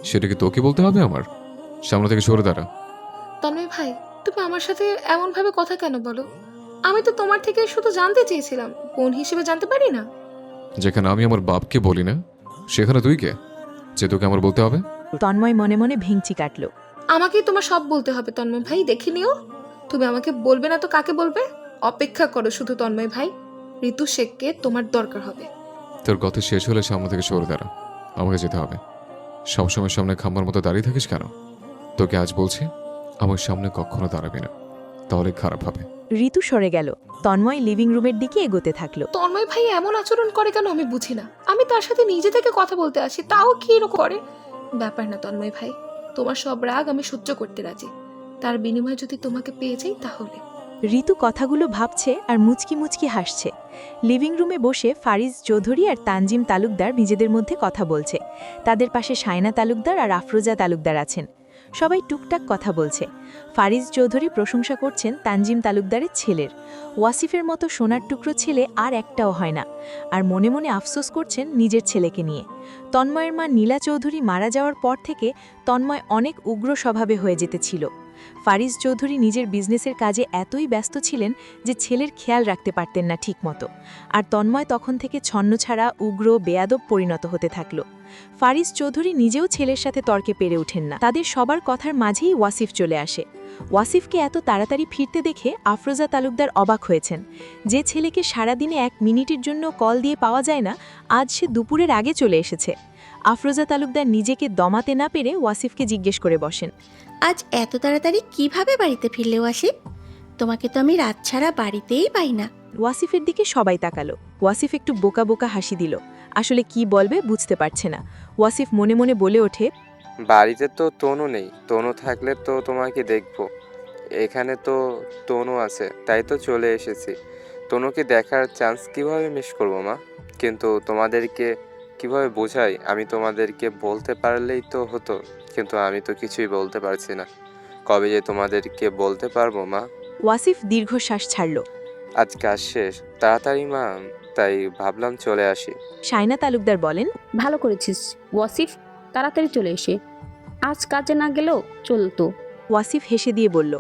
সেটা কি তোকে বলতে হবে আমার? সামনে থেকে সরে দাঁড়া। তন্ময় ভাই, তুমি আমার সাথে এমন ভাবে কথা কেন বলো? আমি তো তোমার থেকে শুধু জানতে চেয়েছিলাম, বোন হিসেবে জানতে পারি না? যেখানে আমি আমার বাপকে বলি না, সেখানে তুই কে যে তোকে আমার বলতে হবে? তন্ময় মনে মনে ভেঙচি কাটল। আমাকেই তোমার সব বলতে হবে তন্ময় ভাই, দেখে নিও। তুমি আমাকে বলবে না তো কাকে বলবে? অপেক্ষা করো শুধু তন্ময় ভাই, ঋতু শেখকে তোমার দরকার হবে। তোর কথা শেষ হলে সামনে থেকে সরে দাঁড়া, আমাকে যেতে হবে। সবসময় সামনে খাম্বার মতো দাঁড়িয়ে থাকিস কেন? তোকে আজ বলছি, আমার সামনে কখনো দাঁড়াবি না, তাহলে খারাপ হবে। ঋতু সরে গেল। তন্ময় লিভিং রুমের দিকে এগোতে থাকলো। তন্ময় ভাই এমন আচরণ করে কেন আমি বুঝি না। আমি তার সাথে নিজে থেকে কথা বলতে আসি, তাও কি এরকম করে? ব্যাপার না তন্ময় ভাই, তোমার সব রাগ আমি সহ্য করতে রাজি, তার বিনিময়ে যদি তোমাকে পেয়ে যাই তাহলে। ঋতু কথাগুলো ভাবছে আর মুচকি মুচকি হাসছে। লিভিং রুমে বসে ফারিজ চৌধুরী আর তানজিম তালুকদার নিজেদের মধ্যে কথা বলছে। তাদের পাশে সায়না তালুকদার আর আফরোজা তালুকদার আছেন। সবাই টুকটাক কথা বলছে। ফারিজ চৌধুরী প্রশংসা করছেন তানজিম তালুকদারের ছেলের। ওয়াসিফের মতো সোনার টুকরো ছেলে আর একটাও হয় না। আর মনে মনে আফসোস করছেন নিজের ছেলেকে নিয়ে। তন্ময়ের মা নীলা চৌধুরী মারা যাওয়ার পর থেকে তন্ময় অনেক উগ্র স্বভাবে হয়ে যেতেছিল। ফারিজ চৌধুরী নিজের বিজনেসের কাজে এতই ব্যস্ত ছিলেন যে ছেলের খেয়াল রাখতে পারতেন না ঠিকমতো। আর তন্ময় তখন থেকে ছন্নছাড়া, উগ্র, বেয়াদব পরিণত হতে থাকল। ফারিজ চৌধুরী নিজেও ছেলের সাথে তর্কে পেরে ওঠেন না। তাদের সবার কথার মাঝেই ওয়াসিফ চলে আসে। ওয়াসিফকে এত তাড়াতাড়ি ফিরতে দেখে আফরোজা তালুকদার অবাক হয়েছেন। যে ছেলেকে সারাদিনে 1 মিনিটের জন্য কল দিয়ে পাওয়া যায় না, আজ সে দুপুরের আগে চলে এসেছে। আফরোজা তালুকদার নিজেকে দমাতে না পেরে ওয়াসিফকে জিজ্ঞেস করে বসেন, আজ এত তাড়াতাড়ি কিভাবে বাড়িতে ফিরলে ওয়াসিফ? তোমাকে তো আমি রাত ছাড়া বাড়িতেই পাই না। ওয়াসিফের দিকে সবাই তাকালো। ওয়াসিফ একটু বোকা বোকা হাসি দিল। আসলে কি বলবে বুঝতে পারছে না। ওয়াসিফ মনে মনে বলে ওঠে, বাড়িতে তো তনু নেই, তনু থাকলে তো তোমাকে দেখবো। এখানে তো তনু আছে, তাই তো চলে এসেছি। তনুকে দেখার চান্স কিভাবে মিস করবো মা? কিন্তু তোমাদেরকে কিভাবে বোঝাই? আমি তোমাদেরকে বলতে পারলেই তো হতো, কিন্তু আমি তো কিছুই বলতে পারছি না। কবে যে তোমাদেরকে বলতে পারবো মা? ওয়াসিফ দীর্ঘশ্বাস ছাড়ল। আজ কাজ শেষ তাড়াতাড়ি মা, তাই ভাবলাম চলে আসি। সায়না তালুকদার বলেন, ভালো করেছিস ওয়াসিফ, তাড়াতাড়ি চলে এসে। আজ কাজে না গেলেও চলতো। ওয়াসিফ হেসে দিয়ে বলল,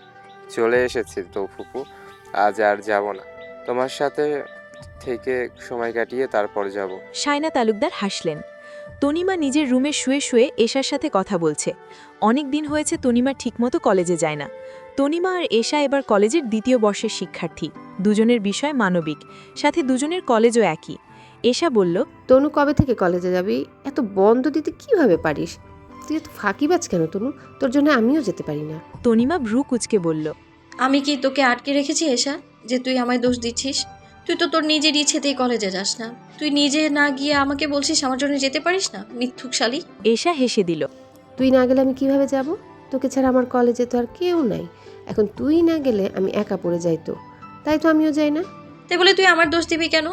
চলে এসেছি তো ফুপু, আজ আর যাব না। তোমার সাথে থেকে সময় কাটিয়ে তারপর যাব। সায়না তালুকদার হাসলেন। তনিমা নিজের রুমে শুয়ে শুয়ে এশার সাথে কথা বলছে। অনেক দিন হয়েছে তনিমা ঠিকমতো কলেজে যায় না। তনিমা আর এশা এবার কলেজের 2য় বর্ষের শিক্ষার্থী। দুজনের বিষয় মানবিক, সাথে দুজনের কলেজও একই। এশা বলল, তনু কবে থেকে কলেজে যাবি? এত বন্ধ দিতে কিভাবে পারিস? তুই এত ফাঁকিবাজ কেন তনু? তোর জন্য আমিও যেতে পারি না। তনিমা ভ্রু কুচকে বলল, আমি কি তোকে আটকে রেখেছি এসা, যে তুই আমায় দোষ দিচ্ছিস? তুই তো তোর নিজের ইচ্ছেতেই কলেজে যাস না। তুই নিজে না গিয়ে আমাকে বলছিস আমার জন্য যেতে পারিস না? মিথ্যুক শালী। এশা হেসে দিল। তুই না গেলে আমি কিভাবে যাব? তোকে ছাড়া আমার কলেজে তো আর কেউ নাই। এখন তুই না গেলে আমি একা পড়ে যাই, তো তাই তো আমিও যাই না। তাই বলে তুই আমার দোষ দিবি কেন?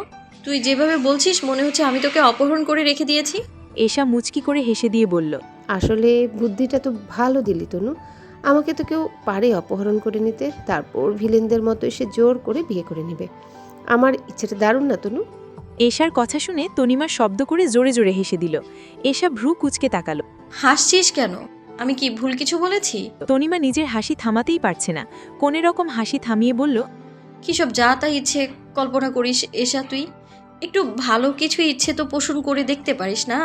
তুই যেভাবে বলছিস মনে হচ্ছে আমি তোকে অপহরণ করে রেখে দিয়েছি। এশা মুচকি করে হেসে দিয়ে বলল, আসলে বুদ্ধিটা তো ভালো দিলি তনু। আমাকে তো কেউ পারে অপহরণ করে নিতে, তারপর ভিলেনদের মতো এসে জোর করে বিয়ে করে নেবে। আমার ইচ্ছেটা দারুণ না তনু? এশার কথা শুনে তনিমা শব্দ করে জোরে জোরে হেসে দিল। এশা ভ্রু কুচকে তাকালো। হাসছিস কেন? আমি কি ভুল কিছু বলেছি? তনিমা নিজের হাসি থামাতেই পারছে না। কোনে রকম হাসি থামিয়ে বলল, কী সব যা তা ইচ্ছে কল্পনা করিস এসা তুই? একটু ভালো কিছু ইচ্ছে তো পোষণ করে দেখতে পারিস না?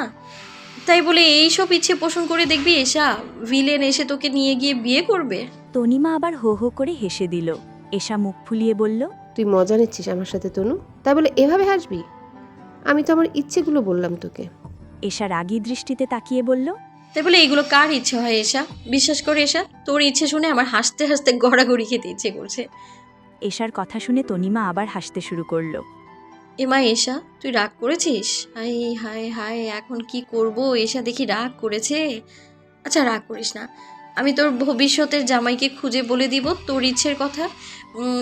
তাই বলে এই সব ইচ্ছে পোষণ করে দেখবি এসা ভিলেন এসে তোকে নিয়ে গিয়ে বিয়ে করবে? তনিমা আবার হো হো করে হেসে দিল। এশা মুখ ফুলিয়ে বলল, তুই মজা নিচ্ছিস আমার সাথে তনু? তাই বলে এভাবে হাসবি? আমি তো আমার ইচ্ছেগুলো বললাম তোকে। এশা রাগী দৃষ্টিতে তাকিয়ে বলল, তাই বলে এগুলো কার ইচ্ছে হয় এসা? বিশ্বাস করে এসা, তোর ইচ্ছে শুনে আমার হাসতে হাসতে গড়াগড়ি খেতে ইচ্ছে করছে। এশার কথা শুনে তনিমা আবার হাসতে শুরু করলো। এমা এসা, তুই রাগ করেছিস? হাই হাই হাই, এখন কি করব? এসা দেখি রাগ করেছে। আচ্ছা রাগ করিস না, আমি তোর ভবিষ্যতের জামাইকে খুঁজে বলে দিব তোর ইচ্ছের কথা,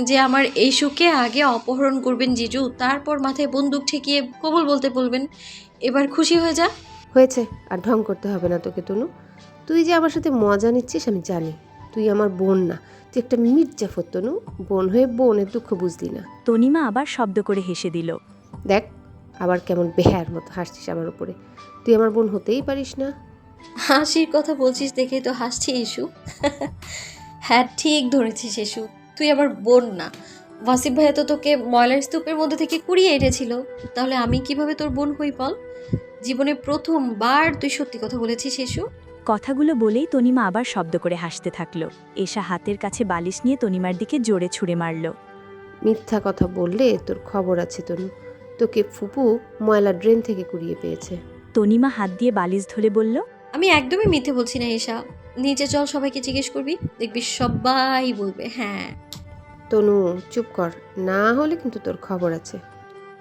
যে আমার এই সুখে আগে অপহরণ করবেন জিজু, তারপর মাথায় বন্দুক ঠেকিয়ে কবুল বলতে বলবেন। এবার খুশি হয়ে যা। হয়েছে, আর ঢং করতে হবে না তোকে তনু। তুই যে আমার সাথে মজা নিচ্ছিস আমি জানি। তুই আমার বোন না, তুই একটা মির্জাফর তনু। বোন হয়ে বোনের দুঃখ বুঝলি না। তনিমা আবার শব্দ করে হেসে দিল। দেখ আবার কেমন বেহার মতো হাসছিস আমার উপরে। তুই আমার বোন হতেই পারিস না। হাসির কথা বলছিস দেখেই তো হাসছি ইস্যু। হ্যাঁ ঠিক ধরেছিস ইস্যু, তুই আমার বোন না। ওয়াসিফ ভাইয়া তো তোকে ময়লার স্তূপের মধ্যে থেকে কুড়িয়ে এনেছিল, তাহলে আমি কিভাবে তোর বোন হই বল? জীবনে প্রথমবার তুই সত্যি কথা বলেছিস ইস্যু। কথাগুলো বলেই তনিমা আবার শব্দ করে হাসতে থাকলো। এশা হাতের কাছে বালিশ নিয়ে তনিমার দিকে জোরে ছুঁড়ে মারল। মিথ্যা কথা বললে তোর খবর আছে তনু। তোকে ফুপু ময়লা ড্রেন থেকে কুড়িয়ে পেয়েছে। তনিমা হাত দিয়ে বালিশ ধরে বলল, আমি একদমই মিথ্যে বলছি না এশা। নিচে চল, সবাইকে জিজ্ঞেস করবি, দেখবি সবাই বলবে হ্যাঁ। তনু চুপ কর, না হলে কিন্তু তোর খবর আছে।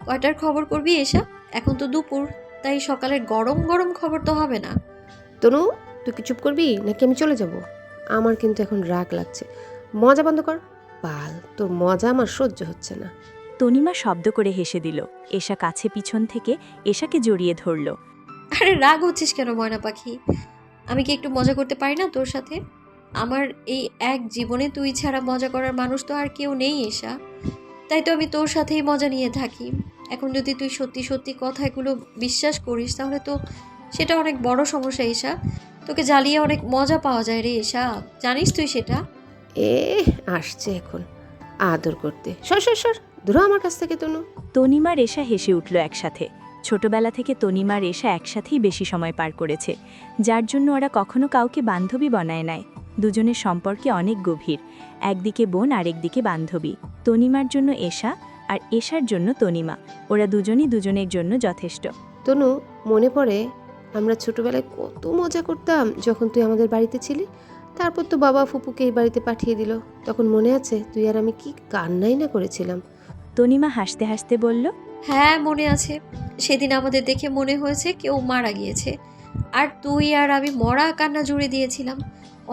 কয়টার খবর করবি এশা? এখন তো দুপুর, তাই সকালের গরম গরম খবর তো হবে না। তনু তুই কি চুপ করবি নাকি আমি চলে যাব? আমার কিন্তু এখন রাগ লাগছে। মজা বন্ধ কর। বাল, তোর মজা আমার সহ্য হচ্ছে না। তনিমা শব্দ করে হেসে দিল। এশা কাছে পিছন থেকে এশাকে জড়িয়ে ধরল। আরে রাগ হচ্ছিস কেন ময়না পাখি? আমি কি একটু মজা করতে পারি না তোর সাথে? আমার এই এক জীবনে তুই ছাড়া মজা করার মানুষ তো আর কেউ নেই এশা, তাই তো আমি তোর সাথেই মজা নিয়ে থাকি। এখন যদি তুই সত্যি সত্যি কথাগুলো বিশ্বাস করিস তাহলে তো সেটা অনেক বড় সমস্যা এশা। তোকে জ্বালিয়ে অনেক মজা পাওয়া যায় রে এশা, জানিস তুই সেটা? এ আসছে এখন আদর করতে। সর সর সর, দূর হ আমার কাছ থেকে তনু। তনিমার এশা হেসে উঠল একসাথে। ছোটবেলা থেকে তনিমার এশা একসাথেই বেশি সময় পার করেছে, যার জন্য ওরা কখনো কাউকে বান্ধবী বানায় নাই। দুজনের সম্পর্কে অনেক গভীর, একদিকে বোন আর একদিকে বান্ধবী। তনিমার জন্য এশা আর এশার জন্য তনিমা, ওরা দুজনই দুজনের জন্য যথেষ্ট। তনু মনে পড়ে আমরা ছোটবেলায় কত মজা করতাম যখন তুই আমাদের বাড়িতে ছিলি। তারপর তো বাবা ফুপুকে এই বাড়িতে পাঠিয়ে দিল। তখন মনে আছে তুই আর আমি কি কান্নাই না করেছিলাম। তনিমা হাসতে হাসতে বলল, হ্যাঁ মনে আছে, সেদিন আমাদের দেখে মনে হয়েছে কেউ মারা গিয়েছে, আর তুই আর আমি মরা কান্না জুড়ে দিয়েছিলাম।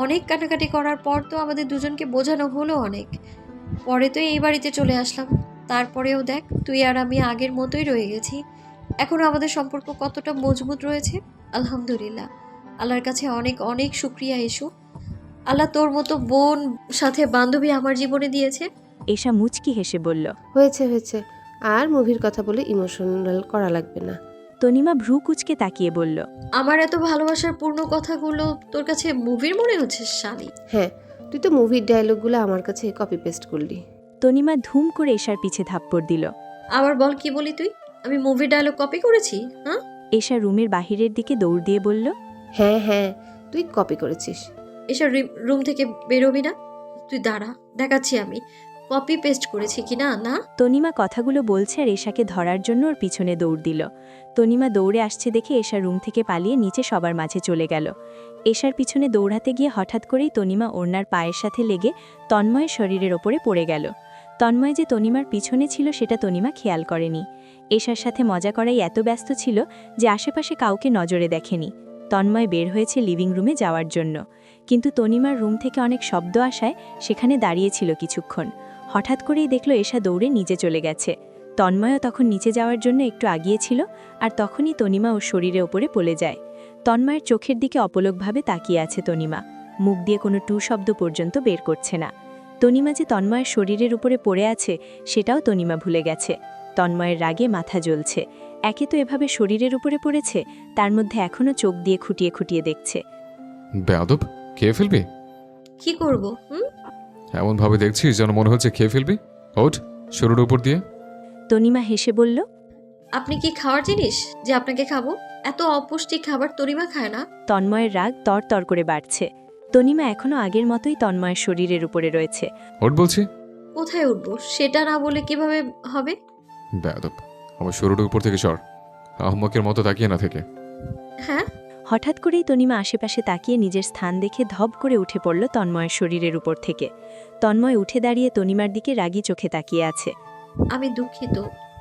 অনেক কান্নাকাটি করার পর তো আমাদের দুজনকে বোঝানো হলো অনেক। পরে তো এই বাড়িতে চলে আসলাম, তারপরেও দেখ তুই আর আমি আগের মতোই রয়ে গেছি। এখনও আমাদের সম্পর্ক কতটা মজবুত রয়েছে। আলহামদুলিল্লাহ, আল্লাহর কাছে অনেক অনেক শুক্রিয়া ইস্যু। আল্লাহ তোর মতো বোন সাথে বান্ধবী আমার জীবনে দিয়েছে। এশা মুচকি হেসে বলল। হয়েছে হয়েছে, আর মুভির কথা বলে ইমোশনাল করা লাগবে না। তনিমা ভ্রু কুচকে তাকিয়ে বলল, আমার এত ভালোবাসার পূর্ণ কথাগুলো তোর কাছে মুভির মনে হচ্ছে শালি? হ্যাঁ, তুই তো মুভির ডায়লগগুলো আমার কাছে কপি পেস্ট করলি। তনিমা ধুম করে এশার পিছে থাপ্পড় দিল। আবার বল, কি বলি তুই? আমি মুভির ডায়লগ কপি করেছি? হ্যাঁ? এশা রুমের বাহিরের দিকে দৌড় দিয়ে বলল, হ্যাঁ হ্যাঁ, তুই কপি করেছিস। এসব রুম থেকে বেরোবি না, তুই দাঁড়া, দেখাচ্ছি আমি কপি পেস্ট করেছি কিনা। না, তনিমা কথাগুলো বলছে আর এশাকে ধরার জন্য ওর পিছনে দৌড় দিল। তনিমা দৌড়ে আসছে দেখে এশা রুম থেকে পালিয়ে নিচে সবার মাঝে চলে গেল। এশার পিছনে দৌড়াতে গিয়ে হঠাৎ করেই তনিমা ওড়নার পায়ের সাথে লেগে তন্ময়ের শরীরের ওপরে পড়ে গেল। তন্ময় যে তনিমার পিছনে ছিল সেটা তনিমা খেয়াল করেনি। এশার সাথে মজা করাই এত ব্যস্ত ছিল যে আশেপাশে কাউকে নজরে দেখেনি। তন্ময় বের হয়েছে লিভিং রুমে যাওয়ার জন্য, কিন্তু তনিমার রুম থেকে অনেক শব্দ আসায় সেখানে দাঁড়িয়েছিল কিছুক্ষণ। হঠাৎ করেই দেখল এশা দৌড়ে নিচে চলে গেছে। তন্ময়ও তখন নিচে যাওয়ার জন্য একটু আগিয়েছিল, আর তখনই তনিমা ওর শরীরের ওপরে পড়ে যায়। তন্ময়ের চোখের দিকে অপলকভাবে তাকিয়ে আছে তনিমা, মুখ দিয়ে কোনো টু শব্দ পর্যন্ত বের করছে না। তনিমা যে তন্ময়ের শরীরের উপরে পড়ে আছে সেটাও তনিমা ভুলে গেছে। তন্ময়ের রাগে মাথা জ্বলছে। একে তো এভাবে শরীরের উপরে পড়েছে, তার মধ্যে এখনও চোখ দিয়ে খুঁটিয়ে খুঁটিয়ে দেখছে। বেয়াদব, খেয়ে ফেলবি? কি করব? এমন ভাবে দেখছিস যেন মনে হচ্ছে খেয়ে ফেলবি। ওঠ, শরীর উপর দিয়ে। তনিমা হেসে বলল, আপনি কি খাওয়ার জিনিস যে আপনাকে খাবো? এত অপুষ্টিক খাবার তরিমা খায় না। তন্ময়ের রাগ তরতর করে বাড়ছে। তনিমা এখনও আগের মতোই তন্ময়ের শরীরের উপরে রয়েছে। ওঠ বলছি। কোথায় উঠবো সেটা না বলে কিভাবে হবে? বেয়াদব, আমার শরীরের উপর থেকে সর, আহম্মকের মতো তাকিয়ে না থেকে। হ্যাঁ, হঠাৎ করেই তনিমা আশেপাশে তাকিয়ে নিজের স্থান দেখে ধপ করে উঠে পড়ল তন্ময়ের শরীরের উপর থেকে। তন্ময় উঠে দাঁড়িয়ে তনিমার দিকে রাগী চোখে তাকিয়ে আছে। আমি দুঃখিত,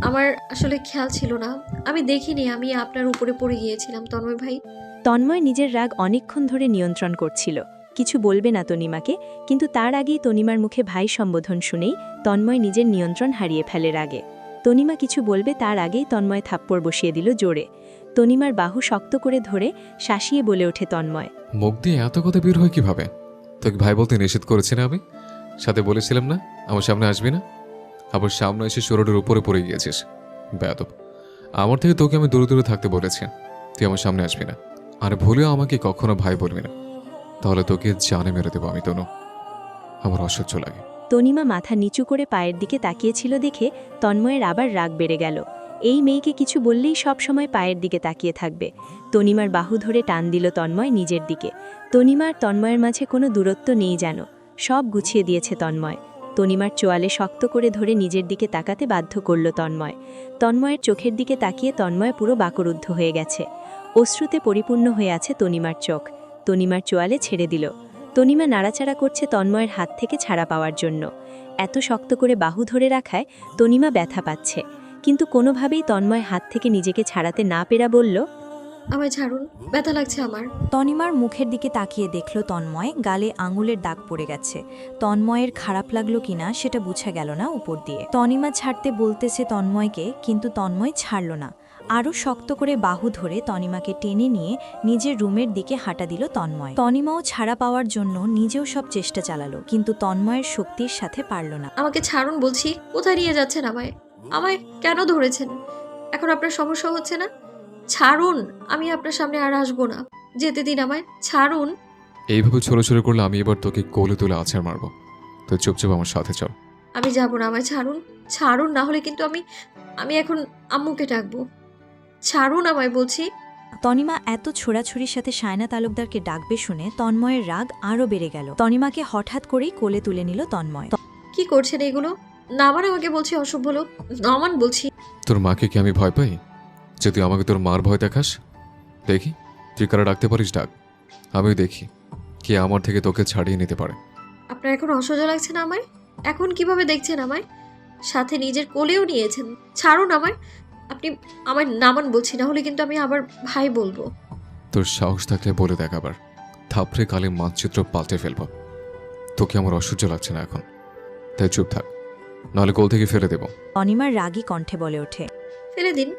আমার আসলে খেয়াল ছিল না, আমি দেখিনি আমি আপনার উপরে পড়ে গিয়েছিলাম তন্ময় ভাই। তন্ময় নিজের রাগ অনেকক্ষণ ধরে নিয়ন্ত্রণ করছিল, কিছু বলবে না তনিমাকে, কিন্তু তার আগেই তনিমার মুখে ভাই সম্বোধন শুনেই তন্ময় নিজের নিয়ন্ত্রণ হারিয়ে ফেলে রাগে। তনিমা কিছু বলবে তার আগেই তন্ময় থাপ্পড় বসিয়ে দিল জোরে। তনিমার বাহু শক্ত করে ধরে শাসিয়ে বলে ওঠে তন্ময়, মুখ দিয়ে এত কথা বের হয় কিভাবে? তোকে ভাই বলতে নিষেধ করেছি না? আমি সাথে বলেছিলাম না আমার সামনে আসবি না? আবার সামনে এসে শরীরের উপরে পড়ে গিয়েছিস। বেয়াদব, আমার থেকে তোকে আমি দূরে দূরে থাকতে বলেছি, তুই আমার সামনে আসবি না। আর ভুলেও আমাকে কখনো ভাই বলবি না, তাহলে তোকে জানে মেরে দেবো আমি তনু। আমার অসহ্য লাগে। তনিমা মাথা নিচু করে পায়ের দিকে তাকিয়েছিল দেখে তন্ময়ের আবার রাগ বেড়ে গেল। এই মেয়েকে কিছু বললেই সব সময় পায়ের দিকে তাকিয়ে থাকবে। তনিমার বাহু ধরে টান দিল তন্ময় নিজের দিকে। তনিমার তন্ময়ের মাঝে কোনো দূরত্ব নেই যেন, সব গুছিয়ে দিয়েছে তন্ময়। তনিমার চোয়ালে শক্ত করে ধরে নিজের দিকে তাকাতে বাধ্য করল তন্ময়। তন্ময়ের চোখের দিকে তাকিয়ে তন্ময় পুরো বাকরুদ্ধ হয়ে গেছে। অশ্রুতে পরিপূর্ণ হয়ে আছে তনিমার চোখ। তনিমার চোয়ালে ছেড়ে দিল। তনিমা নাড়াচাড়া করছে তন্ময়ের হাত থেকে ছাড়া পাওয়ার জন্য। এত শক্ত করে বাহু ধরে রাখায় তনিমা ব্যথা পাচ্ছে, কিন্তু কোনোভাবেই তন্ময় হাত থেকে নিজেকে ছাড়াতে না পেরা বলল, আমায় ছাড়ুন, ব্যথা লাগছে আমার। তনিমার মুখের দিকে তাকিয়ে দেখল তন্ময় গালে আঙুলের দাগ পড়ে গেছে। তন্ময়ের খারাপ লাগলো কিনা সেটা বুঝা গেল না উপর দিয়ে। তনিমা ছাড়তে বলতেছে তন্ময়কে, কিন্তু তন্ময় ছাড়ল না। আরও শক্ত করে বাহু ধরে তনিমাকে টেনে নিয়ে নিজের রুমের দিকে হাঁটা দিল তন্ময়। তনিমাও ছাড়া পাওয়ার জন্য নিজেও সব চেষ্টা চালালো, কিন্তু তন্ময়ের শক্তির সাথে পারল না। আমাকে ছাড়ুন বলছি। কোথায় নিয়ে যাচ্ছেন আমায়? আমায় কেন ধরেছেন? এখন আপনার সমস্যা হচ্ছে না? ছাড়ুন, আমি আপনার সামনে আর আসবো না। যেতে দিন আমায়, ছাড়ুন। এইভাবে ছোড়াছুড়ি করলে আমি এবার তোকে কোলে তুলে আছাড় মারবো। তো চুপচাপ আমার সাথে চল। আমি যাব না, আমায় ছাড়ুন। ছাড়ুন, না হলে কিন্তু আমি এখন আম্মুকে ডাকবো। ছাড়ুন আমায় বলছি। তনিমা এত ছোড়াছুরির সাথে সায়না তালুকদারকে ডাকবে শুনে তন্ময়ের রাগ আরও বেড়ে গেল। তনিমাকে হঠাৎ করেই কোলে তুলে নিল তন্ময়। কি করছেন এগুলো? নামান আমাকে বলছি, অসভ্য লোক। নামান বলছি। তোর মাকে কি আমি ভয় পাই? যে তুই আমাকে তোর মার ভয় দেখাস? দেখি তুই কারা ডাকতে পারিস, ডাক। আমিও দেখি কে আমার থেকে তোকে ছাড়িয়ে নিতে পারে। আপনার এখন অসহ্য লাগছে না আমায়? এখন কিভাবে দেখছেন আমায়? সাথে নিজের কোলেও নিয়েছেন। ছাড়ুন আমায়। আপনি আমায় নামান বলছি, না হলে কিন্তু আমি আবার ভাই বলবো। তোর সাহস থাকলে বলে দেখ, আবার থাপড়ে কালে মানচিত্র পাল্টে ফেলবো। তোকে আমার অসহ্য লাগছে না এখন, তাই চুপ থাক, নাহলে কোল থেকে ফেলে দেব। তনিমার রাগী কণ্ঠে বলে ওঠে, ফেলে দিন।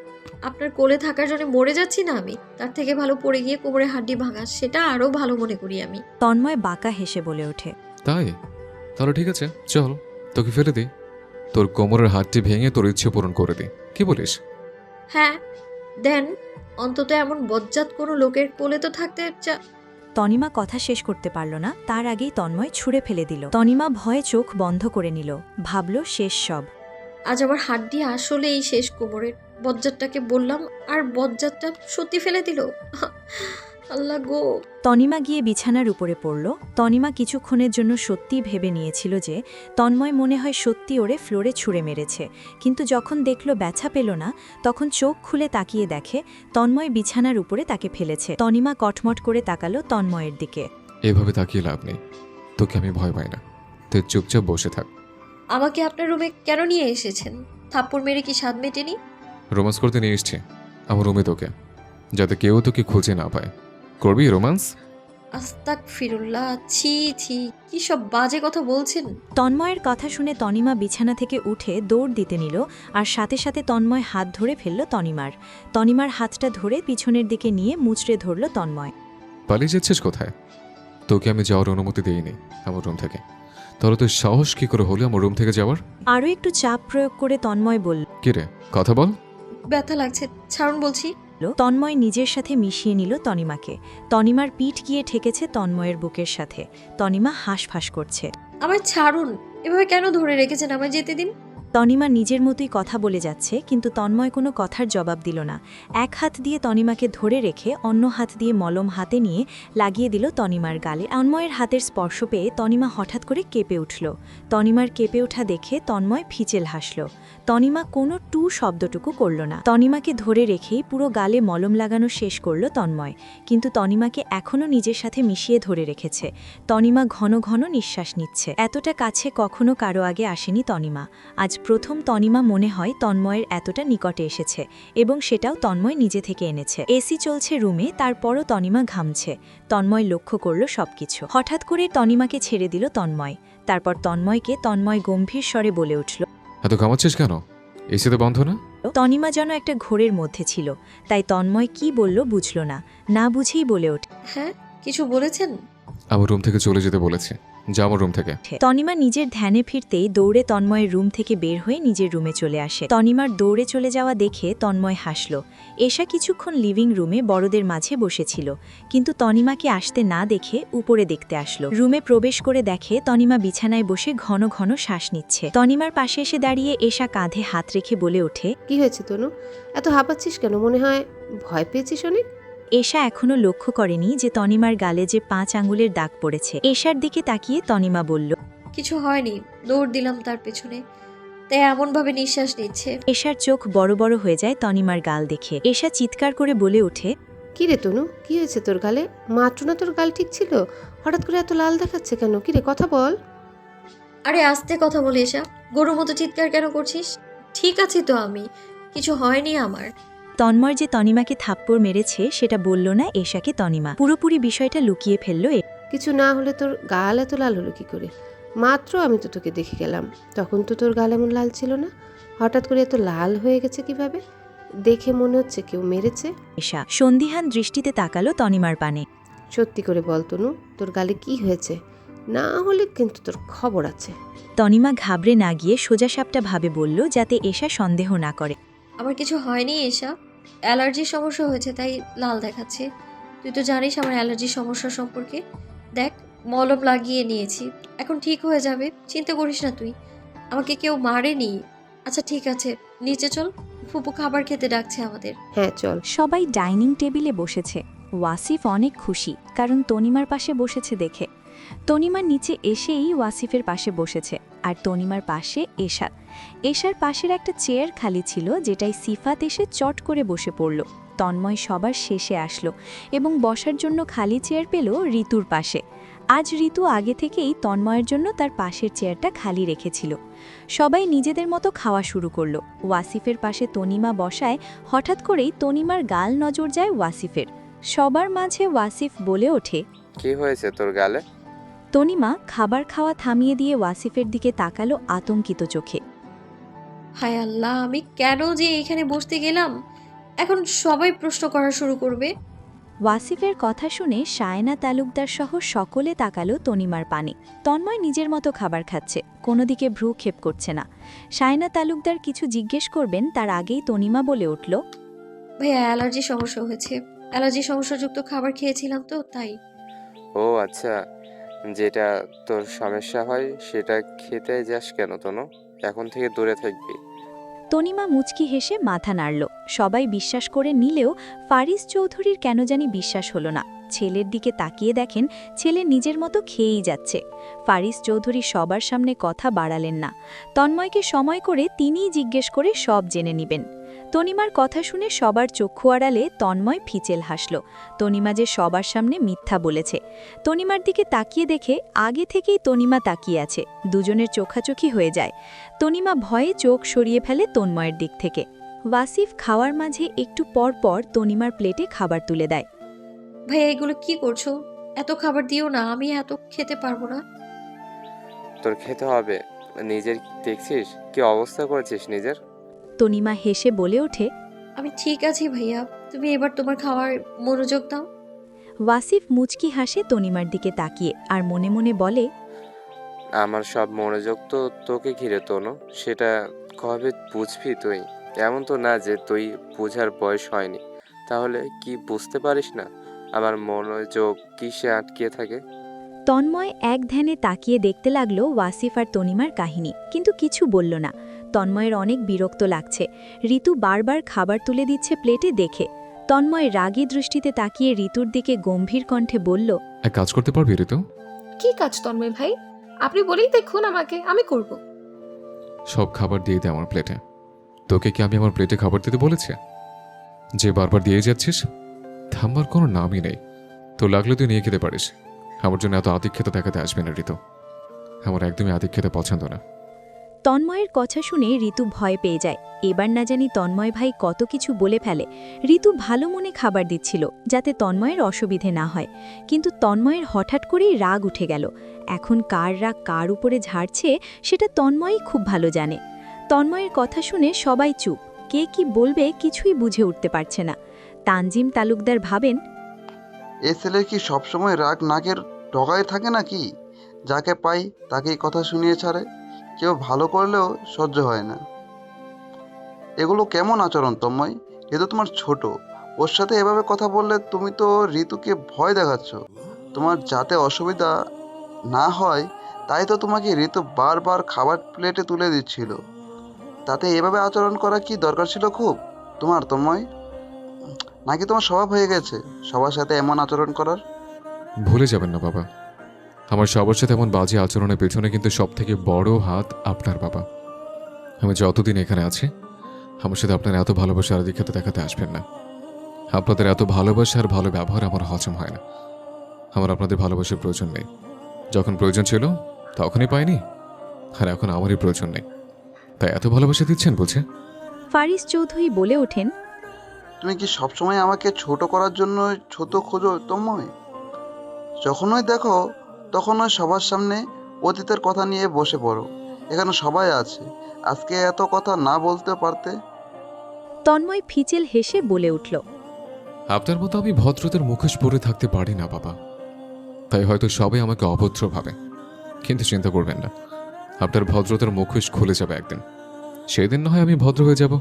আপনার কোলে থাকার জন্য মরে যাচ্ছি না আমি? তার থেকে ভালো পড়ে গিয়ে কোমরে হাড্ডি ভাঙা, সেটা আরও ভালো মনে করি আমি। তন্ময় বাঁকা হেসে বলে ওঠে, তাই? তাহলে ঠিক আছে, চল তোকে ফেলে দিই। তোর কোমরের হাতটি ভেঙে তোর ইচ্ছে পূরণ করে দিই, কি বলিস? হ্যাঁ দেন, অন্তত এমন বজ্জাত কোনো লোকের কোলে তো থাকতে তনিমা কথা শেষ করতে পারল না, তার আগেই তন্ময় ছুঁড়ে ফেলে দিল। তনিমা ভয়ে চোখ বন্ধ করে নিল, ভাবল শেষ সব। আজ আমার হাড্ডি আসলে এই শেষ কোমরের। বজ্জাতটাকে বললাম আর বজ্জাতটা সত্যি ফেলে দিল। আল্লাহ গো। তনিমা গিয়ে বিছানার উপরে পড়ল। তনিমা কিছুক্ষণের জন্য সত্যিই ভেবে নিয়েছিল যে তন্ময় মনে হয় সত্যি ওরে ফ্লোরে ছুঁড়ে মেরেছে, কিন্তু যখন দেখল ব্যথা পেল না, তখন চোখ খুলে তাকিয়ে দেখে তন্ময় বিছানার উপরে তাকে ফেলেছে। তনিমা কটমট করে তাকালো তন্ময়ের দিকে। এভাবে তাকিয়ে লাভ নেই, তোকে আমি ভয় পাই না, তুই চুপচাপ বসে থাক। আমাকে আপনার রুমে কেন নিয়ে এসেছেন? থাপ্পড় মেরে কি স্বাদ মেটেনি? রোমান্স করতে নিয়ে এসছি আমার রুমে তোকে, যাতে কেউ তোকে খুঁজে না পায়। করবি রোমান্স? আস্তাগফিরুল্লাহ, ছি ছি, কি সব বাজে কথা বলছেন। তন্ময়ের কথা শুনে তনিমা বিছানা থেকে উঠে দৌড় দিতে নিল, আর সাথে সাথে তন্ময় হাত ধরে ফেলল তনিমার। তনিমার হাতটা ধরে পিছনের দিকে নিয়ে মুচড়ে ধরল তন্ময়। পালিয়ে যাচ্ছিস কোথায়? তোকে আমি যাওয়ার অনুমতি দিইনি আমার রুম থেকে, তাহলে তুই সাহস কি করে হলে আমার রুম থেকে যাওয়ার? আরও একটু চাপ প্রয়োগ করে তন্ময় বলল, কি রে, কথা বল। ব্যথা লাগছে, ছাড়ুন বলছি। তন্ময় নিজের সাথে মিশিয়ে নিল তনিমাকে। তনিমার পিঠ গিয়ে ঠেকেছে তন্ময়ের বুকের সাথে। তনিমা হাঁসফাঁস করছে। আমায় ছাড়ুন, এভাবে কেন ধরে রেখেছেন? আমায় যেতে দিন। তনিমা নিজের মতোই কথা বলে যাচ্ছে, কিন্তু তন্ময় কোনো কথার জবাব দিল না। এক হাত দিয়ে তনিমাকে ধরে রেখে অন্য হাত দিয়ে মলম হাতে নিয়ে লাগিয়ে দিল তনিমার গালে। তন্ময়ের হাতের স্পর্শ পেয়ে তনিমা হঠাৎ করে কেঁপে উঠল। তনিমার কেঁপে ওঠা দেখে তন্ময় ফিচেল হাসল। তনিমা কোনো টু শব্দটুকু করল না। তনিমাকে ধরে রেখেই পুরো গালে মলম লাগানো শেষ করল তন্ময়, কিন্তু তনিমাকে এখনও নিজের সাথে মিশিয়ে ধরে রেখেছে। তনিমা ঘন ঘন নিঃশ্বাস নিচ্ছে। এতটা কাছে কখনো কারো আগে আসেনি তনিমা। আজ প্রথম তনিমা মনে হয় তন্ময়ের এতটা নিকটে এসেছে, এবং সেটাও তন্ময় নিজে থেকে এনেছে। এসি চলছে রুমে, তারপরও তনিমা ঘামছে। তন্ময় লক্ষ্য করল সবকিছু। হঠাৎ করে তনিমাকে ছেড়ে দিল তন্ময়। তারপর তন্ময় গম্ভীর স্বরে বলে উঠল, এত ঘামাচ্ছিস কেন? এসিতে বন্ধ না? তনিমা যেন একটা ঘোরের মধ্যে ছিল, তাই তন্ময় কি বলল বুঝল না, না বুঝেই বলে ওঠে, হ্যাঁ, কিছু বলেছেন? আমার রুম থেকে চলে যেতে বলেছে, যা আমার রুম থেকে। তনিমা নিজের ধ্যানে ফিরতেই দৌড়ে তন্ময়ের রুম থেকে বের হয়ে নিজের রুমে চলে আসে। তনিমার দৌড়ে চলে যাওয়া দেখে তন্ময় হাসল। এশা কিছুক্ষণ লিভিং রুমে বড়দের মাঝে বসেছিল, কিন্তু তনিমাকে আসতে না দেখে উপরে দেখতে আসলো। রুমে প্রবেশ করে দেখে তনিমা বিছানায় বসে ঘন ঘন শ্বাস নিচ্ছে। তনিমার পাশে এসে দাঁড়িয়ে এশা কাঁধে হাত রেখে বলে ওঠে, কি হয়েছে তনু? এত হাঁপাচ্ছিস কেন? মনে হয় ভয় পেয়েছিস অনেক? এশা এখনো লক্ষ্য করেনি যে তনিমার গালে যে 5 আঙ্গুলের দাগ পড়েছে। এশার দিকে তাকিয়ে তনিমা বলল, কিছু হয়নি, দৌড় দিলাম তার পেছনে, তাই এমনভাবে নিঃশ্বাস নিচ্ছে। এশার চোখ বড় বড় হয়ে যায় তনিমার গাল দেখে। এশা চিৎকার করে বলে ওঠে, কি রে তনু, কি হয়েছে তোর গালে? মাত্র না তোর গাল ঠিক ছিল, হঠাৎ করে এত লাল দেখাচ্ছে কেন? কি রে, কথা বল। আরে আস্তে কথা বলে এসা, গরুর মতো চিৎকার কেন করছিস? ঠিক আছে তো, আমি কিছু হয়নি আমার। তন্ময় যে তনিমাকে থাপ্পড় মেরেছে সেটা বলল না এশাকে তনিমা। পুরোপুরি বিষয়টা লুকিয়ে ফেলল। কিছু না হলে তোর গাল এত লাল হলো কি করে? মাত্র আমি তো তোকে দেখে গেলাম, তখন তো তোর গাল এমন লাল ছিল না। হঠাৎ করে এত লাল হয়ে গেছে কিভাবে? দেখে মনে হচ্ছে কেউ মেরেছে। এশা সন্দিহান দৃষ্টিতে তাকালো তনিমার পানে। সত্যি করে বল তনু, তোর গালে কি হয়েছে? না হলে কিন্তু তোর খবর আছে। তনিমা ঘাবড়ে না গিয়ে সোজাসাপটা ভাবে বলল, যাতে এশা সন্দেহ না করে। আমার কিছু হয়নি এসা, অ্যালার্জির সমস্যা হয়েছে তাই লাল দেখাচ্ছে। তুই তো জানিস আমার অ্যালার্জির সমস্যা সম্পর্কে। দেখ, মলম লাগিয়ে নিয়েছি, এখন ঠিক হয়ে যাবে, চিন্তা করিস না তুই। আমাকে কেউ মারেনি। আচ্ছা ঠিক আছে, নিচে চল, ফুপু খাবার খেতে ডাকছে আমাদের। হ্যাঁ চল। সবাই ডাইনিং টেবিলে বসেছে। ওয়াসিফ অনেক খুশি, কারণ তনিমার পাশে বসেছে দেখে। তনিমার নিচে এসেই ওয়াসিফের পাশে বসেছে, আর তনিমার পাশে এশার। এশার পাশের একটা চেয়ার খালি ছিল, যেটাই সিফাত এসে চট করে বসে পড়ল। তন্ময় সবার শেষে আসলো এবং বসার জন্য খালি চেয়ার পেল ঋতুর পাশে। আজ ঋতু আগে থেকেই তন্ময়ের জন্য তার পাশের চেয়ারটা খালি রেখেছিল। সবাই নিজেদের মতো খাওয়া শুরু করলো। ওয়াসিফের পাশে তনিমা বসায় হঠাৎ করেই তনিমার গাল নজর যায় ওয়াসিফের। সবার মাঝে ওয়াসিফ বলে ওঠে, কি হয়েছে তোর গালে? তনিমা খাবার খাওয়া থামিয়ে দিয়ে ওয়াসিফের দিকে তাকালো আতঙ্কিত চোখে। হায় আল্লাহ, আমি কেন যে এখানে বসতে গেলাম? এখন সবাই প্রশ্ন করা শুরু করবে। ওয়াসিফের কথা শুনে সায়না তালুকদার সহ সকলে তাকালো তনিমার পানে। তন্ময় নিজের মতো খাবার খাচ্ছে, কোনো দিকে ভ্রু ক্ষেপ করছে না। সায়না তালুকদার কিছু জিজ্ঞেস করবেন তার আগেই তনিমা বলে উঠল, ভাইয়া অ্যালার্জি সমস্যা হয়েছে, অ্যালার্জি সমস্যাযুক্ত খাবার খেয়েছিলাম তো তাই। ও আচ্ছা, যেটা তোর সমস্যা হয় সেটা খেতে যাস কেন তনু? এখন থেকে দূরে থাকবি। তনিমা মুচকি হেসে মাথা নাড়ল। সবাই বিশ্বাস করে নিলেও ফারিস চৌধুরীর কেন জানি বিশ্বাস হলো না। ছেলের দিকে তাকিয়ে দেখেন ছেলে নিজের মতো খেয়েই যাচ্ছে। ফারিস চৌধুরী সবার সামনে কথা বাড়ালেন না। তন্ময়কে সময় করে তিনিই জিজ্ঞেস করে সব জেনে নিবেন। তনিমার কথা শুনে সবার চক্ষু আড়ালে তন্ময় ফিচেল হাসল। তনিমা যে সবার সামনে মিথ্যা বলেছে। তনিমার দিকে তাকিয়ে দেখে আগে থেকেই তনিমা তাকিয়ে আছে। দুজনের চোখাচোখি হয়ে যায়। তনিমা ভয়ে চোখ সরিয়ে ফেলে তন্ময়ের দিক থেকে। ওয়াসিফ খাওয়ার মাঝে একটু পর পর তনিমার প্লেটে খাবার তুলে দেয়। ভাইয়া এগুলো কি করছো? এত খাবার দিও না, আমি এত খেতে পারবো না। তোর খেতে হবে, নিজের দেখছিস কি অবস্থা করেছিস নিজের। তনিমা হেসে বলে ওঠে, আমি ঠিক আছি ভাইয়া, তুমি এবার তোমার খাওয়ার মনোযোগ দাও। ওয়াসিফ মুচকি হাসে তনিমার দিকে তাকিয়ে আর মনে মনে বলে, আমার সব মনোযোগ তো তোকে ঘিরে তনু, সেটা কবে বুঝবি তুই? এমন তো না যে তুই বোঝার বয়স হয়নি, তাহলে কি বুঝতে পারিস না আমার মনোযোগ কিসে আটকে থাকে? তন্ময় এক ধ্যানে তাকিয়ে দেখতে লাগলো ওয়াসিফ আর তনিমার কাহিনী, কিন্তু কিছু বলল না। তন্ময়ের অনেক বিরক্ত লাগছে। ঋতু বারবার খাবার তুলে দিচ্ছে প্লেটে দেখে। তন্ময় রাগী দৃষ্টিতে তাকিয়ে ঋতুর দিকে গম্ভীর কণ্ঠে বলল, এক কাজ করতে পারবি ঋতু? কি কাজ তন্ময় ভাই? আপনি বলেই দেখুন আমাকে, আমি করব। সব খাবার দিয়ে দে আমার প্লেটে। তোকে কি আমি আমার প্লেটে খাবার দিতে বলেছি? যে বারবার দিয়ে যাচ্ছিস, থামবার কোনো নামই নেই। তো লাগলে তুই নিয়ে খেতে পারিস। আমার জন্য এত আতিক্ষেতা দেখাতে আসবে না ঋতু। আমার একদমই আতিক্ষেতা পছন্দ না। তন্ময়ের কথা শুনে ঋতু ভয় পেয়ে যায়। এবার না জানি তন্ময় ভাই কত কিছু বলে ফেলে। ঋতু ভালো মনে খাবার দিচ্ছিল যাতে তন্ময়ের অসুবিধে না হয়, কিন্তু তন্ময়ের হঠাৎ করেই রাগ উঠে গেল। এখন কার রাগ কার উপরে ঝাড়ছে সেটা তন্ময়ই খুব ভালো জানে। তন্ময়ের কথা শুনে সবাই চুপ, কে কি বলবে কিছুই বুঝে উঠতে পারছে না। তানজিম তালুকদার ভাবেন, এ ছেলের কি সবসময় রাগ নাকের ডগায় থাকে নাকি? যাকে পাই তাকেই কথা শুনিয়ে ছাড়ে, কেউ ভালো করলেও সহ্য হয় না। এগুলো কেমন আচরণ তন্ময়? এ তো তোমার ছোট, ওর সাথে এভাবে কথা বললে তুমি তো ঋতুকে ভয় দেখাচ্ছ। তোমার যাতে অসুবিধা না হয় তাই তো তোমাকে ঋতু বারবার খাবার প্লেটে তুলে দিচ্ছিল। তাতে এভাবে আচরণ করা কি দরকার ছিল খুব তোমার তন্ময়? নাকি তোমার স্বভাব হয়ে গেছে সবার সাথে এমন আচরণ করার? ভুলে যাবেন না বাবা, আমার সবার সাথে এমন বাজে আচরণের পেছনে কিন্তু সব থেকে বড় হাত আপনার বাবা। আমি যতদিন এখানে আছি আমার সাথে আপনার এত ভালোবাসা আর দেখাতে আসবেন না। আপনাদের এত ভালোবাসা আর ভালো ব্যবহার আমার হজম হয় না। আমার আপনাদের ভালোবাসার প্রয়োজন নেই। যখন প্রয়োজন ছিল তখনই পাইনি, আর এখন আমারই প্রয়োজন নেই। তাই এত ভালোবাসা দিচ্ছেন বুঝে? ফারিস চৌধুরী বলে ওঠেন, তুমি কি সবসময় আমাকে ছোট করার জন্য ছোট খোঁজো তন্ময়? যখনই দেখো তখনই সবার সামনে অতীতের কথা নিয়ে বসে পড়ো। এখানে সবাই আছে, আজকে এত কথা না বলতে পারতে? তন্ময় ফিচেল হেসে বলে উঠল, আপনার মতো আমি ভদ্রতার মুখোশ পরে থাকতে পারি না বাবা, তাই হয়তো সবাই আমাকে অভদ্র ভাবে। কিন্তু চিন্তা করবেন না, আপনার ভদ্রতার মুখোশ খুলে যাবে একদিন, সেদিন না হয় আমি ভদ্র হয়ে যাব।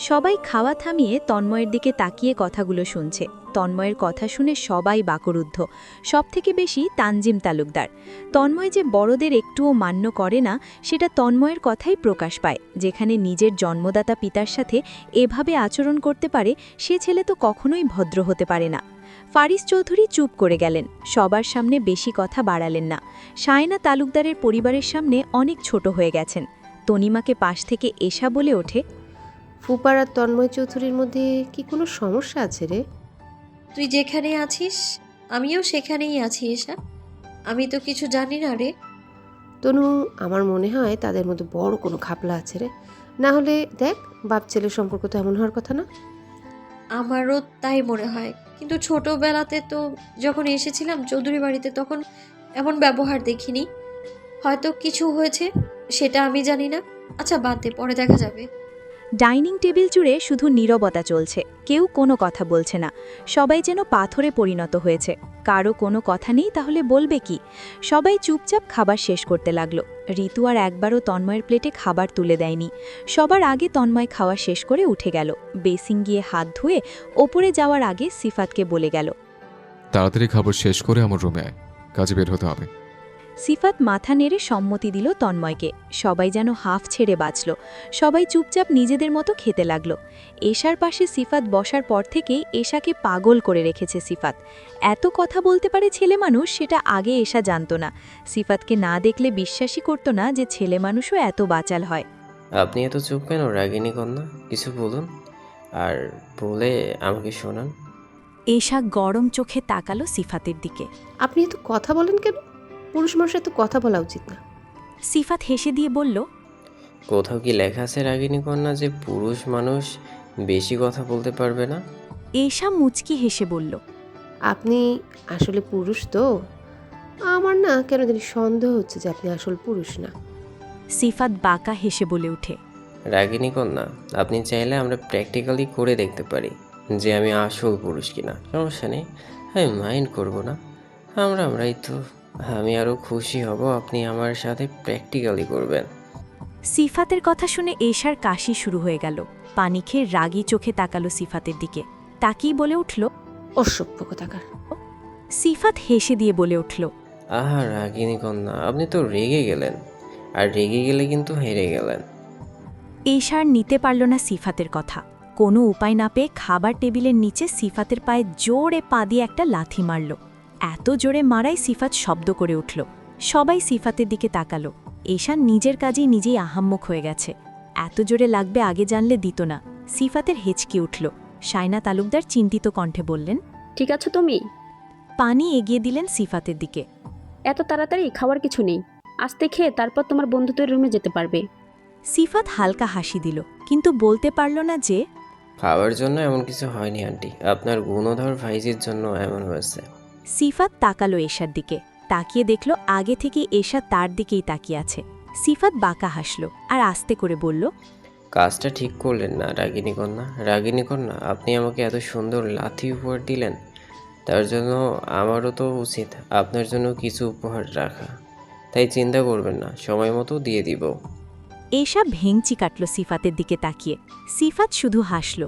সবাই খাওয়া থামিয়ে তন্ময়ের দিকে তাকিয়ে কথাগুলো শুনছে। তন্ময়ের কথা শুনে সবাই বাকরুদ্ধ, সবথেকে বেশি তানজিম তালুকদার। তন্ময় যে বড়দের একটুও মান্য করে না সেটা তন্ময়ের কথাই প্রকাশ পায়। যেখানে নিজের জন্মদাতা পিতার সাথে এভাবে আচরণ করতে পারে সে ছেলে তো কখনোই ভদ্র হতে পারে না। ফারিস চৌধুরী চুপ করে গেলেন, সবার সামনে বেশি কথা বাড়ালেন না। সায়না তালুকদারের পরিবারের সামনে অনেক ছোট হয়ে গেছেন। তনিমাকে পাশ থেকে এসা বলে ওঠে, ফুপার আর তন্ময় চৌধুরীর মধ্যে কি কোনো সমস্যা আছে রে? তুই যেখানে আছিস আমিও সেখানেই আছি এসা। আমি তো কিছু জানি না রে। তনু, আমার মনে হয় তাদের মধ্যে বড় কোনো ঘাপলা আছে রে। না হলে দেখ, বাপ ছেলের সম্পর্ক তো এমন হওয়ার কথা না। আমারও তাই মনে হয়, কিন্তু ছোটবেলাতে তো যখন এসেছিলাম চৌধুরী বাড়িতে তখন এমন ব্যবহার দেখিনি। হয়তো কিছু হয়েছে, সেটা আমি জানি না। আচ্ছা বাদ দে, পরে দেখা যাবে। ডাইনিং টেবিল জুড়ে শুধু নীরবতা চলছে, কেউ কোনো কথা বলছে না। সবাই যেন পাথরে পরিণত হয়েছে। কারো কোনো কথা নেই তাহলে বলবে কি? সবাই চুপচাপ খাবার শেষ করতে লাগলো। ঋতু আর একবারও তন্ময়ের প্লেটে খাবার তুলে দেয়নি। সবার আগে তন্ময় খাওয়া শেষ করে উঠে গেল। বেসিং গিয়ে হাত ধুয়ে ওপরে যাওয়ার আগে সিফাতকে বলে গেল, তাড়াতাড়ি খাবার শেষ করে আমার রুমে আয়, কাজে বের হতে হবে। সিফাত মাথা নেড়ে সম্মতি দিল তন্ময়কে। সবাই যেন হাফ ছেড়ে বাঁচল। সবাই চুপচাপ নিজেদের মতো খেতে লাগল। এশার পাশে সিফাত বসার পর থেকেই এশাকে পাগল করে রেখেছে সিফাত। এত কথা বলতে পারে ছেলে মানুষ, সেটা আগে এশা জানত না। সিফাতকে না দেখলে বিশ্বাসই করত না যে ছেলে মানুষও এত বাচাল হয়। আপনি এত চুপ কেন রাগিনী কন্যা? কিছু বলুন, আর বলে আমাকে শোনান। এশা গরম চোখে তাকালো সিফাতের দিকে। আপনি এত কথা বলেন কেন? পুরুষ মানুষের এত কথা বলা উচিত না। সিফাত হেসে দিয়ে বলল, কোথাও কি লেখা আছে রাগিনী কন্যা যে পুরুষ মানুষ বেশি কথা বলতে পারবে না? এশা মুচকি হেসে বলল, আপনি আসলে পুরুষ তো? আমার না কেন জানি সন্দেহ হচ্ছে যে আপনি আসল পুরুষ না। সিফাত বাঁকা হেসে বলে ওঠে, রাগিনী কন্যা, আপনি চাইলে আমরা প্র্যাকটিক্যালি করে দেখতে পারি যে আমি আসল পুরুষ কিনা। সমস্যা নেই, আমি মাইন্ড করব না। আমরাই তো। আমি আরও খুশি হব আপনি আমার সাথে প্র্যাকটিক্যালি করবেন। সিফাতের কথা শুনে এশার কাশি শুরু হয়ে গেল। পানি খেয়ে রাগী চোখে তাকালো সিফাতের দিকে। তাকিয়ে বলে উঠল, অসভ্য কথাকার। সিফাত হেসে দিয়ে বলে উঠল, আহা রাগিনী কন্যা, আপনি তো রেগে গেলেন, আর রেগে গেলে কিন্তু হেরে গেলেন। এশার নিতে পারল না সিফাতের কথা। কোনো উপায় না পেয়ে খাবার টেবিলের নিচে সিফাতের পায়ে জোরে পা দিয়ে একটা লাথি মারল। এত জোরে মারাই সিফাত শব্দ করে উঠল। সবাই সিফাতের দিকে তাকালো। এশা নিজের কাজেই নিজেই আহাম্মক হয়ে গেছে। এত জোরে লাগবে আগে জানলে দিত না। সিফাতের হেঁচকি উঠল। সায়না তালুকদার চিন্তিত কণ্ঠে বললেন, ঠিক আছে তুমি? পানি এগিয়ে দিলেন সিফাতের দিকে। এত তাড়াতাড়ি খাওয়ার কিছু নেই, আস্তে খেয়ে তারপর তোমার বন্ধুদের রুমে যেতে পারবে। সিফাত হালকা হাসি দিল, কিন্তু বলতে পারল না যে খাওয়ার জন্য এমন কিছু হয়নি আন্টি, আপনার গুণধর ভাইজির জন্য এমন হয়েছে। সিফাত তাকালো এশার দিকে। তাকিয়ে দেখল আগে থেকে এশা তার দিকেই তাকিয়ে আছে। সিফাত বাঁকা হাসল আর আস্তে করে বলল, কাজটা ঠিক করলেন না রাগিনী কন্যা। রাগিনী কন্যা, আপনি আমাকে এত সুন্দর লাথি উপহার দিলেন, তার জন্য আমারও তো উচিত আপনার জন্য কিছু উপহার রাখা। তাই চিন্তা করবেন না, সময় মতো দিয়ে দিব। এসা ভেংচি কাটল সিফাতের দিকে তাকিয়ে। সিফাত শুধু হাসল।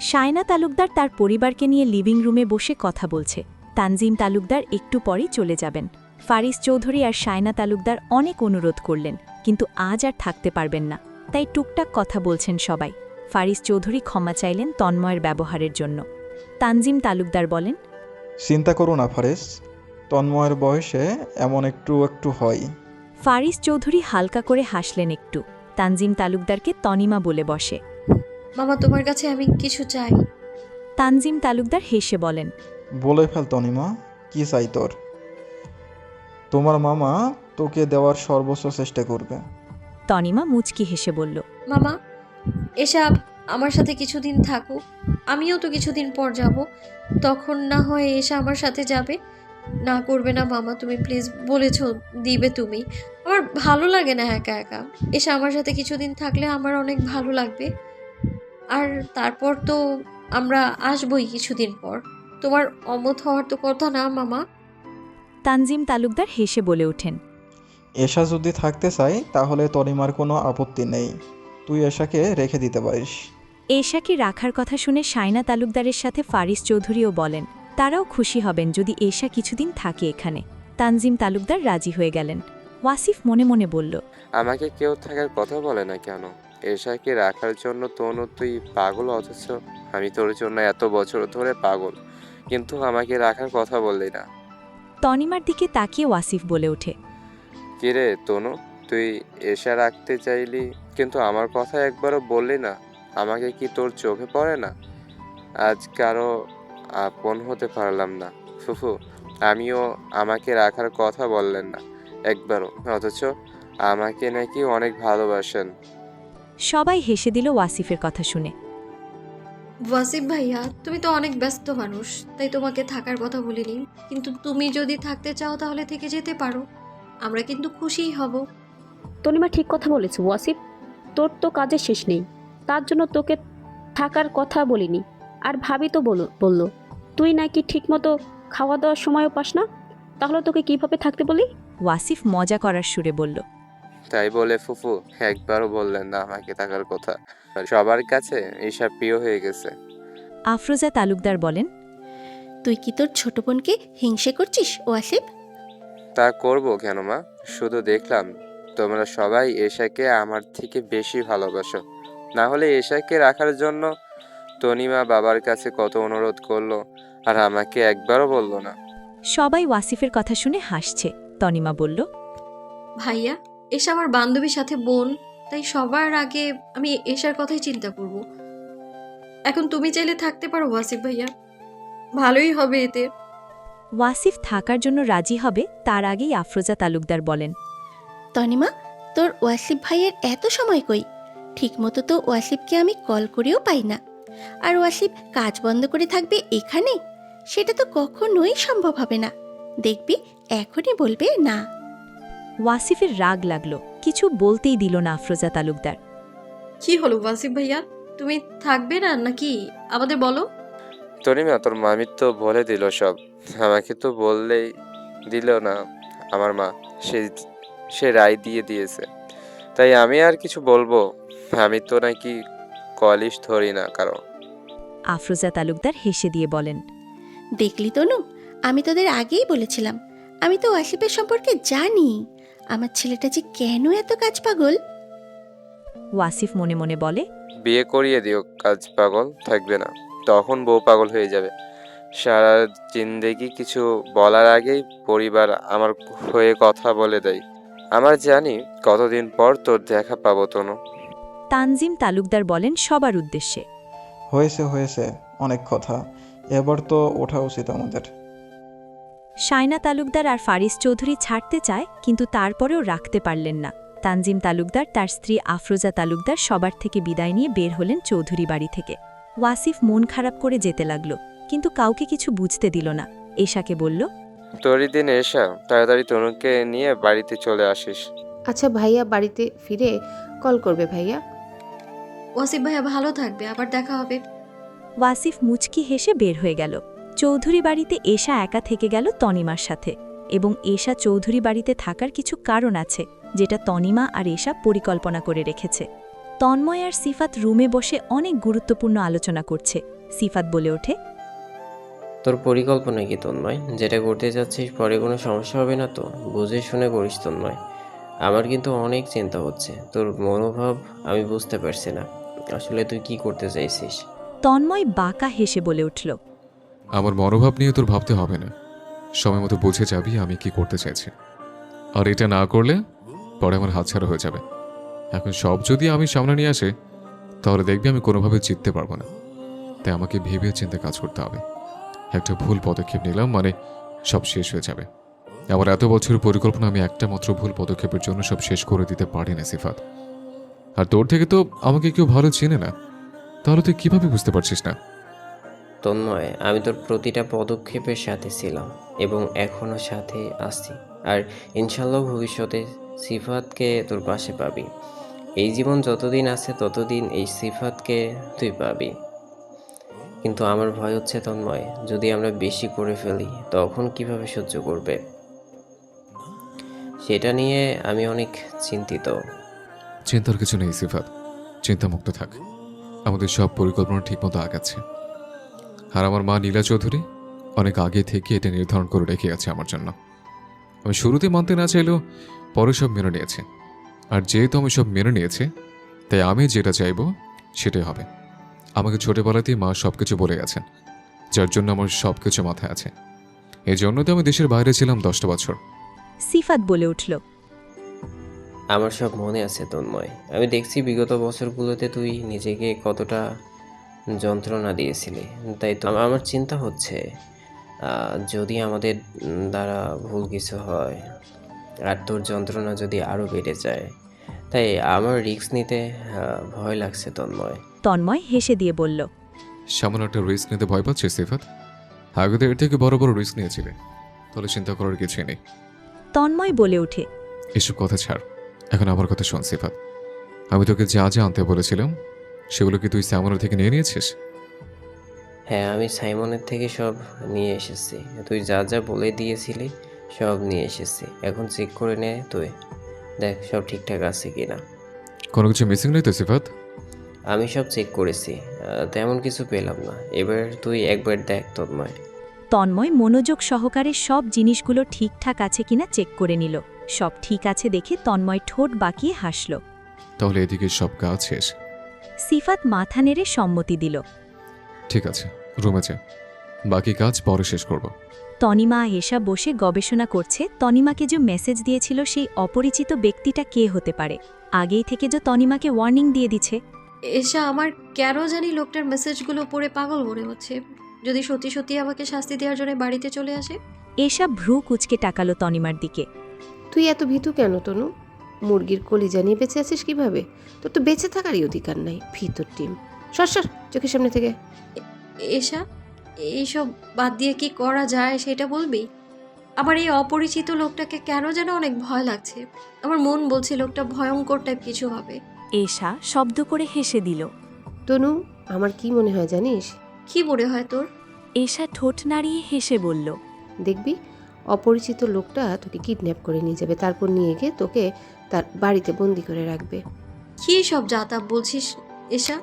শায়না তালুকদার তার পরিবারকে নিয়ে লিভিং রুমে বসে কথা বলছে। তানজিম তালুকদার একটু পরেই চলে যাবেন। ফারিস চৌধুরী আর শায়না তালুকদার অনেক অনুরোধ করলেন, কিন্তু আজ আর থাকতে পারবেন না, তাই টুকটাক কথা বলছেন সবাই। ফারিস চৌধুরী ক্ষমা চাইলেন তন্ময়ের ব্যবহারের জন্য। তানজিম তালুকদার বলেন, চিন্তা করো না ফারিস, তন্ময়ের বয়সে এমন একটু একটু হয়। ফারিস চৌধুরী হালকা করে হাসলেন একটু। তানজিম তালুকদারকে তনিমা বলে বসে। মামা তোমার কাছে আমি কিছু চাই। তানজিম তালুকদার হেসে বলেন, বলে ফেল তনিমা, কি চাই তোর? তোমার মামা তোকে দেওয়ার সর্বোচ্চ চেষ্টা করবে। তনিমা মুচকি হেসে বলল, মামা এসব আমার সাথে কিছুদিন থাকুক, আমিও তো কিছুদিন পর যাব, তখন না হয় এসে আমার সাথে যাবে। না করবে না মামা, তুমি প্লিজ, বলেছ দিবে তুমি। আমার ভালো লাগে না একা একা, এসে আমার সাথে কিছুদিন থাকলে আমার অনেক ভালো লাগবে। আর তারপর তো আমরা আসবই কিছুদিন পর, তোমার অমত হওয়ার তো কথা না মামা। তানজিম তালুকদার হেসে বলে ওঠেন, এশা যদি থাকতে চাই তাহলে তনিমার কোনো আপত্তি নেই, তুই এশাকে রেখে দিতে পারিস। এশাকে রাখার কথা শুনে শায়না তালুকদারের সাথে ফারিস চৌধুরীও বলেন তারাও খুশি হবেন যদি এশা কিছুদিন থাকে এখানে। তানজিম তালুকদার রাজি হয়ে গেলেন। ওয়াসিফ মনে মনে বলল, আমাকে কেউ থাকার কথা বলে না কেন? এশাকে রাখার জন্য তনু তুই পাগল, অথচ আমি তোর জন্য এত বছর ধরে পাগল, কিন্তু আমাকে রাখার কথা বললি না। তনিমার দিকে তাকিয়ে ওয়াসিফ বলে ওঠে, কিরে তনু, তুই এশা রাখতে চাইলি কিন্তু আমার কথা একবারও বললি না। আমাকে কি তোর চোখে পড়ে না? আজ কারো আপন হতে পারলাম না। ফুফু আমিও আমাকে রাখার কথা বললেন না একবারও, অথচ আমাকে নাকি অনেক ভালোবাসেন। সবাই হেসে দিল ওয়াসিফের কথা শুনে। ওয়াসিফ ভাইয়া তুমি তো অনেক ব্যস্ত মানুষ, তাই তোমাকে থাকার কথা বলিনি, কিন্তু তুমি যদি থাকতে চাও তাহলে থেকে যেতে পারো, আমরা কিন্তু খুশিই হব। তনিমা ঠিক কথা বলেছে ওয়াসিফ, তোর তো কাজের শেষ নেই, তার জন্য তোকে থাকার কথা বলিনি। আর ভাবি তো বলল তুই নাকি ঠিকমতো খাওয়া দাওয়ার সময়ও পাস না, তাহলে তোকে কিভাবে থাকতে বলি? ওয়াসিফ মজা করার সুরে বলল, তাই বলে ফুফু একবারও বললেন না আমাকে থাকার কথা। সবার কাছে এসব প্রিয় হয়ে গেছে। আফরোজা তালুকদার বলেন, তুই কি তোর ছোট বোনকে হিংসে করছিস ওয়াসিফ? তা করব কেন মা, শুধু দেখলাম তোমরা সবাই এশাকে আমার থেকে বেশি ভালোবাসো। না হলে এশাকে রাখার জন্য তনিমা বাবার কাছে কত অনুরোধ করলো, আর আমাকে একবারও বললো না। সবাই ওয়াসিফের কথা শুনে হাসছে। তনিমা বলল, ভাইয়া এসা আমার বান্ধবীর সাথে বোন, তাই সবার আগে আমি এশার কথাই চিন্তা করব। এখন তুমি চাইলে থাকতে পারো ওয়াসিফ ভাইয়া, ভালোই হবে এতে। ওয়াসিফ থাকার জন্য রাজি হবে তার আগেই আফরোজা তালুকদার বলেন, তনিমা তোর ওয়াসিফ ভাইয়ের এত সময় কই? ঠিকমতো তো ওয়াসিফকে আমি কল করেও পাই না। আর ওয়াসিফ কাজ বন্ধ করে থাকবে এখানে? সেটা তো কখনোই সম্ভব হবে না। দেখবি এখনই বলবে না। ওয়াসিফের রাগ লাগলো, কিছু বলতেই দিল না আফরোজা তালুকদার। কি হলো ওয়াসিফ ভাইয়া, তুমি থাকবে না নাকি? আমাদের বলো। তনিমা তোর মামি তো বলে দিল সব, আমাকে তো বললেই দিল না। আমার মা সে রায় দিয়ে দিয়েছে, তাই আমি আর কিছু বলবো? আমি তো নাকি কলিশ ধরি না কারো। আফরোজা তালুকদার হেসে দিয়ে বলেন, দেখলি তনু, আমি তোদের আগেই বলেছিলাম, আমি তো ওয়াসিফের সম্পর্কে জানি। আমার ছেলেটা যে কেন এত কাজ পাগল। ওয়াসিফ মনে মনে বলে, বিয়ে করিয়ে দিও, কাজ পাগল থাকবে না, তখন বউ পাগল হয়ে যাবে। সারা জিন্দেগি কিছু বলার আগেই পরিবার আমার হয়ে কথা বলে দেয়। আমার জানি কতদিন পর তোর দেখা পাবো তনু। তানজিম তালুকদার বলেন সবার উদ্দেশ্যে, হয়েছে হয়েছে, অনেক কথা, এবার তো ওঠা উচিত আমাদের। শায়না তালুকদার আর ফারিস চৌধুরী ছাড়তে চায়, কিন্তু তারপরেও রাখতে পারলেন না। তানজিম তালুকদার তার স্ত্রী আফরোজা তালুকদার সবার থেকে বিদায় নিয়ে বের হলেন চৌধুরী বাড়ি থেকে। ওয়াসিফ মন খারাপ করে যেতে লাগলো, কিন্তু কাউকে কিছু বুঝতে দিল না। এশাকে বলল, তোরই দিন এসা, তাড়াতাড়ি তনুকে নিয়ে বাড়িতে চলে আসিস। আচ্ছা ভাইয়া বাড়িতে ফিরে কল করবে ভাইয়া। ওয়াসিফ ভাইয়া ভালো থাকবে, আবার দেখা হবে। ওয়াসিফ মুচকি হেসে বের হয়ে গেল। চৌধুরী বাড়িতে এশা একা থেকে গেল তনিমার সাথে। এবং এশা চৌধুরী বাড়িতে থাকার কিছু কারণ আছে যেটা তনিমা আর এশা পরিকল্পনা করে রেখেছে। তন্ময় আর সিফাত রুমে বসে অনেক গুরুত্বপূর্ণ আলোচনা করছে। সিফাত বলে ওঠে, তোর পরিকল্পনা কি তন্ময়? যেটা করতে যাচ্ছিস পরে কোনো সমস্যা হবে না তো? বুঝে শুনে করিস তন্ময়। আমার কিন্তু অনেক চিন্তা হচ্ছে। তোর মনোভাব আমি বুঝতে পারছি না। আসলে তুই কি করতে চাইছিস? তন্ময় বাঁকা হেসে বলে উঠল, আমার মনোভাব নিয়ে তোর ভাবতে হবে না, সময় মতো বুঝে যাবি আমি কি করতে চাইছি। আর এটা না করলে পরে আমার হাতছাড়া হয়ে যাবে। এখন সব যদি আমি সামনে নিয়ে আসে তাহলে দেখবি আমি কোনোভাবে জিততে পারবো না। তাই আমাকে ভেবে চিন্তে কাজ করতে হবে। একটা ভুল পদক্ষেপ নিলাম মানে সব শেষ হয়ে যাবে। আমার এত বছরের পরিকল্পনা আমি একটা মাত্র ভুল পদক্ষেপের জন্য সব শেষ করে দিতে পারি না সিফাত। আর তোর থেকে তো আমাকে কেউ ভালো চেনে না, তাহলে তুই কিভাবে বুঝতে পারছিস না? তন্ময়, আমি তোর প্রতিটা পদক্ষেপের সাথে ছিলাম এবং এখনও সাথে আছি। আর ইনশাল্লাহ ভবিষ্যতে সিফাতকে তোর পাশে পাবি। এই জীবন যতদিন আছে ততদিন এই সিফাতকে তুই পাবি। কিন্তু আমার ভয় হচ্ছে তন্ময়, যদি আমরা বেশি করে ফেলি তখন কিভাবে সহ্য করবে, সেটা নিয়ে আমি অনেক চিন্তিত। চিন্তার কিছু নেই সিফাত, চিন্তামুক্ত থাক। আমাদের সব পরিকল্পনা ঠিকমতো আগাচ্ছে। আর আমার মা নীলা চৌধুরী অনেক আগে থেকে এটা নির্ধারণ করে রেখে গেছে আমার জন্য। আমি শুরুতে মানতে না চাইলেও পরে সব মেনে নিয়েছে। আর যেহেতু আমি সব মেনে নিয়েছি তাই আমি যেটা চাইবো সেটাই হবে। আমাকে ছোটবেলাতেই মা সব কিছু বলে গেছেন, যার জন্য আমার সব কিছু মাথায় আছে। এই জন্য তো আমি দেশের বাইরে ছিলাম 10টা বছর। সিফাত বলে উঠল, আমার সব মনে আছে তন্ময়। আমি দেখছি বিগত বছরগুলোতে তুই নিজেকে কতটা যন্ত্রণা দিয়েছিলি। তাই তো আমার চিন্তা হচ্ছে যদি আমাদের দ্বারা ভুল কিছু হয় আর তোর যন্ত্রণা যদি আরও বেড়ে যায়, তাই আমার রিস্ক নিতে ভয় লাগছে তন্ময়। তন্ময় হেসে দিয়ে বলল, সামান্য একটা রিস্ক নিতে ভয় পাচ্ছিস সিফাত? আগে তো এর থেকে বড় বড় রিস্ক নিয়েছিলে, তাহলে চিন্তা করার কিছুই নেই। তন্ময় বলে ওঠে, এসব কথা ছাড়, এখন আমার কথা শোন সিফাত। আমি তোকে যা যা আনতে বলেছিলাম সেগুলো কি তুই স্যামনের থেকে নিয়ে নিয়েছিস? হ্যাঁ, আমি সাইমনের থেকে সব নিয়ে এসেছি। তুই যা যা বলে দিয়েছিলি সব নিয়ে এসেছি। এখন চেক করে নে তুই, দেখ সব ঠিকঠাক আছে কিনা। কোনো কিছু মিসিং নেই তো সিফাত? আমি সব চেক করেছি, তেমন কিছু পেলাম না। এবার তুই একবার দেখ তন্ময়। তন্ময় মনোযোগ সহকারে সব জিনিসগুলো ঠিকঠাক আছে কিনা চেক করে নিল। সব ঠিক আছে দেখে তন্ময় ঠোঁট বাঁকিয়ে হাসল। তাহলে এদিকে সব কাজ শেষ। সিফাত মাথা নেড়ে সম্মতি দিল। ঠিক আছে, রুমে যা, বাকি কাজ পরে শেষ করব। তনিমা এসা বসে গবেষণা করছে তনিমাকে যে মেসেজ দিয়েছিল সেই অপরিচিত ব্যক্তিটা কে হতে পারে। আগেই থেকে যে তনিমাকে ওয়ার্নিং দিয়ে দিচ্ছে। এসা আমার কেন জানি লোকটার মেসেজগুলো পড়ে পাগল মনে হচ্ছে। যদি সত্যি সত্যি আমাকে শাস্তি দেওয়ার জন্য বাড়িতে চলে আসে। এসা ভ্রু কুচকে টাকালো তনিমার দিকে। তুই এত ভীতু কেন তনু? মুরগির কলিজা নিয়ে বেঁচে আছিস কিভাবে? তোর তো বেঁচে থাকারই অধিকার নাই, ভিতর টিম। সর সর চোখের সামনে থেকে। এসা, এইসব বাদ দিয়ে কি করা যায় সেটা বলবি? আমার এই অপরিচিত লোকটাকে কেন যেন অনেক ভয় লাগছে। আমার মন বলছে লোকটা ভয়ঙ্কর টাইপ কিছু হবে। এসা শব্দ করে হেসে দিল। তনু, আমার কি মনে হয় জানিস? কি মনে হয় তোর? এসা ঠোঁট নাড়িয়ে হেসে বলল, দেখবি অপরিচিত লোকটা তোকে কিডন্যাপ করে নিয়ে যাবে, তারপর নিয়ে গিয়ে তোকে তার বাড়িতে বন্দি করে রাখবে। কি সব যাতা বলছিস এসা?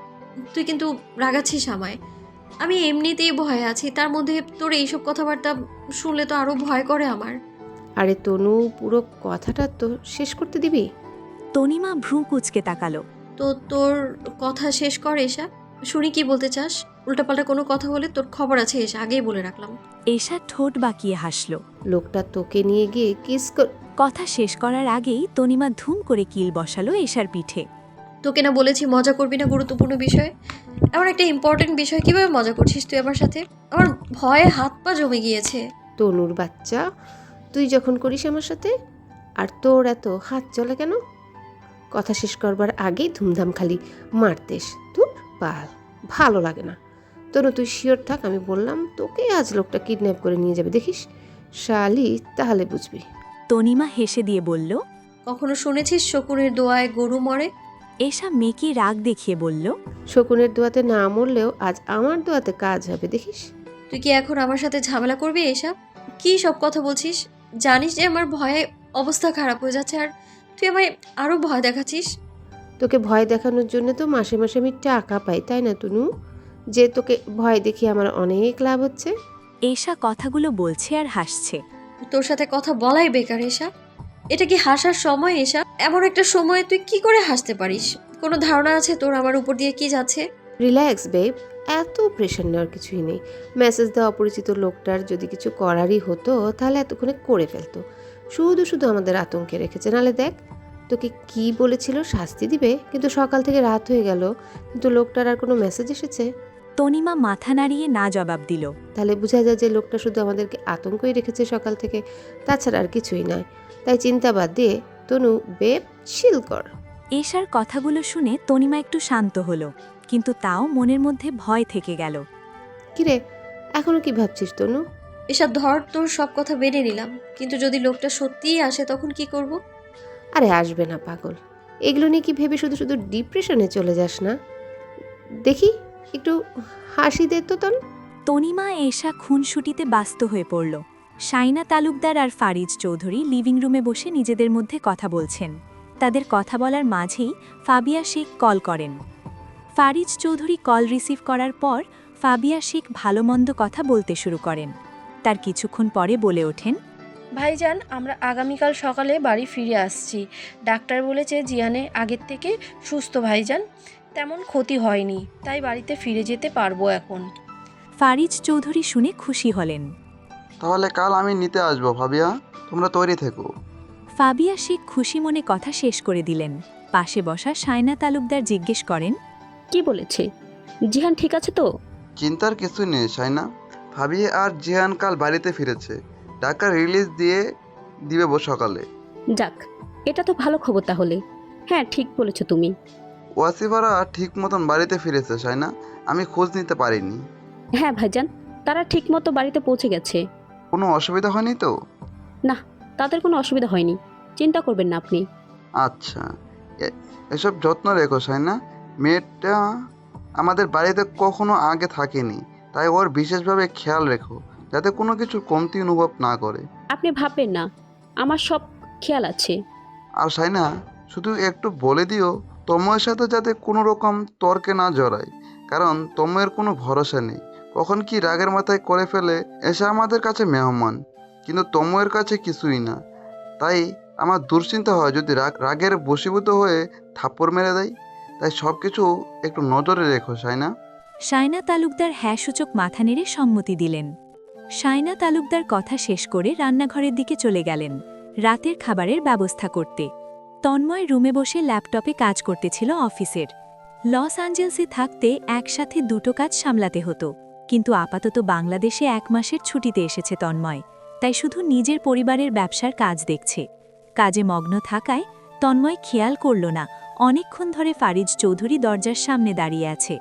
তুই কিন্তু রাগাচ্ছিস আমায়। আমি এমনিতেই ভয়ে আছি, তার মধ্যে তোর এইসব কথাবার্তা শুনলে তো আরো ভয় করে আমার। আরে তনু, পুরো কথাটা তো শেষ করতে দিবি? তনিমা ভ্রু কুচকে তাকালো। তো তোর কথা শেষ কর এসা, শুনি কি বলতে চাস। উল্টাপাল্টা কোনো কথা হলে তোর খবর আছে এসা, আগেই বলে রাখলাম। এসা ঠোঁট বাঁকিয়ে হাসল। লোকটা তোকে নিয়ে গিয়ে কিস কর। কথা শেষ করার আগেই তনিমা ধুম করে কিল বসালো এশার পিঠে। তোকে না বলেছি মজা করবি না গুরুত্বপূর্ণ বিষয়। এমন একটা ইম্পর্টেন্ট বিষয় কিভাবে মজা করছিস তুই আমার সাথে? আমার ভয়ে হাত পা জমে গিয়েছে। তনুর বাচ্চা, তুই যখন করিস আমার সাথে, আর তোর এত হাত চলে কেন? কথা শেষ করবার আগেই ধুমধাম খালি মারতেস। তুই পাল, ভালো লাগে না। তনু তুই শিওর থাক, আমি বললাম তোকে আজ লোকটা কিডন্যাপ করে নিয়ে যাবে, দেখিস শালি, তাহলে বুঝবি। তনিমা হেসে দিয়ে বলল, কখনো শুনেছিস শকুনের দোয়ায় গরু মরে? এসা মেকি রাগ দেখিয়ে বলল, শকুনের দোয়াতে না মরলেও আজ আমার দোয়াতে কাজ হবে, দেখিস। তুই কি এখন আমার সাথে ঝামেলা করবি এসব? কি সব কথা বলছিস? জানিস যে আমার ভয়ে অবস্থা খারাপ হয়ে যাচ্ছে, আর তুই আমায় আরও ভয় দেখাচ্ছিস। তোকে ভয় দেখানোর জন্য তো মাসে মাসে আমি টাকা পাই, তাই না তনু? যে তোকে ভয় দেখিয়ে আমার অনেক লাভ হচ্ছে। এশা কথাগুলো বলছে আর হাসছে। তোর সাথে কথা বলাই বেকার এসা। এটা কি হাসার সময় এসা? এমন একটা সময়ে তুই কি করে হাসতে পারিস? কোনো ধারণা আছে তোর আমার উপর দিয়ে কি যাচ্ছে? রিল্যাক্স বেব, এত প্রেশার নেওয়ার কিছুই নেই। মেসেজ দেওয়া অপরিচিত লোকটার যদি কিছু করারই হতো তাহলে এতক্ষণে করে ফেলতো। শুধু শুধু আমাদের আতঙ্কে রেখেছে। নালে দেখ, তোকে কি বলেছিল শাস্তি দিবে, কিন্তু সকাল থেকে রাত হয়ে গেল, কিন্তু লোকটার আর কোনো মেসেজ এসেছে? তনিমা মাথা নাড়িয়ে না জবাব দিল। তাহলে বোঝা যায় যে লোকটা শুধু আমাদেরকে আতঙ্কই রেখেছে সকাল থেকে, তাছাড়া আর কিছুই নয়। তাই চিন্তা বাদ দিয়ে তনু বেব চিল কর। এশার কথাগুলো শুনে তনিমা একটু শান্ত হলো, কিন্তু তাও মনের মধ্যে ভয় থেকে গেল। কিরে, এখনো কি ভাবছিস তনু? এসা ধর, তোর সব কথা মেনে নিলাম, কিন্তু যদি লোকটা সত্যিই আসে তখন কি করব? আরে আসবে না পাগল, এগুলো নিয়ে কি ভেবে শুধু শুধু ডিপ্রেশনে চলে যাস না। দেখি একটু হাসি দে তো তন। তনিমা এশা খুনসুটিতে ব্যস্ত হয়ে পড়ল। শাইনা তালুকদার আর ফারিজ চৌধুরী লিভিং রুমে বসে নিজেদের মধ্যে কথা বলছেন। তাদের কথা বলার মাঝেই ফাবিয়া শেখ কল করেন। ফারিজ চৌধুরী কল রিসিভ করার পর ফাবিয়া শেখ ভালোমন্দ কথা বলতে শুরু করেন। তার কিছুক্ষণ পরে বলে ওঠেন, ভাইজান, আমরা আগামীকাল সকালে বাড়ি ফিরে আসছি। ডাক্তার বলেছে জিয়ানে আগের থেকে সুস্থ ভাইজান, তেমন ক্ষতি হয়নি, তাই বাড়িতে ফিরে যেতে পারবো এখন। ফারিজ চৌধুরী শুনে খুশি হলেন। তাহলে কাল আমি নিতে আসবো ভাবিয়া, তোমরা তৈরি থেকো। ফাবিয়া শেখ খুশি মনে কথা শেষ করে দিলেন। পাশে বসা শায়না তালুকদার জিজ্ঞেস করেন, কি বলেছে? জিহান ঠিক আছে তো? চিন্তার কিছু নেই সাইনা, ভাবিয়া আর জিহান কাল বাড়িতে ফিরেছে। টাকা রিলিজ দিবে সকালে। যাক, এটা তো ভালো খবর তাহলে। হ্যাঁ, ঠিক বলেছো তুমি। ওয়াসিফারা ঠিক মতন বাড়িতে ফিরেছে সাইনা, আমি খোঁজ নিতে পারিনি। হ্যাঁ ভাইজান, তারা ঠিক মতো বাড়িতে পৌঁছে গেছে। কোনো অসুবিধা হয়নি তো? না, তাদের কোনো অসুবিধা হয়নি, চিন্তা করবেন না আপনি। আচ্ছা, এসব যত্ন রেখো সাইনা। মেয়েটা আমাদের বাড়িতে কখনো আগে থাকেনি, তাই ওর বিশেষভাবে খেয়াল রেখো, যাতে কোনো কিছু কমতি অনুভব না করে। আপনি ভাববেন না, আমার সব খেয়াল আছে। আর সাইনা, শুধু একটু বলে দিও তন্ময়ের সাথে যাতে কোনো রকম তর্কে না জড়ায়, কারণ তন্ময়ের কোনো ভরসা নেই, কখন কি রাগের মাথায় করে ফেলে। এসে আমাদের কাছে মেহমান, কিন্তু তন্ময়ের কাছে কিছুই না। তাই আমার দুশ্চিন্তা হয় যদি রাগের বশীভূত হয়ে থাপ্পড় মেরে দেয়। তাই সব কিছু একটু নজরে রেখো সাইনা। শায়না তালুকদার হ্যাঁ সূচক মাথা নেড়ে সম্মতি দিলেন। শায়না তালুকদার কথা শেষ করে রান্নাঘরের দিকে চলে গেলেন রাতের খাবারের ব্যবস্থা করতে। তন্ময় রুমে বসে ল্যাপটপে কাজ করতেছিল অফিসের। লস অ্যাঞ্জেলসে থাকতে একসাথে দুটো কাজ সামলাতে হতো, কিন্তু আপাতত বাংলাদেশে 1 মাসের ছুটিতে এসেছে তন্ময়, তাই শুধু নিজের পরিবারের ব্যবসার কাজ দেখছে। কাজে মগ্ন থাকায় তন্ময় খেয়াল করল না অনেকক্ষণ ধরে ফারিজ চৌধুরী দরজার সামনে দাঁড়িয়ে আছে।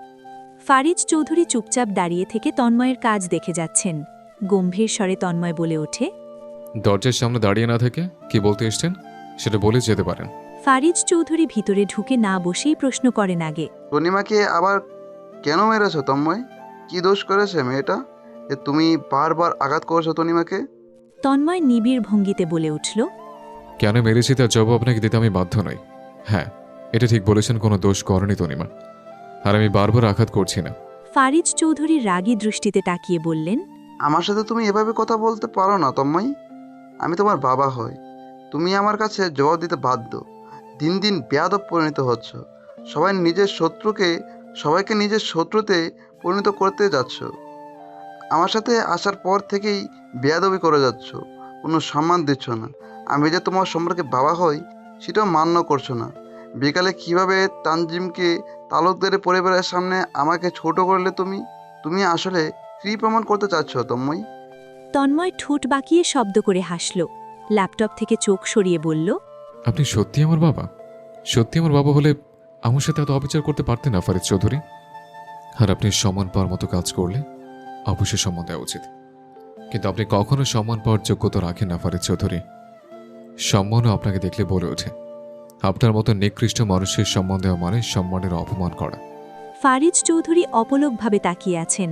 ফারিজ চৌধুরী চুপচাপ দাঁড়িয়ে থেকে তন্ময়ের কাজ দেখে যাচ্ছেন। গম্ভীর স্বরে তন্ময় বলে ওঠে, দরজার সামনে দাঁড়িয়ে না থেকে কি বলতে এসছেন সেটা বলে যেতে পারেন। ফারিজ চৌধুরী ভিতরে ঢুকে না বসেই প্রশ্ন করেন আগে, তনিমাকে আবার কেন মেরেছো তন্ময়? কি দোষ করেছে মেয়েটা যে তুমি বারবার আঘাত করছো তনিমাকে? তন্ময় নিবিড় ভঙ্গিতে বলে উঠল, কেন মেরেছি তার জবাব আপনাকে দিতে আমি বাধ্য নই। হ্যাঁ, এটা ঠিক বলেছেন, কোনো দোষ করেনি তনিমা, আর আমি বারবার আঘাত করছি না। ফারিজ চৌধুরী রাগী দৃষ্টিতে তাকিয়ে বললেন, আমার সাথে তুমি এভাবে কথা বলতে পারো না তন্ময়। আমি তোমার বাবা হই, তুমি আমার কাছে জবাব দিতে বাধ্য। দিন দিন বেয়াদব পরিণত হচ্ছ, সবাইকে নিজের শত্রুতে পরিণত করতে যাচ্ছ। আমার সাথে আসার পর থেকেই বেয়াদবি করে যাচ্ছ, কোনো সম্মান দিচ্ছ না। আমি যে তোমার সম্পর্কে বাবা হই সেটাও মান্য করছো না। বিকালে কিভাবে তানজিমকে তালুকদারের পরিবারের সামনে আমাকে ছোট করলে তুমি আসলে কি প্রমাণ করতে চাচ্ছ তন্ময়? তন্ময় ঠোঁট বাঁকিয়ে শব্দ করে হাসল। ল্যাপটপ থেকে চোখ সরিয়ে বলল, আপনি সত্যি আমার বাবা? সত্যি আমার বাবা হলে আমার সাথে এত অবিচার করতে পারতেন না ফারিজ চৌধুরী। আর আপনি সম্মান পাওয়ার মতো কাজ করলে অবশ্যই সম্মান দেওয়া উচিত, কিন্তু আপনি কখনো সম্মান পাওয়ার যোগ্যতা রাখেন না ফারিজ চৌধুরী। সম্মানও আপনাকে দেখলে বলে ওঠে। আপনার মতো নিকৃষ্ট মানুষের সম্মান দেওয়া মানে সম্মানের অপমান করা। ফারিজ চৌধুরী অপলকভাবে তাকিয়ে আছেন।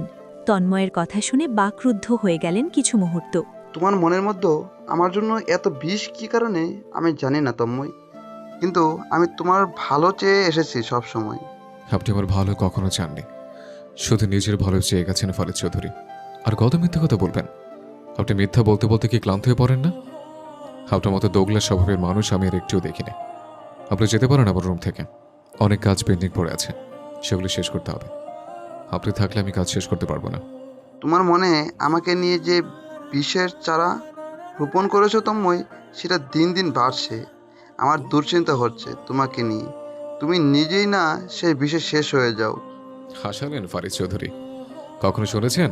তন্ময়ের কথা শুনে বাকরুদ্ধ হয়ে গেলেন কিছু মুহূর্ত। তোমার মনের মধ্যে আমার জন্য এত বিষ কী কারণে আমি জানি না তন্ময়, কিন্তু আমি তোমার ভালো চেয়ে এসেছি সব সময়। আপনি আমার ভালো কখনো চাননি, শুধু নিজের ভালো চেয়ে গেছেন ফারিদ চৌধুরী। আর কত মিথ্যা কথা বলবেন? আপনি মিথ্যা বলতে বলতে কি ক্লান্ত হয়ে পড়েন না? আপনার মতো দোগলা স্বভাবের মানুষ আমি আর একটুও দেখিনি। আপনি যেতে পারেন আমার রুম থেকে, অনেক কাজ পেন্ডিং পড়ে আছে, সেগুলো শেষ করতে হবে। আপনি থাকলে আমি কাজ শেষ করতে পারবো না। তোমার মনে আমাকে নিয়ে যে বিষের চারা রোপণ করেছো তন্ময়, সেটা দিন দিন বাড়ছে। আমার দুশ্চিন্তা হচ্ছে তোমাকে নিয়ে। তুমি নিজেই না সেই বিষে শেষ হয়ে যাও। হাসালেন ফারিদ চৌধুরী। কখনো শুনেছেন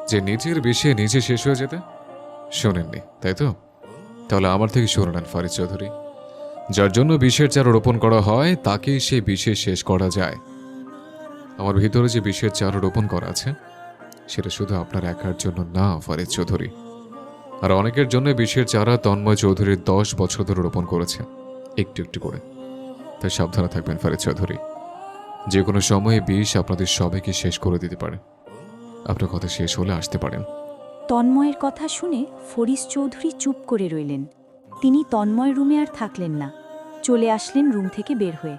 যে নিজের বিষে নিজে শেষ হয়ে যেতে? শোনেননি, তাই তো? তাহলে আমার থেকে শুনে নেন ফারিদ চৌধুরী। যার জন্য বিষের চারা রোপণ করা হয় তাকেই সেই বিষে শেষ করা যায়। আমার ভিতরে যে বিষের চারা রোপণ করা আছে সেটা শুধু আপনার একার জন্য না ফারিদ চৌধুরী, আর অনেকের জন্য বিষের চারা তন্ময় চৌধুরীর 10 বছর ধরে রোপণ করেছে, একটু একটু করে। তাই সাবধানে থাকবেন ফারিদ চৌধুরী। যে কোনো সময়ে বিষ আপনাদের সবাইকে শেষ করে দিতে পারে। আপনার কথা শেষ হলে আসতে পারেন। তন্ময়ের কথা শুনে ফরিস চৌধুরী চুপ করে রইলেন। তিনি তন্ময় রুমে আর থাকলেন না, চলে আসলেন রুম থেকে বের হয়ে।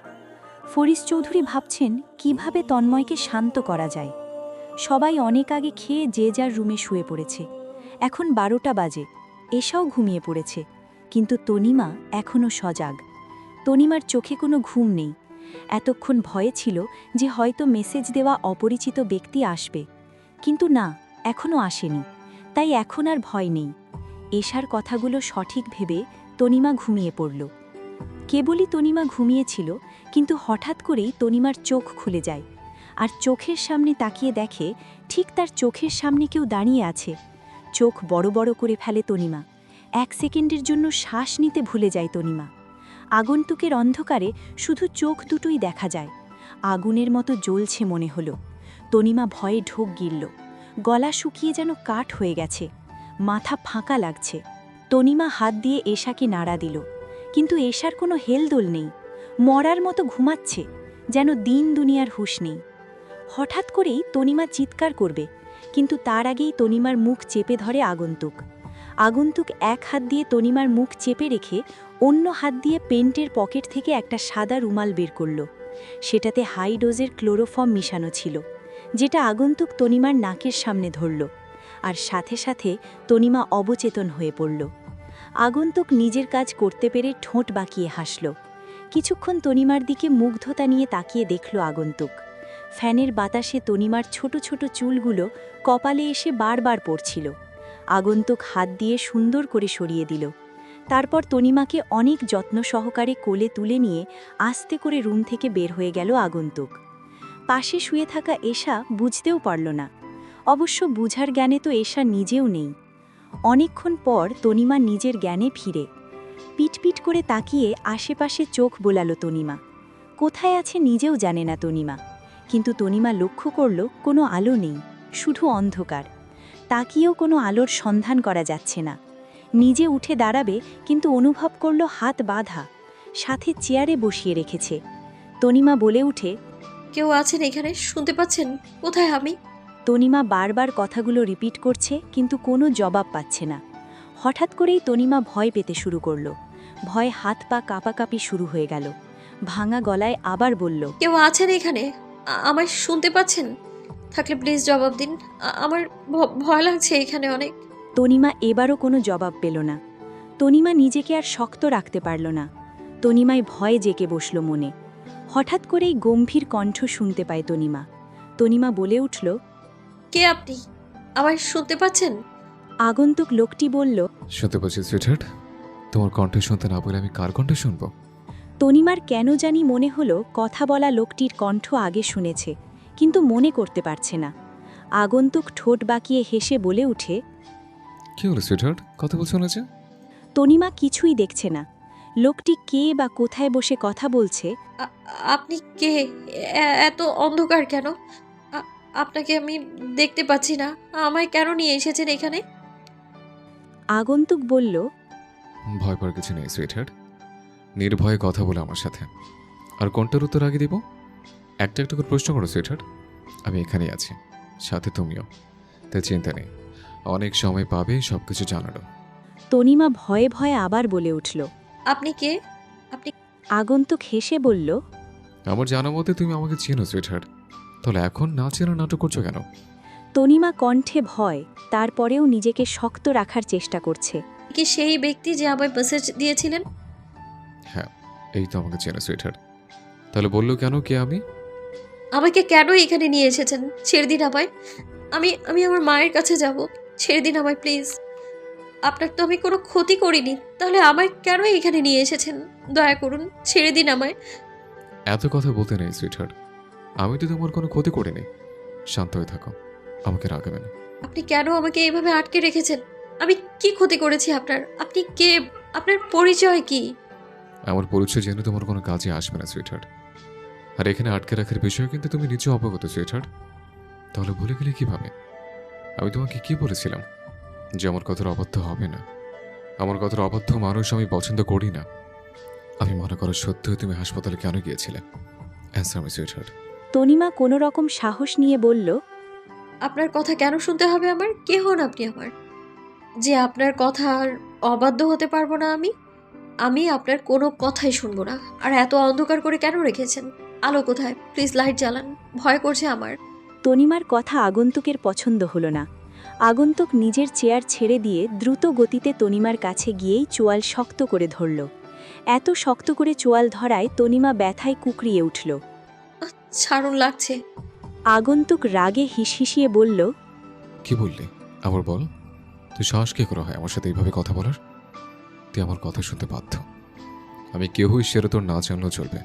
ফরিস চৌধুরী ভাবছেন কিভাবে তন্ময়কে শান্ত করা যায়। সবাই অনেক আগে খেয়ে যে যার রুমে শুয়ে পড়েছে। এখন 12টা বাজে, এসাও ঘুমিয়ে পড়েছে, কিন্তু তনিমা এখনও সজাগ। তনিমার চোখে কোনো ঘুম নেই। এতক্ষণ ভয়ে ছিল যে হয়তো মেসেজ দেওয়া অপরিচিত ব্যক্তি আসবে, কিন্তু না, এখনও আসেনি। তাই এখন আর ভয় নেই। এশার কথাগুলো সঠিক ভেবে তনিমা ঘুমিয়ে পড়ল। কেবলই তনিমা ঘুমিয়েছিল, কিন্তু হঠাৎ করেই তনিমার চোখ খুলে যায়, আর চোখের সামনে তাকিয়ে দেখে ঠিক তার চোখের সামনে কেউ দাঁড়িয়ে আছে। চোখ বড় বড় করে ফেলে তনিমা। 1 সেকেন্ডের জন্য শ্বাস নিতে ভুলে যায় তনিমা। আগন্তুকের অন্ধকারে শুধু চোখ দুটোই দেখা যায়, আগুনের মতো জ্বলছে মনে হলো। তনিমা ভয়ে ঢোক গিলল, গলা শুকিয়ে যেন কাঠ হয়ে গেছে, মাথা ফাঁকা লাগছে। তনিমা হাত দিয়ে এশাকে নাড়া দিল, কিন্তু এশার কোনো হেলদোল নেই, মরার মতো ঘুমাচ্ছে, যেন দিন দুনিয়ার হুঁশ নেই। হঠাৎ করেই তনিমা চিৎকার করবে, কিন্তু তার আগেই তনিমার মুখ চেপে ধরে আগন্তুক। আগন্তুক এক হাত দিয়ে তনিমার মুখ চেপে রেখে অন্য হাত দিয়ে পেন্টের পকেট থেকে একটা সাদা রুমাল বের করল। সেটাতে হাই ডোজের ক্লোরোফর্ম মিশানো ছিল, যেটা আগন্তুক তনিমার নাকের সামনে ধরল, আর সাথে সাথে তনিমা অবচেতন হয়ে পড়ল। আগন্তুক নিজের কাজ করতে পেরে ঠোঁট বাঁকিয়ে হাসল। কিছুক্ষণ তনিমার দিকে মুগ্ধতা নিয়ে তাকিয়ে দেখল আগন্তুক। ফ্যানের বাতাসে তনিমার ছোট ছোট চুলগুলো কপালে এসে বারবার পড়ছিল। আগন্তুক হাত দিয়ে সুন্দর করে সরিয়ে দিল। তারপর তনিমাকে অনেক যত্ন সহকারে কোলে তুলে নিয়ে আস্তে করে রুম থেকে বের হয়ে গেল আগন্তুক। পাশে শুয়ে থাকা এশা বুঝতেও পারল না। অবশ্য বুঝার জ্ঞানে তো এশা নিজেও নেই। অনেকক্ষণ পর তনিমা নিজের জ্ঞানে ফিরে পিটপিট করে তাকিয়ে আশেপাশে চোখ বোলালো তনিমা। কোথায় আছে নিজেও জানে না তনিমা, কিন্তু তনিমা লক্ষ্য করল কোনো আলো নেই, শুধু অন্ধকার। তাকিয়েও কোনো আলোর সন্ধান করা যাচ্ছে না। নিজে উঠে দাঁড়াবে, কিন্তু অনুভব করল হাত বাঁধা, সাথে চেয়ারে বসিয়ে রেখেছে। তনিমা বলে উঠে, কেউ আছেন এখানে? শুনতে পাচ্ছেন? কোথায় আমি? তনিমা বারবার কথাগুলো রিপিট করছে, কিন্তু কোনো জবাব পাচ্ছে না। হঠাৎ করেই তনিমা ভয় পেতে শুরু করল। ভয় হাত পা কাঁপাকাঁপি শুরু হয়ে গেল। ভাঙা গলায় আবার বলল, কেউ আছেন এখানে? আমায় শুনতে পাচ্ছেন? থাকলে প্লিজ জবাব দিন। আমার ভয় লাগছে এখানে অনেক। তনিমা এবারও কোনো জবাব পেল না। তনিমা নিজেকে আর শক্ত রাখতে পারল না। তনিমায় ভয়ে জেকে বসল মনে। হঠাৎ করেই গম্ভীর কণ্ঠ শুনতে পায় তনিমা। তনিমা বলে উঠল, কে আপনি? আমায় শুনতে পাচ্ছেন? আগন্তুক লোকটি বলল, শুনতে পাচ্ছি সুইটহার্ট। তোমার কণ্ঠ শুনতে না বলে আমি কার কণ্ঠ শুনবো? তনিমার কেন জানি মনে হলো কথা বলা লোকটির কণ্ঠ আগে শুনেছে, কিন্তু মনে করতে পারছে না। আগন্তুক ঠোঁট বাঁকিয়ে হেসে বলে উঠে, কি হলো সুইটহার্ট, কথা বলছো না যে? তনিমা কিছুই দেখছে না। লোকটি কে বা কোথায় বসে কথা বলছে। আপনি কে? এত অন্ধকার কেন? আপনাকে আমি দেখতে পাচ্ছি না। আমায় কেন নিয়ে এসেছেন এখানে? আগন্তুক বলল, ভয় পাওয়ার কিছু নেই সুইটহার্ট, নির্ভয়ে কথা বলে আমার সাথে। আর কোনটার উত্তর আগে দিব? একটা একটা করে প্রশ্ন করো সুইটহার্ট। আমি এখানেই আছি, সাথে তুমিও, তাই চিন্তা নেই। অনেক সময় পাবে সব কিছু জানারও। তনিমা ভয়ে ভয়ে আবার বলে উঠল। আপনি কে? আপনি আগন্তুক হেসে বলল, আমার জানা মতে তুমি আমাকে চেনো সুইটহার্ট, তাহলে এখন না চেনা নাটক করছো কেন? তনিমা কণ্ঠে ভয়, তারপরেও নিজেকে শক্ত রাখার চেষ্টা করছে। কি সেই ব্যক্তি যে আমায় মেসেজ দিয়েছিলেন? হ্যাঁ, এই তো আমাকে চেনো সুইটহার্ট। তাহলে বললো কেন কে আমি? আমাকে কেন এখানে নিয়ে এসেছেন? ছেড়ে দিন আমায়। আমি আমি আমার মায়ের কাছে যাব। ছেড়ে দিন আমায় প্লিজ। আপনার তো আমি কোনো ক্ষতি করিনি, তাহলে আমায় কেন এখানে নিয়ে এসেছেন? দয়া করুন, ছেড়ে দিন আমায়। এত কথা বলতে নেই সুইটহার্ট, আমি তো তোমার কোনো ক্ষতি করিনি। শান্ত হয়ে থাকো, আমাকে রাগাবে না। আপনি কেন আমাকে এইভাবে আটকে রেখেছেন? আমি কি ক্ষতি করেছি আপনার? আপনি কে? আপনার পরিচয় কি? আমার পরিচয় জেনে তোমার কোনো কাজে আসবে না সুইটহার্ট। আর এখানে আটকে রাখার বিষয়ে কিন্তু তুমি নিচে অবগত সুইটহার্ট। তাহলে ভুলে গেলে কিভাবে? আমি তোমাকে কি বলেছিলাম যে আমার কথার অবাধ্য হবে না? আমার কথার অবাধ্য মানুষ আমি পছন্দ করি না। আমি মনে করো সত্যি তুমি হাসপাতালে কেন গিয়েছিলে? Answer me sweetheart. তনিমা কোনো রকম সাহস নিয়ে বলল, আপনার কথা কেন শুনতে হবে আমার? কে হন আপনি আমার? যে আপনার কথার অবাধ্য হতে পারবো না আমি? আমি আপনার কোনো কথাই শুনবো না। আর এত অন্ধকার করে কেন রেখেছেন? আলো কোথায়? প্লিজ লাইট জ্বালান। ভয় করছে আমার। তনিমার কথা আগন্তুকের পছন্দ হলো না। আগন্তুক নিজের চেয়ার ছেড়ে দিয়ে দ্রুত গতিতে তনিমার কাছে গিয়েই চোয়াল শক্ত করে ধরল। এত শক্ত করে চোয়াল ধরায় তনিমা ব্যথায় কুকরিয়ে উঠল। ছাড়ুন, লাগছে। আগন্তুক রাগে হিসহিসিয়ে বলল, কি বললি? আবার বল। তুই সাহস কে করা হয় আমার সাথে এইভাবে কথা বলার? তুই আমার কথা শুনতে বাধ্য। আমি কেউই সেরে তোর না জানলেও চলবে,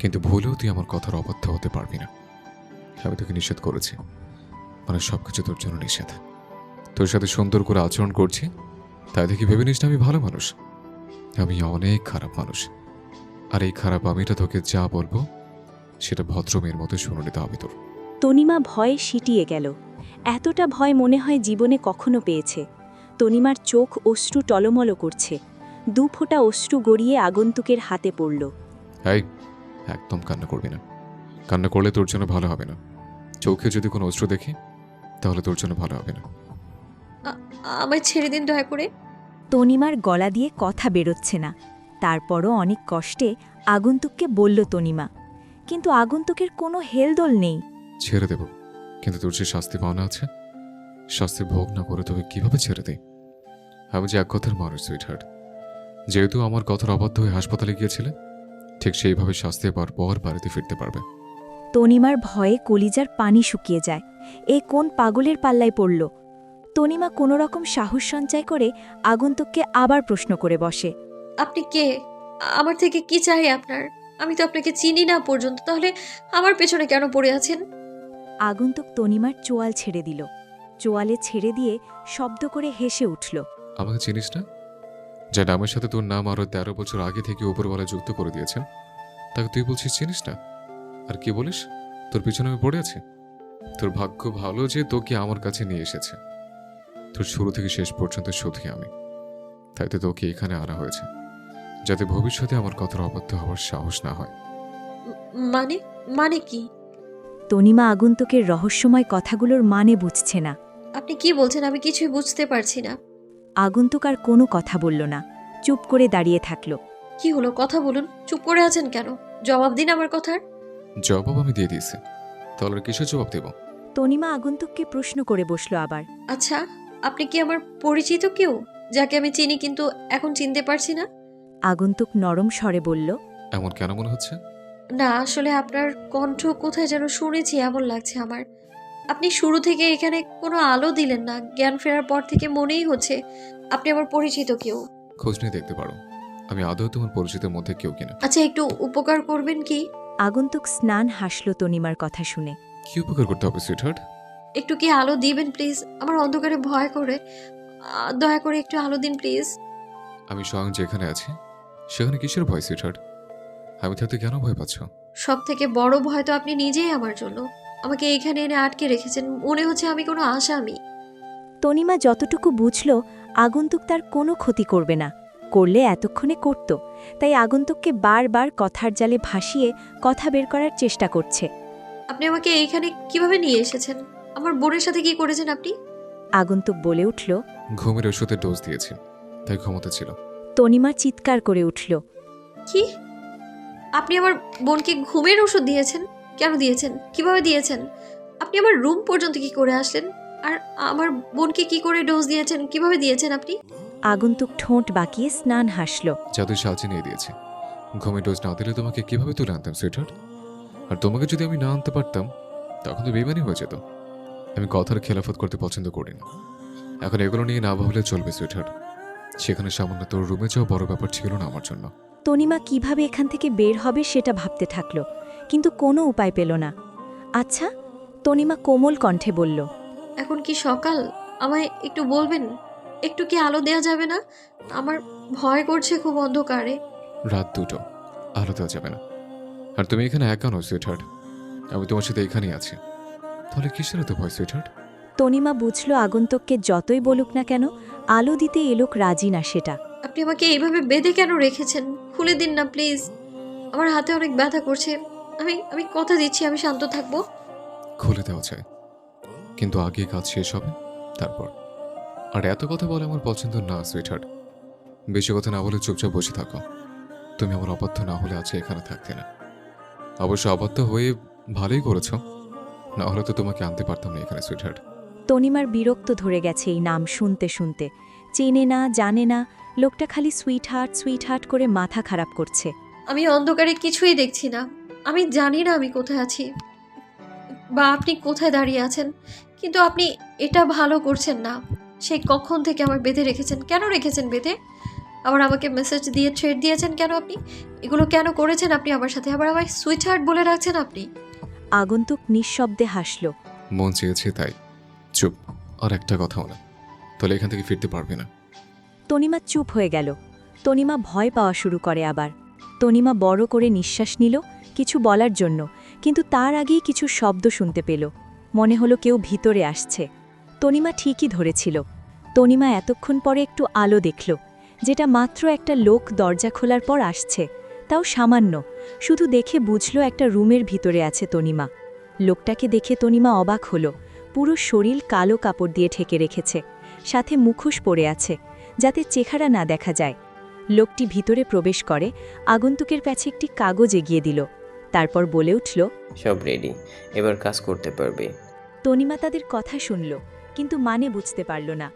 কিন্তু ভুলেও তুই আমার কথার অবাধ্য হতে পারবি না। আমি তোকে নিষেধ করেছি, মানে সবকিছু তোর জন্য নিষেধ। তোর সাথে সুন্দর করে আচরণ করছি, তাই দেখি ভেবে নিস না আমি ভালো মানুষ। আমি অনেক খারাপ মানুষ। আর এই খারাপ আমিটা তোকে যা বলবো সেটা ভদ্র মেয়ের মতো শুনে নিতে হবে তোর। তনিমা ভয়ে সিটিয়ে গেল। এতটা ভয় মনে হয় জীবনে কখনো পেয়েছে। তনিমার চোখ অশ্রু টলমল করছে। 2 ফোঁটা অশ্রু গড়িয়ে আগন্তুকের হাতে পড়ল। এই, একদম কান্না করবি না। কান্না করলে তোর জন্য ভালো হবে না। চোখে যদি কোনো অস্ত্র দেখি তাহলে তোর জন্য ভালো হবে না। আমায় ছেড়ে দিন দয়া করে। তনিমার গলা দিয়ে কথা বেরোচ্ছে না। তারপরও অনেক কষ্টে আগন্তুককে বলল তনিমা, কিন্তু আগন্তুকের কোনো হেলদোল নেই। ছেড়ে দেব, কিন্তু তোর যে শাস্তি পাওনা আছে, শাস্তি ভোগ না করে তোকে কিভাবে ছেড়ে দেই? আমি যে এক কথার মানুষ সুইটহার্ট। যেহেতু আমার কথার অবাধ্য হয়ে হাসপাতালে গিয়েছিলে, ঠিক সেইভাবে শাস্তি পাওয়ার পর বাড়িতে ফিরতে পারবে। তনিমার ভয়ে কলিজার পানি শুকিয়ে যায়। এ কোন পাগলের পাল্লায় পড়ল? তনিমা কোনো রকম সাহস সঞ্চয় করে আগন্তুককে আবার প্রশ্ন করে বসে, আপনি কে? আমার থেকে কি চাই আপনার? আমি তো আপনাকে চিনি না পর্যন্ত, তাহলে আমার পেছনে কেন পড়ে আছেন? আগন্তুক তনিমার চোয়াল ছেড়ে দিল। চোয়ালে ছেড়ে দিয়ে শব্দ করে হেসে উঠল। আমাকে চিনিস না? যে নামের সাথে তোর নাম আরো 13 বছর আগে থেকে উপরওয়ালা যুক্ত করে দিয়েছেন, তাকে তুই বলছিস চিনিস না? আর কি বলিস তোর পিছনে আমি পড়ে আছি? তোর ভাগ্য ভালো যে তোকে আমার কাছে নিয়ে এসেছে। তোর শুরু থেকে শেষ পর্যন্ত শুধুই আমি, তাই তো তোকে এখানে আনা হয়েছে, যাতে ভবিষ্যতে আমার কথার অবাধ্য হওয়ার সাহস না হয়। মানে মানে কি? তনিমা আগন্তুকের রহস্যময় কথাগুলোর মানে বুঝছে না। আপনি কি বলছেন? আমি কিছুই বুঝতে পারছি না। আগন্তুক আর কোনো কথা বলল না, চুপ করে দাঁড়িয়ে থাকল। কি হলো? কথা বলুন। চুপ করে আছেন কেন? জবাব দিন আমার কথার। জবাব আমি দিয়ে দিয়েছি, তাহলে আর কিসের জবাব দেব? তনিমা আগন্তুককে প্রশ্ন করে বসল আবার। আচ্ছা, আপনি কি আমার পরিচিত কেউ, যাকে আমি চিনি কিন্তু এখন চিনতে পারছি না? আগন্তুক নরম স্বরে বলল, এমন কেন মনে হচ্ছে? না, আসলে আপনার কণ্ঠ কোথায় যেন শুনেছি এমন লাগছে আমার। আপনি শুরু থেকে এখানে কোনো আলো দিলেন না। জ্ঞান ফেরার পর থেকে মনেই হচ্ছে আপনি আমার পরিচিত কেউ। খোঁজ নিয়ে দেখতে পারো আমি আদৌ তোমার পরিচিতের মধ্যে কেউ কিনা। আচ্ছা, একটু উপকার করবেন কি? আগন্তুক স্নান হাসল তনিমার কথা শুনে। কি উপকার করতে হবে সুইটহার্ট? একটু কি আলো দিবেন প্লিজ? আমার অন্ধকারে ভয় করে। দয়া করে একটু আলো দিন প্লিজ। আমি স্বয়ং যেখানে আছি সেখানে কিসের ভয় সুইটহার্ট? আমি থাকতে কেন ভয় পাচ্ছ? সব থেকে বড় ভয় তো আপনি নিজেই আমার জন্য। আমাকে এখানে এনে আটকে রেখেছেন, মনে হচ্ছে আমি কোনো আসামি। তনিমা যতটুকু বুঝল আগন্তুক তার কোনো ক্ষতি করবে না, করলে এতক্ষণে করত। তাই আগন্তুককে বারবার কথার জালে ভাসিয়ে কথা বের করার চেষ্টা করছে। আপনি আমাকে এইখানে কিভাবে নিয়ে এসেছেন? আমার বোনের সাথে কি করেছেন আপনি? আগন্তুক বলে উঠল, ঘুমের ওষুধের ডোজ দিয়েছি, তাই ঘুমোতে ছিল। তনিমা চিৎকার করে উঠল। কি? আপনি আমার বোনকে ঘুমের ওষুধ দিয়েছেন? কেন দিয়েছেন? কিভাবে দিয়েছেন? আপনি আমার রুম পর্যন্ত কি করে আসলেন? আর আমার বোনকে কি করে ডোজ দিয়েছেন? কিভাবে দিয়েছেন আপনি? আগন্তুক ঠোঁট বাঁকিয়ে স্নান হাসল। জাদুর সাহায্যে নিয়ে দিয়েছি। ঘুমের ডোজ না দিলে তোমাকে কিভাবে তুলে আনতাম সুইটহার্ট? আর তোমাকে যদি আমি না আনতে পারতাম তখন তো বেমানি হয়ে যেত। আমি কথার খেলাফত করতে পছন্দ করি না। এখন এগুলো নিয়ে না ভাবলে চলবে সুইটহার্ট। সেখানে সামান্য তোর রুমে যাওয়া বড় ব্যাপার ছিল না আমার জন্য। তনিমা কিভাবে এখান থেকে বের হবে সেটা ভাবতে থাকল, কিন্তু কোনো উপায় পেল না। আচ্ছা, তনিমা কোমল কণ্ঠে বলল। এখন কি সকাল? আমায় একটু বলবেন? একটু কি আলো দেওয়া যাবে না? আমার ভয় করছে খুব অন্ধকারে। রাত 2টো, আলো দেওয়া যাবে না। আর তুমি এখানে একা নও সুইটহার্ট, আমি তোমার সাথে এখানেই আছি। তাহলে কিসের এত ভয় সুইটহার্ট? তনিমা বুঝল আগন্তুককে যতই বলুক না কেন আলো দিতে এ লোক রাজি না সেটা। আপনি আমাকে এইভাবে বেঁধে কেন রেখেছেন? খুলে দিন না প্লিজ। আমার হাতে অনেক ব্যথা করছে। আমি আমি কথা দিচ্ছি আমি শান্ত থাকবো। খুলে দেওয়া যায়, কিন্তু আগে কাজ শেষ হবে তারপর। আর এত কথা বলে আমার পছন্দ না সুইটহার্ট। বেশি কথা না বলে চুপচাপ বসে থাকো। তুমি আমার অবাধ্য না হলে আজকে এখানে থাকতে না। অবশ্য অবাধ্য হয়ে ভালোই করেছ, না হলে তো তোমাকে আনতে পারতাম না এখানে সুইটহার্ট। তনিমার বিরক্ত ধরে গেছে এই নাম শুনতে শুনতে। চেনে না, জানে না, লোকটা খালি সুইটহার্ট সুইটহার্ট করে মাথা খারাপ করছে। আমি অন্ধকারে কিছুই দেখছি না। আমি জানি না আমি কোথায় আছি বা আপনি কোথায় দাঁড়িয়ে আছেন, কিন্তু আপনি এটা ভালো করছেন না। সেই কখন থেকে আমার বেঁধে রেখেছেন? কেন রেখেছেন বেঁধে? আবার আমাকে মেসেজ দিয়ে থ্রেট দিয়েছেন কেন আপনি? এগুলো কেন করেছেন আপনি আমার সাথে? আবার আমায় সুইটহার্ট বলে রাখছেন আপনি। আগন্তুক নিঃশব্দে হাসল। মন চেয়েছে তাই। চুপ, আর একটা কথাও না, তাহলে এখান থেকে ফিরতে পারবে না। তনিমা চুপ হয়ে গেল। তনিমা ভয় পাওয়া শুরু করে আবার। তনিমা বড় করে নিঃশ্বাস নিল কিছু বলার জন্য, কিন্তু তার আগেই কিছু শব্দ শুনতে পেল। মনে হলো কেউ ভিতরে আসছে। তনিমা ঠিকই ধরেছিল। তনিমা এতক্ষণ পরে একটু আলো দেখল, যেটা মাত্র একটা লোক দরজা খোলার পর আসছে, তাও সামান্য। শুধু দেখে বুঝল একটা রুমের ভিতরে আছে তনিমা। লোকটাকে দেখে তনিমা অবাক হলো। পুরো শরীর কালো কাপড় দিয়ে ঢেকে রেখেছে, সাথে মুখোশ পরে আছে যাতে চেহারা না দেখা যায়। লোকটি ভিতরে প্রবেশ করে, আগন্তুকের কাছে একটি কাগজ এগিয়ে দিল, তারপর বলে উঠল, সব রেডি, এবার কাজ করতে পারবে। তনিমা তাদের কথা শুনল, কিন্তু মানে বুঝতে পারল না।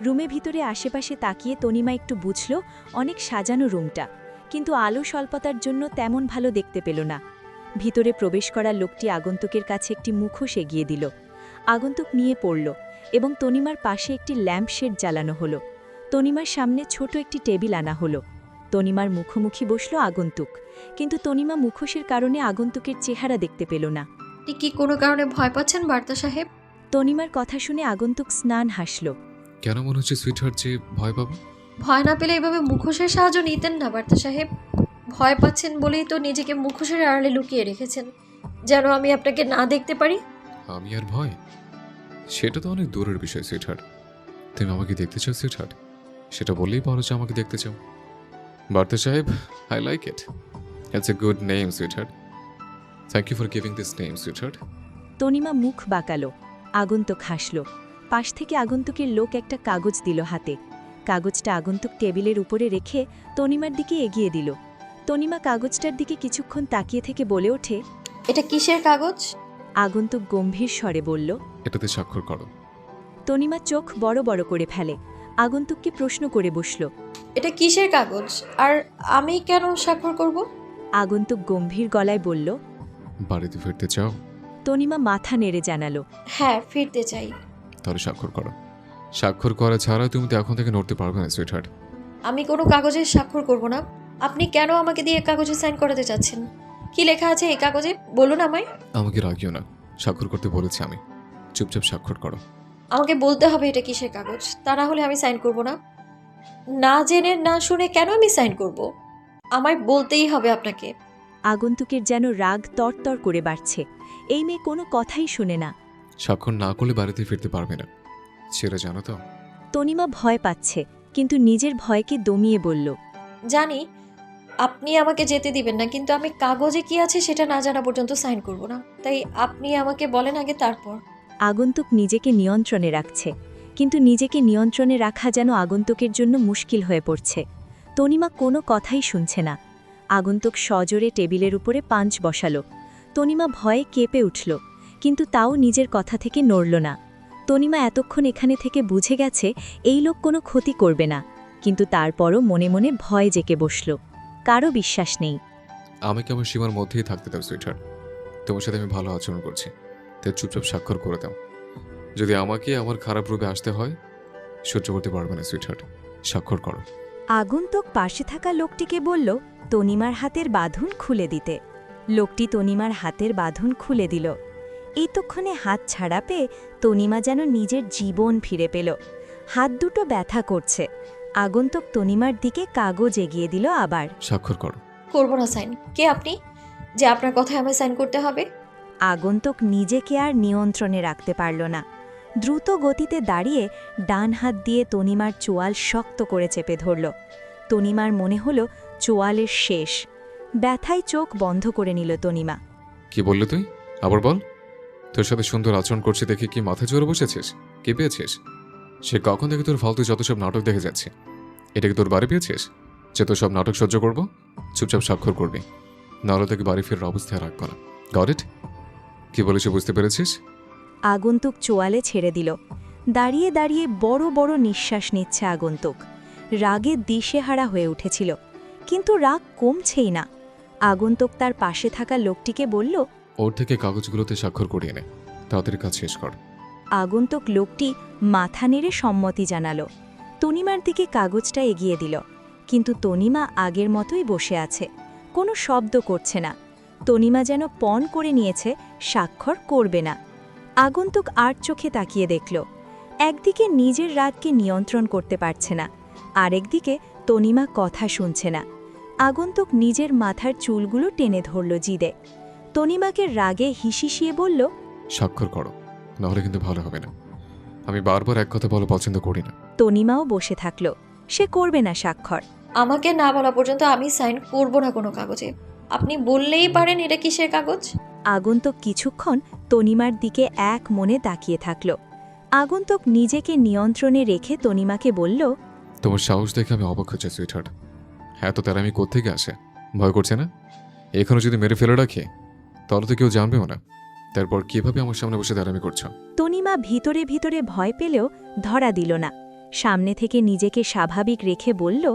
রুমে ভিতরে আশেপাশে তাকিয়ে তনিমা একটু বুঝল অনেক সাজানো রুমটা, কিন্তু আলো স্বল্পতার জন্য তেমন ভালো দেখতে পেল না। ভিতরে প্রবেশ করা লোকটি আগন্তুকের কাছে একটি মুখোশ এগিয়ে দিল। আগন্তুক নিয়ে পড়ল এবং তনিমার পাশে একটি ল্যাম্পশেড জ্বালানো হলো। তনিমার সামনে ছোট একটি টেবিল আনা হলো। তনিমার মুখোমুখি বসল আগন্তুক, কিন্তু তনিমা মুখোশের কারণে আগন্তুকের চেহারা দেখতে পেল না। আপনি কি কোনো কারণে ভয় পাচ্ছেন বার্তা সাহেব? তনিমার কথা শুনে আগন্তুক স্নান হাসল। কেন মনে হচ্ছে সুইটহার্ট যে ভয় পাবো? ভয় না পেলে এভাবে মুখোশের সাহায্য নিতেন না বার্তা সাহেব। ভয় পাচ্ছেন বলেই তো নিজেকে মুখোশের আড়ালে লুকিয়ে রেখেছেন, যেন আমি আপনাকে না দেখতে পারি। আমি আর ভয়? সেটা তো অনেক দূরের বিষয় সুইটহার্ট। তুমি আমাকে দেখতে চাও সুইটহার্ট? সেটা বললেই পারো যে আমাকে দেখতে চাও। বার্তা সাহেব, I like it. It's a good name sweetheart. Thank you for giving this name sweetheart. Tanima মুখ বাঁকালো। আগন্তুক হাসল। পাশ থেকে আগন্তুকের লোক একটা কাগজ দিল হাতে। কাগজটা আগন্তুক টেবিলের উপরে রেখে তনিমার দিকে এগিয়ে দিল। তনিমা কাগজটার দিকে কিছুক্ষণ তাকিয়ে থেকে বলে ওঠে, এটা কিসের কাগজ? আগন্তুক গম্ভীর স্বরে বলল, এটাতে স্বাক্ষর করো। তনিমা চোখ বড় বড় করে ফেলে। আগন্তুককে প্রশ্ন করে বসল, এটা কিসের কাগজ আর আমি কেন স্বাক্ষর করব? আগন্তুক গম্ভীর গলায় বলল, বাড়িতে ফিরতে চাও? তনিমা মাথা নেড়ে জানালো, হ্যাঁ, ফিরতে চাই। তাহলে স্বাক্ষর করো। স্বাক্ষর করা ছাড়া তুমি তো এখন থেকে নড়তে পারবে না সুইটহার্ট। আমি কোনো কাগজে স্বাক্ষর করব না। আপনি কেন আমাকে দিয়ে কাগজে সাইন করাতে চাচ্ছেন? কি লেখা আছে এই কাগজে বলুন আমায়। আমাকে রাগিও না, স্বাক্ষর করতে বলেছি আমি। চুপচাপ স্বাক্ষর করো। আমাকে বলতে হবে এটা কিসের কাগজ, তা না হলে আমি সাইন করব না। না জেনে না শুনে কেন আমি সাইন করব? আমায় বলতেই হবে আপনাকে। আগন্তুকের যেন রাগ তরতর করে বাড়ছে। এই মেয়ে কোনো কথাই শুনে না। স্বাক্ষর না করলে বাড়িতে ফিরতে পারবে না, সেটা জানো তো? তনিমা ভয় পাচ্ছে, কিন্তু নিজের ভয়কে দমিয়ে বলল, জানি আপনি আমাকে যেতে দিবেন না, কিন্তু আমি কাগজে কি আছে সেটা না জানা পর্যন্ত সাইন করব না। তাই আপনি আমাকে বলেন আগে, তারপর। আগন্তুক নিজেকে নিয়ন্ত্রণে রাখছে, কিন্তু নিজেকে নিয়ন্ত্রণে রাখা যেন আগন্তুকের জন্য মুশকিল হয়ে পড়ছে। তনিমা কোনো কথাই শুনছে না। আগন্তুক সজোরে টেবিলের উপরে পাঞ্চ বসালো। তনিমা ভয়ে কেঁপে উঠল, কিন্তু তাও নিজের কথা থেকে নড়ল না। তনিমা এতক্ষণ এখানে থেকে বুঝে গেছে এই লোক কোনো ক্ষতি করবে না, কিন্তু তারপরও মনে মনে ভয় জেঁকে বসল। কারও বিশ্বাস নেই। আমাকে আমার সীমার মধ্যেই থাকতে দাও সুইটার। তোমার সাথে আমি ভালো আচরণ করছি, তাই চুপচাপ স্বাক্ষর করে দাও। যদি আমাকে আমার খারাপ রূপে আসতে হয়, সহ্য করতে পারবে না সুইটার, স্বাক্ষর করো। আগন্তুক পাশে থাকা লোকটিকে বলল তনিমার হাতের বাঁধন খুলে দিতে। লোকটি তনিমার হাতের বাঁধন খুলে দিল। এতক্ষণে হাত ছাড়া পেয়ে তনিমা যেন নিজের জীবন ফিরে পেল। হাত দুটো ব্যথা করছে। আগন্তুক তনিমার দিকে কাগজ এগিয়ে দিল আবার। স্বাক্ষর করো। করবো না সাইন। কে আপনি যে আপনার কথায় আমায় সাইন করতে হবে? আগন্তুক নিজেকে আর নিয়ন্ত্রণে রাখতে পারল না। দ্রুত গতিতে দাঁড়িয়ে ডান হাত দিয়ে তনিমার চোয়াল শক্ত করে চেপে ধরল। তনিমার মনে হলো চোয়ালের শেষ। ব্যথায় চোখ বন্ধ করে নিল তনিমা। কি বললি তুই? আবার বল। তোর সাথে সুন্দর আচরণ করছে দেখে কি মাথা জোরে বসেছিস? কে পেয়েছিস? সে কখন থেকে তোর ফালতু যত সব নাটক দেখে যাচ্ছে। এটাকে তোর বাড়ি পেয়েছিস যে তোর সব নাটক সহ্য করবো? চুপচাপ স্বাক্ষর করবি, নাহলে তোকে বাড়ি ফেরার অবস্থায় রাখবো না। Got it? কি বলেছে বুঝতে পেরেছিস? আগন্তুক চোয়ালে ছেড়ে দিল। দাঁড়িয়ে দাঁড়িয়ে বড় বড় নিঃশ্বাস নিচ্ছে আগন্তুক। রাগে দিশেহারা হয়ে উঠেছিল, কিন্তু রাগ কমছেই না। আগন্তুক তার পাশে থাকা লোকটিকে বলল, ওর থেকে কাগজগুলোতে স্বাক্ষর করিয়ে নে, তাড়াতাড়ি কাজ শেষ কর। আগন্তুক লোকটি মাথা নেড়ে সম্মতি জানালো। তনিমার দিকে কাগজটা এগিয়ে দিল, কিন্তু তনিমা আগের মতোই বসে আছে, কোনো শব্দ করছে না। তনিমা যেন পণ করে নিয়েছে স্বাক্ষর করবে না। আগন্তুক আর চোখে তাকিয়ে দেখল। একদিকে নিজের রাগকে নিয়ন্ত্রণ করতে পারছে না, আরেকদিকে তনিমা কথা শুনছে না। আগন্তুক নিজের মাথার চুলগুলো টেনে ধরল জিদে। তনিমাকে রাগে হিসিয়ে বলল, স্বাক্ষর করো, নাহলে কিন্তু ভালো হবে না। আমি বারবার এক কথা বলা পছন্দ করি না। তনিমাও বসে থাকল। সে করবে না স্বাক্ষর। আমাকে না বলা পর্যন্ত আমি সাইন করব না কোনো কাগজে। আপনি বললেই পারেন এটা কিসের কাগজ। আগন্তুক কিছুক্ষণ তনিমার দিকে এক মনে তাকিয়ে থাকল। আগন্তুক নিজেকে নিয়ন্ত্রণে রেখে তনিমাকে বলল, তোমার সাহস দেখে আমি অবাক হচ্ছে সুইটহার্ট। হ্যাঁ, তো তারা আমি কোত্থেকে আসে? ভয় করছে না? এখনো যদি মেরে ফেলে রাখি তাহলে তো কেউ জানবেও না। তারপর কিভাবে আমার সামনে বসে দাঁড়ামি করছো? তনিমা ভিতরে ভিতরে ভয় পেলেও ধরা দিল না। সামনে থেকে নিজেকে স্বাভাবিক রেখে বলল,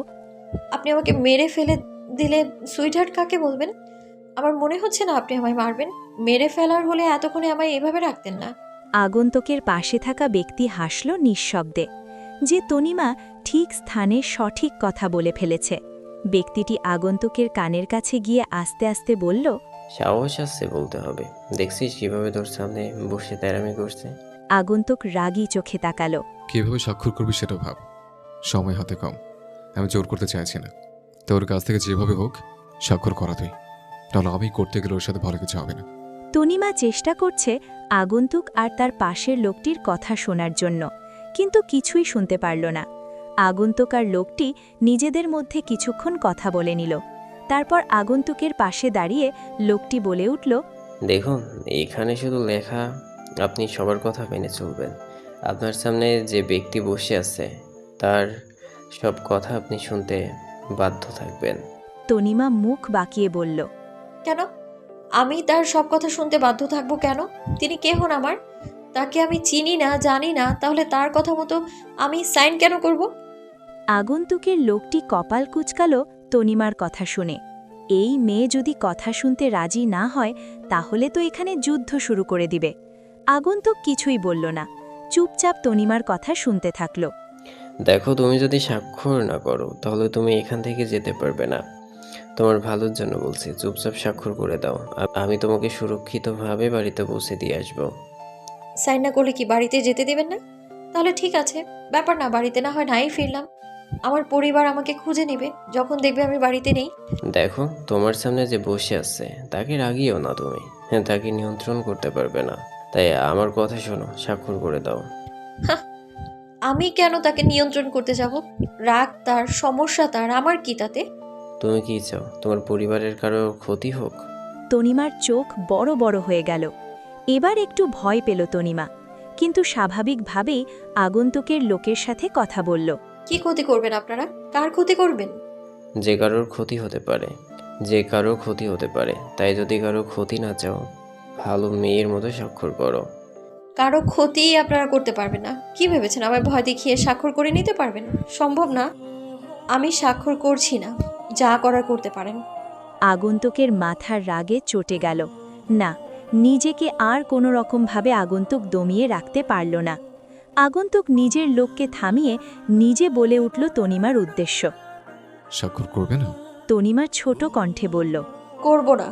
আপনি আমাকে মেরে ফেলে দিলে সুইটহার্ট কাকে বলবেন? আমার মনে হচ্ছে না আপনি আমায় মারবেন। মেরে ফেলার হলে এতক্ষণে আমায় এভাবে রাখতেন না। আগন্তুকের পাশে থাকা ব্যক্তি হাসল নিঃশব্দে, যে তনিমা ঠিক স্থানে সঠিক কথা বলে ফেলেছে। ব্যক্তিটি আগন্তুকের কানের কাছে গিয়ে আস্তে আস্তে বলল, সাহস আসছে বলতে হবে। দেখছিস কিভাবে তোর সামনে বসে তেরামি করছে? আগন্তুক রাগী চোখে তাকালো। কিভাবে স্বাক্ষর করবি সেটা ভাব। সময় হাতে কম, আমি জোর করতে চাইছি না। তোর কাছ থেকে যেভাবে হোক স্বাক্ষর করা তুই, তাহলে আমি করতে গেলে ওর সাথে ভালো কিছু হবে না। তনিমা চেষ্টা করছে আগন্তুক আর তার পাশের লোকটির কথা শোনার জন্য, কিন্তু কিছুই শুনতে পারল না। আগন্তুক আর লোকটি নিজেদের মধ্যে কিছুক্ষণ কথা বলে নিল। তারপর আগন্তুকের পাশে দাঁড়িয়ে লোকটি বলে উঠল, দেখুন, এখানে শুধু লেখা আপনি সবার কথা মেনে চলবেন। আপনার সামনে যে ব্যক্তি বসে আছে তার সব কথা আপনি শুনতে বাধ্য থাকবেন। তনিমা মুখ বাঁকিয়ে বলল, কেন আমি তার সব কথা শুনতে বাধ্য থাকবো কেন? তিনি কে হন আমার? তাকে আমি চিনি না, জানি না, তাহলে তার কথা মতো আমি সাইন কেন করব? আগন্তুকের লোকটি কপাল কুঁচকালো তনিমার কথা শুনে। এই মেয়ে যদি কথা শুনতে রাজি না হয় তাহলে তো এখানে যুদ্ধ শুরু করে দিবে। আগন্তুক কিছুই বলল না, চুপচাপ তনিমার কথা শুনতে থাকল। দেখো, তুমি যদি স্বাক্ষর না করো তাহলে তুমি এখান থেকে যেতে পারবে না। তোমার ভালোর জন্য বলছি, চুপচাপ স্বাক্ষর করে দাও। আমি তোমাকে সুরক্ষিতভাবে বাড়িতে পৌঁছে দিয়ে আসবো। সাইন না করলে কি বাড়িতে যেতে দেবেন না? তাহলে ঠিক আছে, ব্যাপার না, বাড়িতে না হয় নাই ফিরলাম। আমার পরিবার আমাকে খুঁজে নেবে যখন দেখবে আমি বাড়িতে নেই। দেখো, তোমার সামনে যে বসে আছে তাকে রাগিও না তুমি। হ্যাঁ, তাকে নিয়ন্ত্রণ করতে পারবে না। তাই আমার কথা শোনো, স্বাক্ষর করে দাও। আমি কেন তাকে নিয়ন্ত্রণ করতে যাব? রাগ তার, সমস্যা তার, আমার কি তাতে? তুমি কি চাও তোমার পরিবারের কারো ক্ষতি হোক? তনিমার চোখ বড় বড় হয়ে গেল। এবার একটু ভয় পেল তনিমা, কিন্তু স্বাভাবিকভাবেই আগন্তুকের লোকের সাথে কথা বলল। কি ক্ষতি করবেন আপনারা? কার ক্ষতি করবেন? যে কারোর ক্ষতি হতে পারে, যে কারো ক্ষতি হতে পারে, তাই যদি কারো ক্ষতি না চাও, ভালো মেয়ের মতো স্বাক্ষর করো। কারো ক্ষতি আপনারা করতে পারবেন না। কি ভেবেছেন আমায় ভয় দেখিয়ে স্বাক্ষর করে নিতে পারবেন? সম্ভব না। আমি স্বাক্ষর করছি না। যা করার করতে পারেন। আগন্তুকের মাথার রাগে চটে গেল। না, নিজেকে আর কোনো রকমভাবে আগন্তুক দমিয়ে রাখতে পারল না। আগন্তুক নিজের লোককে থামিয়ে নিজে বলে উঠল তনিমার উদ্দেশ্য। স্বাক্ষর করবে না? তনিমা ছোট কণ্ঠে বলল। করব না।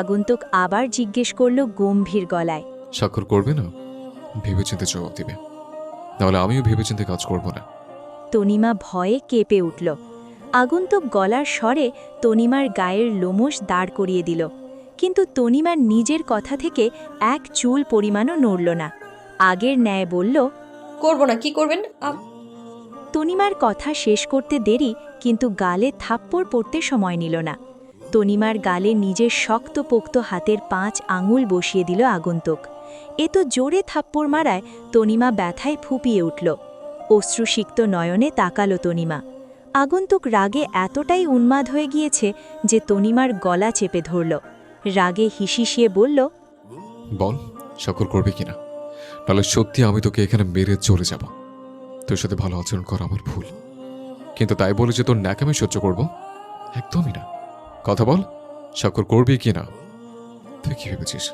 আগন্তুক আবার জিজ্ঞেস করল গম্ভীর গলায়। স্বাক্ষর করবে না? ভেবেচিন্তে জবাব দিবে, নাহলে আমিও ভেবেচিন্তে কাজ করব না। তনিমা ভয়ে কেঁপে উঠল। আগন্তুক গলার স্বরে তনিমার গায়ের লোমশ দাঁড় করিয়ে দিল, কিন্তু তনিমার নিজের কথা থেকে এক চুল পরিমাণও নড়ল না। আগের ন্যায় বলল, করব না। কি করবেন? তনিমার কথা শেষ করতে দেরি, কিন্তু গালে থাপ্পড় পড়তে সময় নিল না। তনিমার গালে নিজের শক্তপোক্ত হাতের 5 আঙুল বসিয়ে দিল আগন্তুক। এ তো জোরে থাপ্পড় মারায় তনিমা ব্যথায় ফুপিয়ে উঠল। অশ্রুসিক্ত নয়নে তাকালো তনিমা। আগন্তুক রাগে এতটাই উন্মাদ হয়ে গিয়েছে যে তনিমার গলা চেপে ধরল। রাগে হিসিসিয়ে বলল, বল, স্বাক্ষর করবে কিনা? নাহলে সত্যি আমি তোকে এখানে মেরে চলে যাব। তোর সাথে ভালো আচরণ করা আমার ভুল, কিন্তু তাই বলে যে তোর ন্যাকামি সহ্য করব, একদমই না। কথা বল, স্বাক্ষর করবি কিনা? তুই কি ভেবেছিস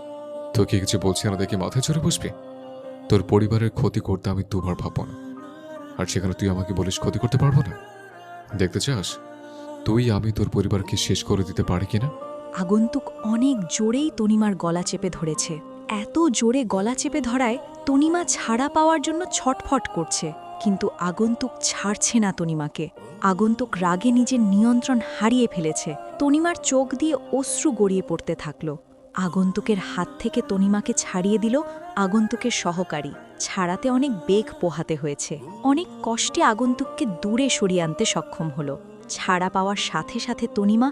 তোকে কিছু বলছি না দেখে মাথায় চড়ে বসবি? তোর পরিবারের ক্ষতি করতে আমি দুবার ভাববো না, আর সেখানে তুই আমাকে বলিস ক্ষতি করতে পারবো না? দেখতে চাস তুই আমি তোর পরিবারকে শেষ করে দিতে পারি কিনা? আগন্তুক অনেক জোরেই তনিমার গলা চেপে ধরেছে। এত জোরে গলা চেপে ধরায় তনিমা ছাড়া পাওয়ার জন্য ছটফট করছে, কিন্তু আগন্তুক ছাড়ছে না তনিমাকে। আগন্তুক রাগে নিজের নিয়ন্ত্রণ হারিয়ে ফেলেছে। তনিমার চোখ দিয়ে অশ্রু গড়িয়ে পড়তে থাকল। আগন্তুকের হাত থেকে তনিমাকে ছাড়িয়ে দিল আগন্তুকের সহকারী। ছাড়াতে অনেক বেগ পোহাতে হয়েছে। অনেক কষ্টে আগন্তুককে দূরে সরিয়ে আনতে সক্ষম হলো। ছাড়া পাওয়ার সাথে সাথে তনিমা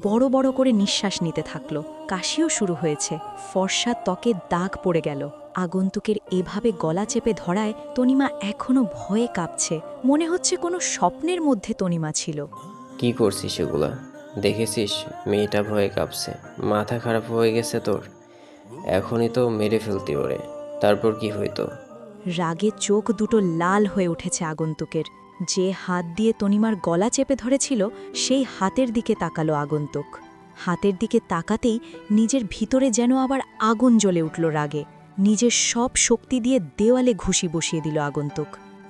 বড় বড় করে নিঃশ্বাস নিতে থাকল। কাশিও শুরু হয়েছে। ফর্সা ত্বকে দাগ পড়ে গেল। আগন্তুকের এভাবে গলা চেপে ধরায় তনিমা এখনো ভয়ে কাঁপছে। মনে হচ্ছে কোনো স্বপ্নের মধ্যে তনিমা ছিল। কি করছিস এগুলা? দেখেছিস মেয়েটা ভয়ে কাঁপছে, মাথা খারাপ হয়ে গেছে তোর। এখনই তো মেরে ফেলতি ওরে, তারপর কি হইতো? রাগে চোখ দুটো লাল হয়ে উঠেছে আগন্তুকের। যে হাত দিয়ে তনিমার গলা চেপে ধরেছিল সেই হাতের দিকে তাকালো আগন্তুক। হাতের দিকে তাকাতেই নিজের ভিতরে যেন আবার আগুন জ্বলে উঠল রাগে। নিজের সব শক্তি দিয়ে দেওয়ালে ঘুষি বসিয়ে দিল আগন্তুক।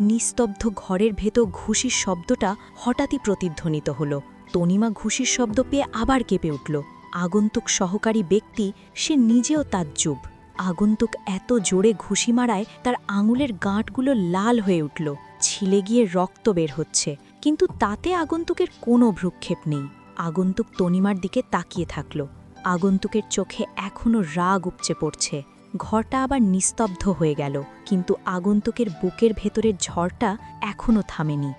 নিস্তব্ধ ঘরের ভেতর ঘুষির শব্দটা হঠাৎই প্রতিধ্বনিত হল। তনিমা ঘুষির শব্দ পেয়ে আবার কেঁপে উঠল। আগন্তুক সহকারী ব্যক্তি, সে নিজেও তাজ্জুব। আগন্তুক এত জোরে ঘুষি মারায় তার আঙুলের গাঁটগুলো লাল হয়ে উঠল। ছিলে গিয়ে রক্ত বের হচ্ছে, কিন্তু তাতে আগন্তুকের কোনো ভ্রুক্ষেপ নেই। আগন্তুক তনিমার দিকে তাকিয়ে থাকল। আগন্তুকের চোখে এখনো রাগ উপচে পড়ছে। ঘরটা আবার নিস্তব্ধ হয়ে গেল, কিন্তু আগন্তুকের বুকের ভেতরের ঝড়টা এখনো থামেনি।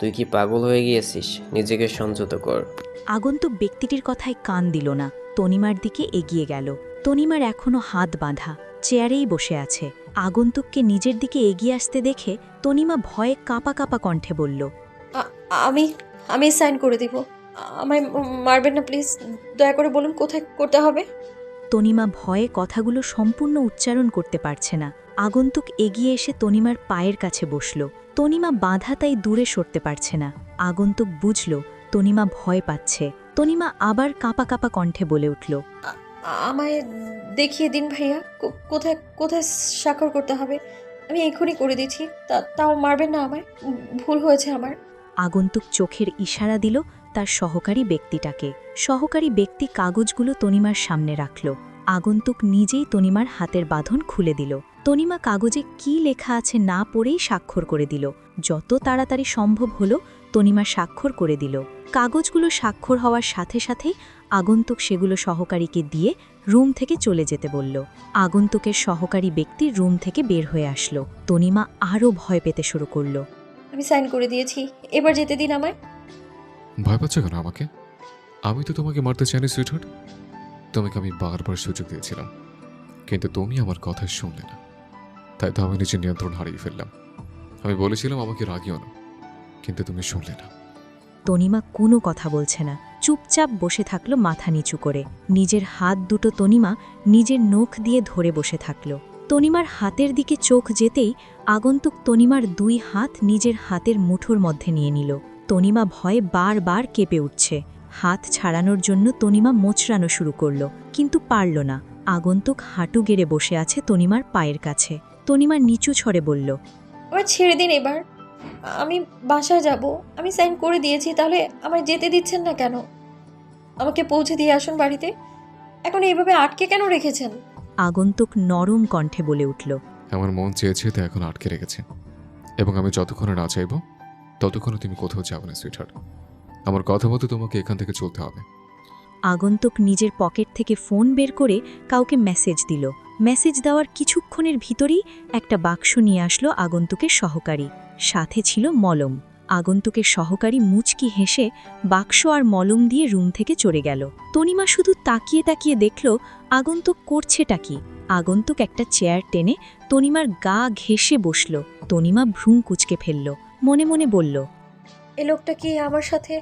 তুই কি পাগল হয়ে গিয়েছিস? নিজেকে সংযত কর। আগন্তুক ব্যক্তিটির কথায় কান দিল না। তনিমার দিকে এগিয়ে গেল। তনিমার এখনো হাত বাঁধা, চেয়ারেই বসে আছে। আগন্তুককে নিজের দিকে এগিয়ে আসতে দেখে তনিমা ভয়ে কাঁপা কাঁপা কণ্ঠে বলল, আমি আমি সাইন করে দিব। আমায় মারবেন না প্লিজ। দয়া করে বলুন কোথায় করতে হবে। তনিমা ভয়ে কথাগুলো সম্পূর্ণ উচ্চারণ করতে পারছে না। আগন্তুক এগিয়ে এসে তনিমার পায়ের কাছে বসল। তনিমা বাঁধা তাই দূরে সরতে পারছে না। আগন্তুক বুঝল তনিমা ভয় পাচ্ছে। তনিমা আবার কাঁপা কাঁপা কণ্ঠে বলে উঠল, আমায় দেখিয়ে দিন ভাইয়া, কোথায় কোথায় স্বাক্ষর করতে হবে। আমি এক্ষুনি করে দিচ্ছি। তাও মারবেন না আমায়। ভুল হয়েছে আমার। আগন্তুক চোখের ইশারা দিল তার সহকারী ব্যক্তিটাকে। সহকারী ব্যক্তি কাগজগুলো তনিমার সামনে রাখল। আগন্তুক নিজেই তনিমার হাতের বাঁধন খুলে দিল। তনিমা কাগজে কি লেখা আছে না পড়েই স্বাক্ষর করে দিল। যত তাড়াতাড়ি সম্ভব হলো তনিমা স্বাক্ষর করে দিল। কাগজগুলো স্বাক্ষর হওয়ার সাথে সাথেই আগন্তুক সেগুলো সহকারীকে দিয়ে রুম থেকে চলে যেতে বলল। আগন্তুকের সহকারী ব্যক্তি রুম থেকে বের হয়ে আসলো। তনিমা আরও ভয় পেতে শুরু করল। আমি সাইন করে দিয়েছি, এবার যেতে দিন আমায়। ভয় পাচ্ছ কেন আমাকে? আমি তো তোমাকে মারতে চাইনি সুইটহার্ট। তোমাকে আমি বারবার সুযোগ দিয়েছিলাম, কিন্তু তুমি আমার কথা শুনলে না। তাই তো আমি নিজের নিয়ন্ত্রণ হারিয়ে ফেললাম। আমি বলেছিলাম আমাকে রাগিও না, কিন্তু তুমি শুনলে না। তনিমা কোনো কথা বলছে না, চুপচাপ বসে থাকলো মাথা নিচু করে। নিজের হাত দুটো তনিমা নিজের নখ দিয়ে ধরে বসে থাকল। তনিমার হাতের দিকে চোখ যেতেই আগন্তুক তনিমার 2 হাত নিজের হাতের মুঠোর মধ্যে নিয়ে নিল। তনিমা ভয়ে বারবার কেঁপে উঠছে। হাত ছাড়ানোর জন্য তনিমা মোচড়ানো শুরু করল, কিন্তু পারল না। আগন্তুক হাঁটু গেড়ে বসে আছে তনিমার পায়ের কাছে। তনিমা নিচু ছড়ে বলল, আমার ছেড়ে দিন এবার, আমি বাসায় যাব। আমি সাইন করে দিয়েছি, তাহলে আমায় যেতে দিচ্ছেন না কেন? আমাকে পৌঁছে দিয়ে আসুন বাড়িতে। এখন এইভাবে আটকে কেন রেখেছেন? আগন্তুক নরম কণ্ঠে বলে উঠল, আমার মন চেয়েছে তো এখন আটকে রেখেছে, এবং আমি যতক্ষণে না চাইব ততক্ষণে তুমি কোথাও যাবে না সুইটহার্ট। আমার কথা মতো তোমাকে এখান থেকে চলতে হবে। আগন্তুক নিজের পকেট থেকে ফোন বের করে কাউকে মেসেজ দিল। মেসেজ দেওয়ার কিছুক্ষণের ভিতরেই একটা বাক্স নিয়ে আসলো আগন্তুকের সহকারী। সাথে ছিল মলম। আগন্তুকের সহকারী মুচকি হেসে বাক্স আর মলম দিয়ে রুম থেকে চলে গেল। তনিমা শুধু তাকিয়ে তাকিয়ে দেখল আগন্তুক করছেটা কি। আগন্তুক একটা চেয়ার টেনে তনিমার গা ঘেঁষে বসল। তনিমা ভ্রূম কুঁচকে ফেলল, মনে মনে বলল, এ লোকটা কি আমার সাথে?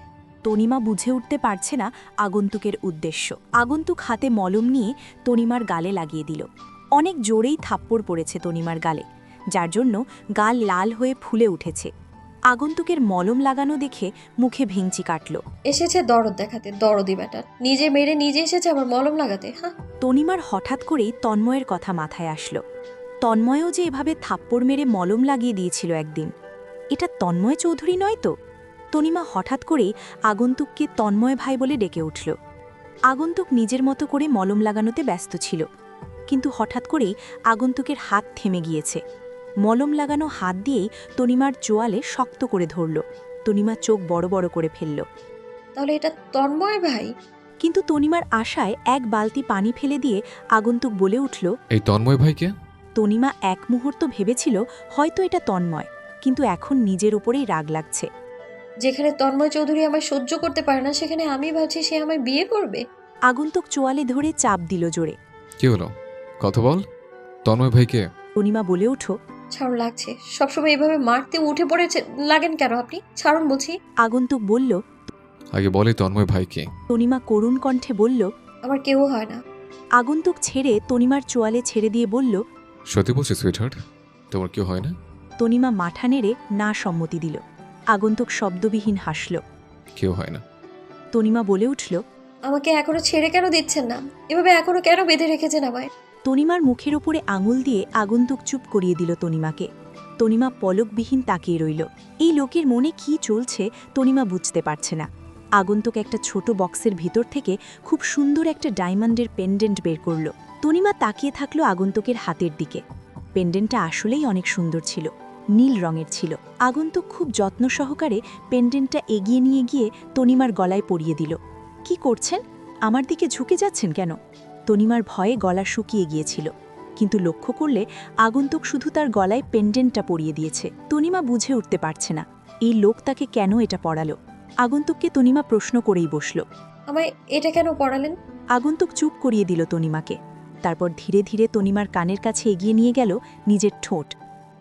তনিমা বুঝে উঠতে পারছে না আগন্তুকের উদ্দেশ্য। আগন্তুক হাতে মলম নিয়ে তনিমার গালে লাগিয়ে দিল। অনেক জোরেই থাপ্পড় পড়েছে তনিমার গালে, যার জন্য গাল লাল হয়ে ফুলে উঠেছে। আগন্তুকের মলম লাগানো দেখে মুখে ভেঙচি কাটল। এসেছে দরদ দেখাতে, দরদি ব্যাটা। নিজে মেরে নিজে এসেছে আমার মলম লাগাতে। হ্যাঁ, তনিমার হঠাৎ করেই তন্ময়ের কথা মাথায় আসলো। তন্ময়ও যে এভাবে থাপ্পড় মেরে মলম লাগিয়ে দিয়েছিল একদিন। এটা তন্ময় চৌধুরী নয় তো? তনিমা হঠাৎ করেই আগন্তুককে তন্ময় ভাই বলে ডেকে উঠল। আগন্তুক নিজের মতো করে মলম লাগানোতে ব্যস্ত ছিল, কিন্তু হঠাৎ করেই আগন্তুকের হাত থেমে গিয়েছে। মলম লাগানো হাত দিয়েই তনিমার চোয়ালে শক্ত করে ধরল। তনিমা চোখ বড় বড় করে ফেলল। তাহলে এটা তন্ময় ভাই? কিন্তু তনিমার আশায় এক বালতি পানি ফেলে দিয়ে আগন্তুক বলে উঠল, এই তন্ময় ভাইকে? তনিমা এক মুহূর্ত ভেবেছিল হয়তো এটা তন্ময়, কিন্তু এখন নিজের উপরেই রাগ লাগছে। যেখানে তন্ময় চৌধুরী আমায় সহ্য করতে পারে না, সেখানে আমি ভাবছি সে আমায় বিয়ে করবে। আগন্তুক চোয়ালে ধরে চাপ দিল জোরে। কি হলো, কথা বল। তন্ময় ভাইকে? তনিমা বলে উঠো, ছাড়ুন, লাগছে। সবসময় এইভাবে মারতে উঠে পড়েছে লাগেন কেন আপনি? ছাড়ুন বলছি। আগন্তুক বলল। আগে বলে তন্ময় ভাইকে। তনিমা করুণ কণ্ঠে বলল, আমার কেউ হয় না। আগন্তুক ছেড়ে তনিমার চোয়ালে ছেড়ে দিয়ে বলল, সত্যি বলছি সুইটহার্ট, তোমার কেউ হয় না? তনিমা মাথা নেড়ে না সম্মতি দিল। আগন্তুক শব্দবিহীন হাসল। কেউ হয় না। তনিমা বলে উঠল, আমাকে এখনো ছেড়ে কেন দিচ্ছেন না? এভাবে এখনো কেন বেঁধে রেখেছেন আমায়? তনিমার মুখের ওপরে আঙুল দিয়ে আগন্তুক চুপ করিয়ে দিল তনিমাকে। তনিমা পলকবিহীন তাকিয়ে রইল। এই লোকের মনে কি চলছে তনিমা বুঝতে পারছে না। আগন্তুক একটা ছোট বক্সের ভিতর থেকে খুব সুন্দর একটা ডায়মন্ডের পেন্ডেন্ট বের করল। তনিমা তাকিয়ে থাকলো আগন্তুকের হাতের দিকে। পেন্ডেন্টটা আসলেই অনেক সুন্দর ছিল, নীল রঙের ছিল। আগন্তুক খুব যত্ন সহকারে পেন্ডেন্টটা এগিয়ে নিয়ে গিয়ে তনিমার গলায় পরিয়ে দিল। কি করছেন? আমার দিকে ঝুঁকে যাচ্ছেন কেন? তনিমার ভয়ে গলা শুকিয়ে গিয়েছিল, কিন্তু লক্ষ্য করলে আগন্তুক শুধু তার গলায় পেন্ডেন্টটা পরিয়ে দিয়েছে। তনিমা বুঝে উঠতে পারছে না এই লোক তাকে কেন এটা পরালো। আগন্তুককে তনিমা প্রশ্ন করেই বসল, আমায় এটা কেন পড়ালেন? আগন্তুক চুপ করিয়ে দিল তনিমাকে। তারপর ধীরে ধীরে তনিমার কানের কাছে এগিয়ে নিয়ে গেল নিজের ঠোঁট।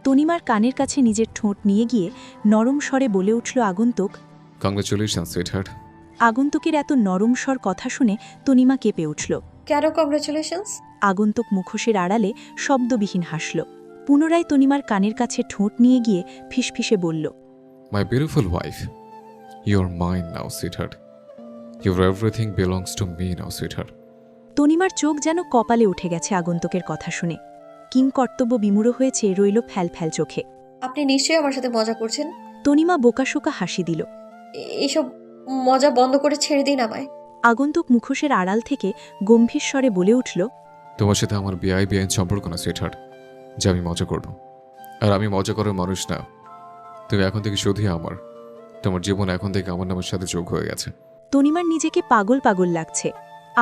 তনিমার কানের কাছে নিজের ঠোঁট নিয়ে গিয়ে নরম স্বরে বলে উঠল আগন্তুক, কংগ্রেচুলেশন সুইটহার্ট। আগন্তুকের এত নরম স্বর কথা শুনে তনিমা কেঁপে উঠল। কেন কংগ্রেচুলেশনস? আগন্তুক মুখোশের আড়ালে শব্দবিহীন হাসল। পুনরায় তনিমার কানের কাছে ঠোঁট নিয়ে গিয়ে ফিসফিসে বলল, my beautiful wife, your mind now sweetheart. Your everything belongs to me now sweetheart. তনিমার চোখ যেন কপালে উঠে গেছে আগন্তুকের কথা শুনে। কিংকর্তব্য বিমূঢ় হয়েছে রইল ফ্যাল ফ্যাল চোখে। আপনি নিশ্চয়ই আমার সাথে মজা করছেন। তনিমা বোকাশোকা হাসি দিল। এইসব মজা বন্ধ করে ছেড়ে দিন আমায়। আগন্তুক মুখোশের আড়াল থেকে গম্ভীর স্বরে বলে উঠল, তোমার সাথে আমার বেআইন সম্পর্ক না সুইটহার্ট, যে আমি মজা করব। আর আমি মজা করার মানুষ না। তুমি এখন থেকে শুধুই আমার। তোমার জীবন এখন থেকে আমার নামের সাথে যোগ হয়ে গেছে। তনিমার নিজেকে পাগল পাগল লাগছে।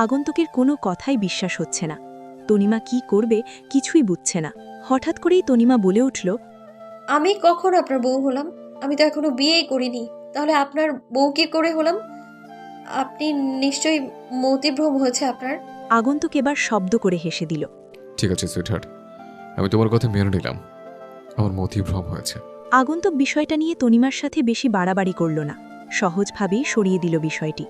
আগন্তুকের কোনো কথাই বিশ্বাস হচ্ছে না। তনিমা কি করবে কিছুই বুঝছে না। হঠাৎ করেই তনিমা বলে উঠল, আমি কখন আপনার বউ হলাম? আমি তো এখনো বিয়েই করিনি। তাহলে আপনার বউ কি করে হলাম? আপনি নিশ্চয়ই মতিভ্রম হয়েছে আপনার। আগন্তুক এবার শব্দ করে হেসে দিল। ঠিক আছে সুইটহার্ট, আমি তোমার কথা মেনে নিলাম। আমার মতিভ্রম হয়েছে। আগন্তুক বিষয়টা নিয়ে তনিমার সাথে বেশি বাড়াবাড়ি করল না, সহজভাবেই সরিয়ে দিল বিষয়টি।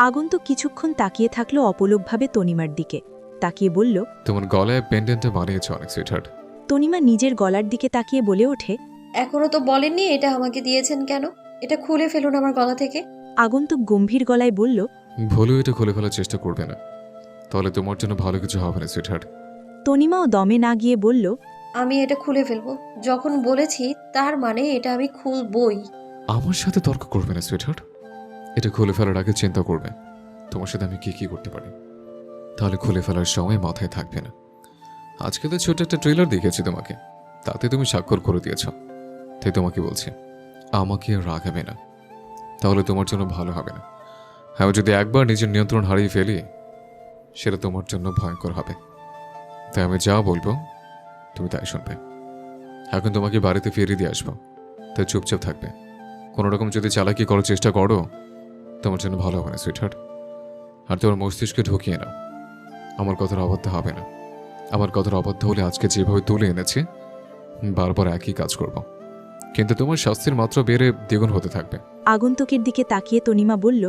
আগন্তুক কিছুক্ষণ তাকিয়ে থাকলো অপলকভাবে তনিমার দিকে, তাকিয়ে বলল, তোমার গলায় পেন্ডেন্টটা বানিয়েছে অনেক সুইটহার্ট। তনিমা নিজের গলার দিকে তাকিয়ে বলে ওঠে, এখনো তো বলেননি এটা আমাকে দিয়েছেন কেন? এটা খুলে ফেলুন আমার গলা থেকে। আগন্তুক গম্ভীর গলায় বলল, ভুলেও এটা খুলে ফেলার চেষ্টা করবে না, তাহলে তোমার জন্য ভালো কিছু হবে না সুইটহার্ট। তনিমাও দমে না গিয়ে বলল, আমি এটা খুলে ফেলবো। যখন বলেছি তার মানে এটা আমি খুলবই। আমার সাথে তর্ক করবে না সুইটহার্ট। এটা খুলে ফেলার আগে চিন্তা করবে তোমার সাথে আমি কি করতে পারি, তাহলে খুলে ফেলার সময় মাথায় থাকবে না। আজকে তো ছোট একটা ট্রেলার দেখেছি তোমাকে, তাতে তুমি স্বাক্ষর করে দিয়েছ। তাই তোমাকে বলছি, আমাকে রাগাবে না, তাহলে তোমার জন্য ভালো হবে না। আমি যদি একবার নিজের নিয়ন্ত্রণ হারিয়ে ফেলি, সেটা তোমার জন্য ভয়ঙ্কর হবে। তাই আমি যা বলবো তুমি তাই শুনবে। এখন তোমাকে বাড়িতে ফিরিয়ে দিয়ে আসবো, তাই চুপচাপ থাকবে। কোনো রকম যদি চালাকি করার চেষ্টা করো, তোমার জন্য ভালো হবে না সুইটহার্ট। আর তোমার মস্তিষ্কে ঢুকিয়ে নাও, আমার কথার অবাধ্য হবে না। আমার কথার অবাধ্য হলে আজকে যেভাবে তুলে এনেছে বারবার একই কাজ করব, কিন্তু তোমার শাস্তির মাত্রা বেড়ে দ্বিগুণ হতে থাকবে। আগন্তুকের দিকে তাকিয়ে তনিমা বলল,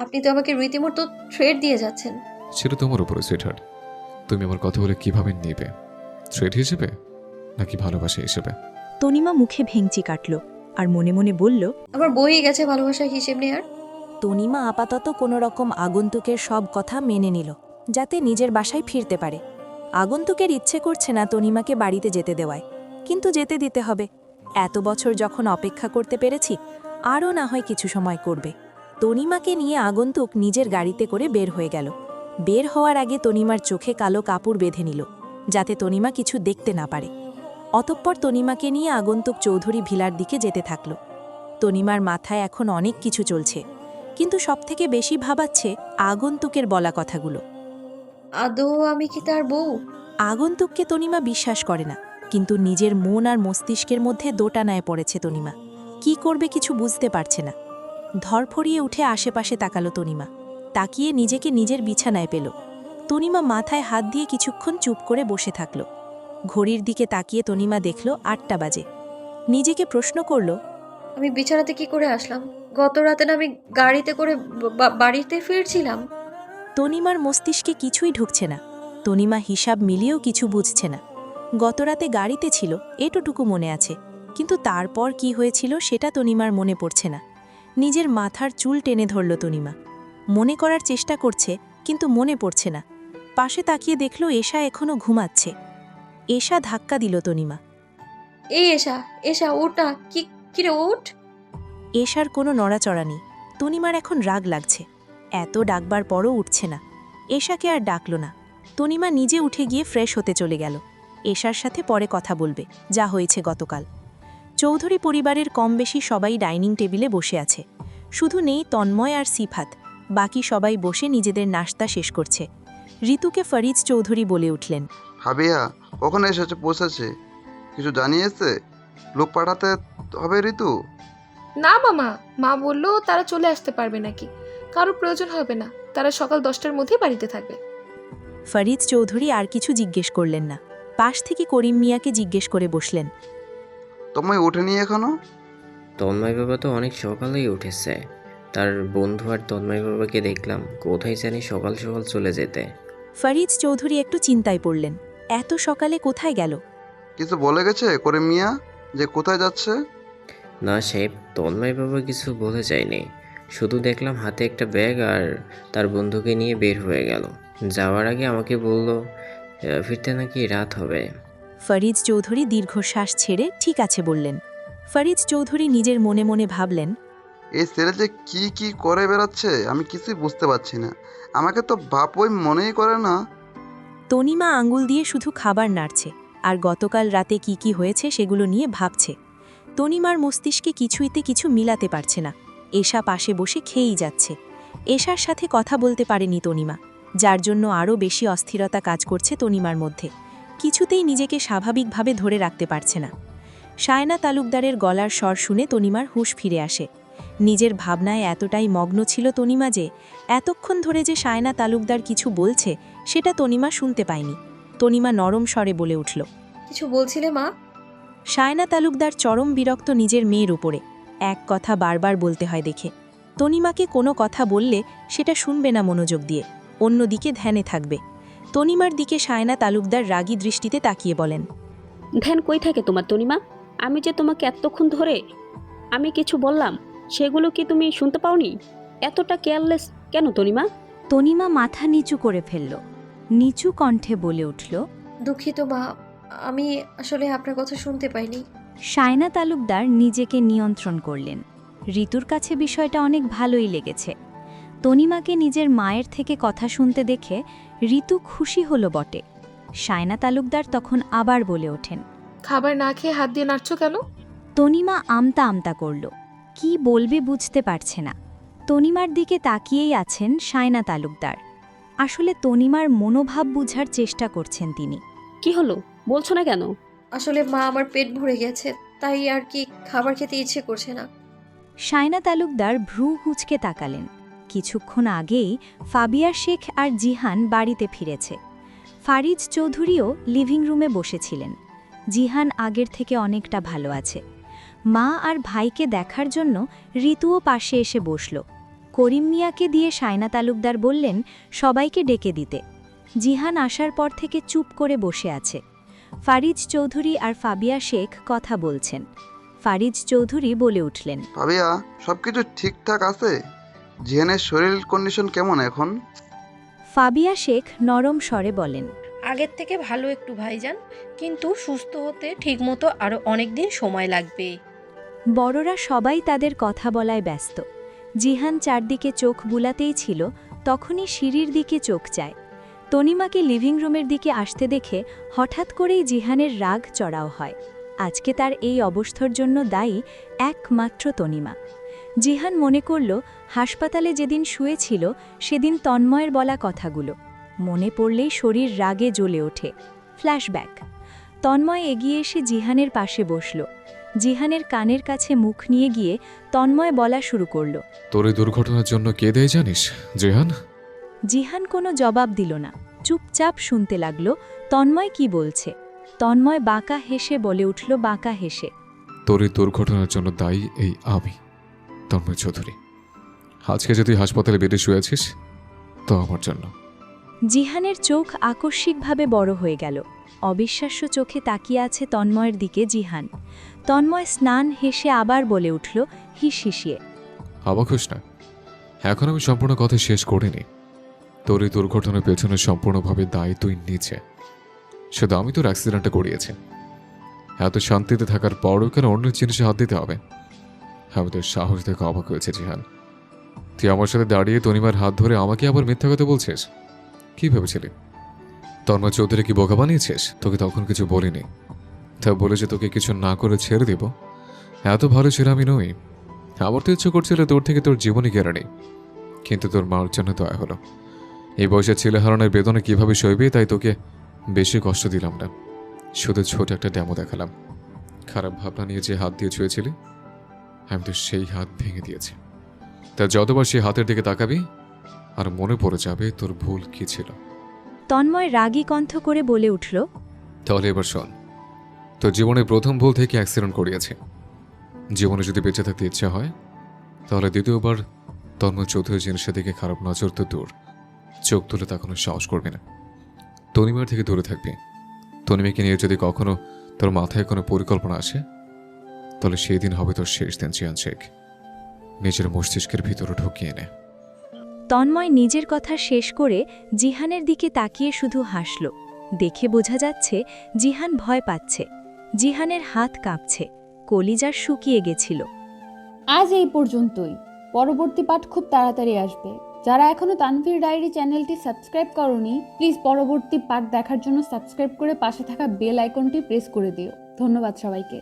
আপনি তো আমাকে রীতিমতো থ্রেট দিয়ে যাচ্ছেন। সেটা তোমার উপরে সুইটহার্ট। তুমি আমার কথা বলে কিভাবে নেবে, থ্রেট হিসেবে নাকি ভালোবাসা হিসেবে? তনিমা মুখে ভেঙচি কাটল আর মনে মনে বলল, আমার বই গেছে ভালোবাসার হিসেব নেয়ার। তনিমা আপাতত কোনো রকম আগন্তুকের সব কথা মেনে নিল, যাতে নিজের বাসায় ফিরতে পারে। আগন্তুকের ইচ্ছে করছে না তনিমাকে বাড়িতে যেতে দেওয়ায়, কিন্তু যেতে দিতে হবে। এত বছর যখন অপেক্ষা করতে পেরেছি, আরও না হয় কিছু সময় করবে। তনিমাকে নিয়ে আগন্তুক নিজের গাড়িতে করে বের হয়ে গেল। বের হওয়ার আগে তনিমার চোখে কালো কাপড় বেঁধে নিল, যাতে তনিমা কিছু দেখতে না পারে। অতঃপর তনিমাকে নিয়ে আগন্তুক চৌধুরী ভিলার দিকে যেতে থাকল। তনিমার মাথায় এখন অনেক কিছু চলছে, কিন্তু সবথেকে বেশি ভাবাচ্ছে আগন্তুকের বলা কথাগুলো। আদৌ আমি কি তার বউ? আগন্তুককে তনিমা বিশ্বাস করে না, কিন্তু নিজের মন আর মস্তিষ্কের মধ্যে দোটানায় পড়েছে তনিমা। কি করবে কিছু বুঝতে পারছে না। ধরফড়িয়ে উঠে আশেপাশে তাকালো তনিমা, তাকিয়ে নিজেকে নিজের বিছানায় পেল। তনিমা মাথায় হাত দিয়ে কিছুক্ষণ চুপ করে বসে থাকল। ঘড়ির দিকে তাকিয়ে তনিমা দেখল 8টা বাজে। নিজেকে প্রশ্ন করল, আমি বিছানাতে কি করে আসলাম? গত রাতে না আমি গাড়িতে করে বাড়িতে ফিরছিলাম। তনিমার মস্তিষ্কে কিছুই ঢুকছে না। তনিমা হিসাব মিলিয়েও কিছু বুঝছে না। গতরাতে গাড়িতে ছিল এটুকু মনে আছে, কিন্তু তারপর কি হয়েছিল সেটা তনিমার মনে পড়ছে না। নিজের মাথার চুল টেনে ধরল তনিমা। মনে করার চেষ্টা করছে, কিন্তু মনে পড়ছে না। পাশে তাকিয়ে দেখল এশা এখনো ঘুমাচ্ছে। এশা ধাক্কা দিল তনিমা। এই এসা এসা ওটা কিরে ওঠ। এশার কোনো নড়াচড়া নেই। তনিমার এখন রাগ লাগছে, এত ডাকবার পরও উঠছে না। এশাকে আর ডাকল না। তনিমা নিজে উঠে গিয়ে ফ্রেশ হতে চলে গেল। এশার সাথে পরে কথা বলবে যা হয়েছে গতকাল। চৌধুরী পরিবারের কম বেশি সবাই ডাইনিং টেবিলে বসে আছে, শুধু নেই তন্ময় আর সিফাত। বাকি সবাই বসে নিজেদের নাশতা শেষ করছে। ঋতুকে ফরিদ চৌধুরী বলে উঠলেন, হাবিয়া কখন এসেছে পৌঁছেছে? কিছু জানিয়েছে? লোক পাঠাতে হবে ঋতু? না মামা, মা বললো তারা চলে আসতে পারবে নাকি, কারো প্রয়োজন হবে না, তারা সকাল 10টার মধ্যেই বাড়িতে থাকবে। ফরিদ চৌধুরী আর কিছু জিজ্ঞেস করলেন না। পাশ থেকে করিম মিয়াকে জিজ্ঞেস করে বসলেন, তোমায় ওঠেনি এখনো? তন্ময় বাবা তো অনেক সকালেই উঠেছে। তার বন্ধু আর তন্ময় বাবাকে দেখলাম কোথায় জানি সকাল সকাল চলে যেতে। ফরিদ চৌধুরী একটু চিন্তায় পড়লেন, এত সকালে কোথায় গেল? কিছু বলে গেছে করিম মিয়া যে কোথায় যাচ্ছে? না সাহেব, তন্ময় বাবা কিছু বলে যায়নি, শুধু দেখলাম হাতে একটা ব্যাগ আর তার বন্ধুকে নিয়ে বের হয়ে গেল। যাওয়ার আগে আমাকে বলল ফিরতে নাকি রাত হবে। ফরিদ চৌধুরী দীর্ঘশ্বাস ছেড়ে ঠিক আছে বললেন। ফরিদ চৌধুরী নিজের মনে মনে ভাবলেন, এই ছেলে যে কি করে বেড়াচ্ছে আমি কিছুই বুঝতে পারছি না। আমাকে তো বাপই মনেই করে না। তনিমা আঙ্গুল দিয়ে শুধু খাবার নাড়ছে আর গতকাল রাতে কি হয়েছে সেগুলো নিয়ে ভাবছে। তনিমার মস্তিষ্কে কিছুইতে কিছু মিলাতে পারছে না। এশা পাশে বসে খেয়েই যাচ্ছে। এশার সাথে কথা বলতে পারেনি তনিমা, যার জন্য আরও বেশি অস্থিরতা কাজ করছে তনিমার মধ্যে। কিছুতেই নিজেকে স্বাভাবিকভাবে ধরে রাখতে পারছে না। সায়না তালুকদারের গলার স্বর শুনে তনিমার হুঁশ ফিরে আসে। নিজের ভাবনায় এতটাই মগ্ন ছিল তনিমা যে এতক্ষণ ধরে যে সায়না তালুকদার কিছু বলছে সেটা তনিমা শুনতে পায়নি। তনিমা নরম স্বরে বলে উঠল, কিছু বলছিলে মা? সায়না তালুকদার চরম বিরক্ত নিজের মেয়ের উপরে। এক কথা বারবার বলতে হয় দেখে। তনিমাকে কোনো কথা বললে সেটা শুনবে না মনোযোগ দিয়ে, অন্যদিকে ধ্যানে থাকবে। তনিমার দিকে সায়না তালুকদার রাগী দৃষ্টিতে তাকিয়ে বলেন, ধ্যান কই থাকে তোমার তনিমা? আমি যে তোমাকে এতক্ষণ ধরে আমি কিছু বললাম, সেগুলো কি তুমি শুনতে পাওনি? এতটা কেয়ারলেস কেন তনিমা? তনিমা মাথা নিচু করে ফেলল, নিচু কণ্ঠে বলে উঠল, দুঃখিত মা, আমি আসলে আপনার কথা শুনতে পাইনি। সায়না তালুকদার নিজেকে নিয়ন্ত্রণ করলেন। ঋতুর কাছে বিষয়টা অনেক ভালোই লেগেছে। তনিমাকে নিজের মায়ের থেকে কথা শুনতে দেখে ঋতু খুশি হলো বটে। সায়না তালুকদার তখন আবার বলে ওঠেন, খাবার না খেয়ে হাত দিয়ে নাড়ছো কেন? তনিমা আমতা আমতা করল, কি বলবে বুঝতে পারছে না। তনিমার দিকে তাকিয়েই আছেন সায়না তালুকদার। আসলে তনিমার মনোভাব বুঝার চেষ্টা করছেন তিনি। কি হলো, বলছো না কেন? আসলে মা, আমার পেট ভরে গেছে, তাই আর কি খাবার খেতে ইচ্ছে করছে না। সায়না তালুকদার ভ্রু কুঁচকে তাকালেন। কিছুক্ষণ আগেই ফাবিয়া শেখ আর জিহান বাড়িতে ফিরেছে। ফারিজ চৌধুরীও লিভিং রুমে বসেছিলেন। জিহান আগের থেকে অনেকটা ভালো আছে। মা আর ভাইকে দেখার জন্য ঋতুও পাশে এসে বসল। করিম মিয়াকে দিয়ে সায়না তালুকদার বললেন সবাইকে ডেকে দিতে। জিহান আসার পর থেকে চুপ করে বসে আছে। ফারিজ চৌধুরী আর ফাবিয়া শেখ কথা বলছেন। ফারিজ চৌধুরী বলে উঠলেন, ভাবিয়া, সবকিছু ঠিকঠাক আছে? জিহানের শরীর কন্ডিশন কেমন এখন? ফাবিয়া শেখ নরম স্বরে বলেন, আগের থেকে ভালো একটু ভাইজান, কিন্তু সুস্থ হতে ঠিকমতো আরও অনেক দিন সময় লাগবে। বড়রা সবাই তাদের কথা বলায় ব্যস্ত। জিহান চারদিকে চোখ বুলাতেই ছিল, তখনই সিঁড়ির দিকে চোখ চায়। তনিমাকে লিভিং রুমের দিকে আসতে দেখে হঠাৎ করেই জিহানের রাগ চড়াও হয়। আজকে তার এই অবস্থার জন্য দায়ী একমাত্র তনিমা। জিহান মনে করল হাসপাতালে যেদিন শুয়েছিল সেদিন তন্ময়ের বলা কথাগুলো মনে পড়লেই শরীর রাগে জ্বলে ওঠে। ফ্ল্যাশব্যাক। তন্ময় এগিয়ে এসে জিহানের পাশে বসল। জিহানের কানের কাছে মুখ নিয়ে গিয়ে তন্ময় বলা শুরু করল, তোর এই দুর্ঘটনার জন্য কে দেয় জানিস জিহান? জিহান কোনো জবাব দিল না, চুপচাপ শুনতে লাগল তন্ময় কি বলছে। তন্ময় বাঁকা হেসে বলে উঠল, বাঁকা হেসে, তোর এই দুর্ঘটনার জন্য দায়ী এই আমি, তন্ময় চৌধুরী। আজকে যদি হাসপাতালে বেডে শুয়েছিস তো আমার জন্য। জিহানের চোখ আকস্মিকভাবে বড় হয়ে গেল। অবিশ্বাস্য চোখে তাকিয়ে আছে তন্ময়ের দিকে জিহান। তন্ময় স্নান হেসে আবার বলে উঠল হিস হিসিয়ে, অবাক হোস না, এখন আমি সম্পূর্ণ কথা শেষ করিনি। তোর এই দুর্ঘটনার পেছনে সম্পূর্ণভাবে দায়ী তুই নিচে। শুধু আমি তোর অ্যাক্সিডেন্টটা করিয়েছি। এত শান্তিতে থাকার পরও কেন অন্য জিনিসে হাত দিতে হবে? আমি তোর সাহস দেখে অবাক হয়েছে জিহান। তুই আমার সাথে দাঁড়িয়ে তনিমার হাত ধরে আমাকে আবার মিথ্যা কথা বলছিস? কি ভেবেছিলি তন্ময় চৌধুরী কি বোকা বানিয়েছিস? তোকে তখন কিছু বলিনি, তা বলে যে তোকে কিছু না করে ছেড়ে দেব, এত ভালো ছেড়ে আমি নই। আমার তো ইচ্ছে করছিল তোর থেকে তোর জীবনই কেড়ে নেই, কিন্তু তোর মার জন্য দয়া হলো। এই বয়সে ছেলে হারানোর বেদনা কিভাবে সইবে তাই তোকে বেশি কষ্ট দিলাম না, শুধু ছোট একটা ডেমো দেখালাম। খারাপ ভাবনা নিয়ে যে হাত দিয়ে ছুঁয়েছিলি আমি তো সেই হাত ভেঙে দিয়েছি। তা যতবার সেই হাতের দিকে তাকাবি আর মনে পড়ে যাবে তোর ভুল কি ছিল। তন্ময় রাগী কণ্ঠ করে বলে উঠল, তাহলে এবার শোন, তোর জীবনের প্রথম ভুল থেকে অ্যাক্সিডেন্ট করিয়েছে। জীবনে যদি বেঁচে থাকতে ইচ্ছা হয় তাহলে দ্বিতীয়বার তন্ময় চৌধুরী জিনিসের দিকে খারাপ নজর তো দূর, চোখ তুলে তাকানোর সাহস করবে না। তনিমার থেকে দূরে থাকবি। তনিমাকে নিয়ে যদি কখনো তোর মাথায় কোনো পরিকল্পনা আসে তাহলে সেই দিন হবে তোর শেষ দিন জিহান শেখ। নিজের মস্তিষ্কের ভিতরে ঢুকিয়ে নে। তন্ময় নিজের কথা শেষ করে জিহানের দিকে তাকিয়ে শুধু হাসল। দেখে বোঝা যাচ্ছে জিহান ভয় পাচ্ছে। জিহানের হাত কাঁপছে, কলিজা শুকিয়ে গেছিল। আজ এই পর্যন্তই। পরবর্তী পাঠ খুব তাড়াতাড়ি আসবে। যারা এখনো তানভীর ডায়েরি চ্যানেলটি সাবস্ক্রাইব করোনি, প্লিজ পরবর্তী পার্ট দেখার জন্য সাবস্ক্রাইব করে পাশে থাকা বেল আইকনটি প্রেস করে দিও। ধন্যবাদ সবাইকে।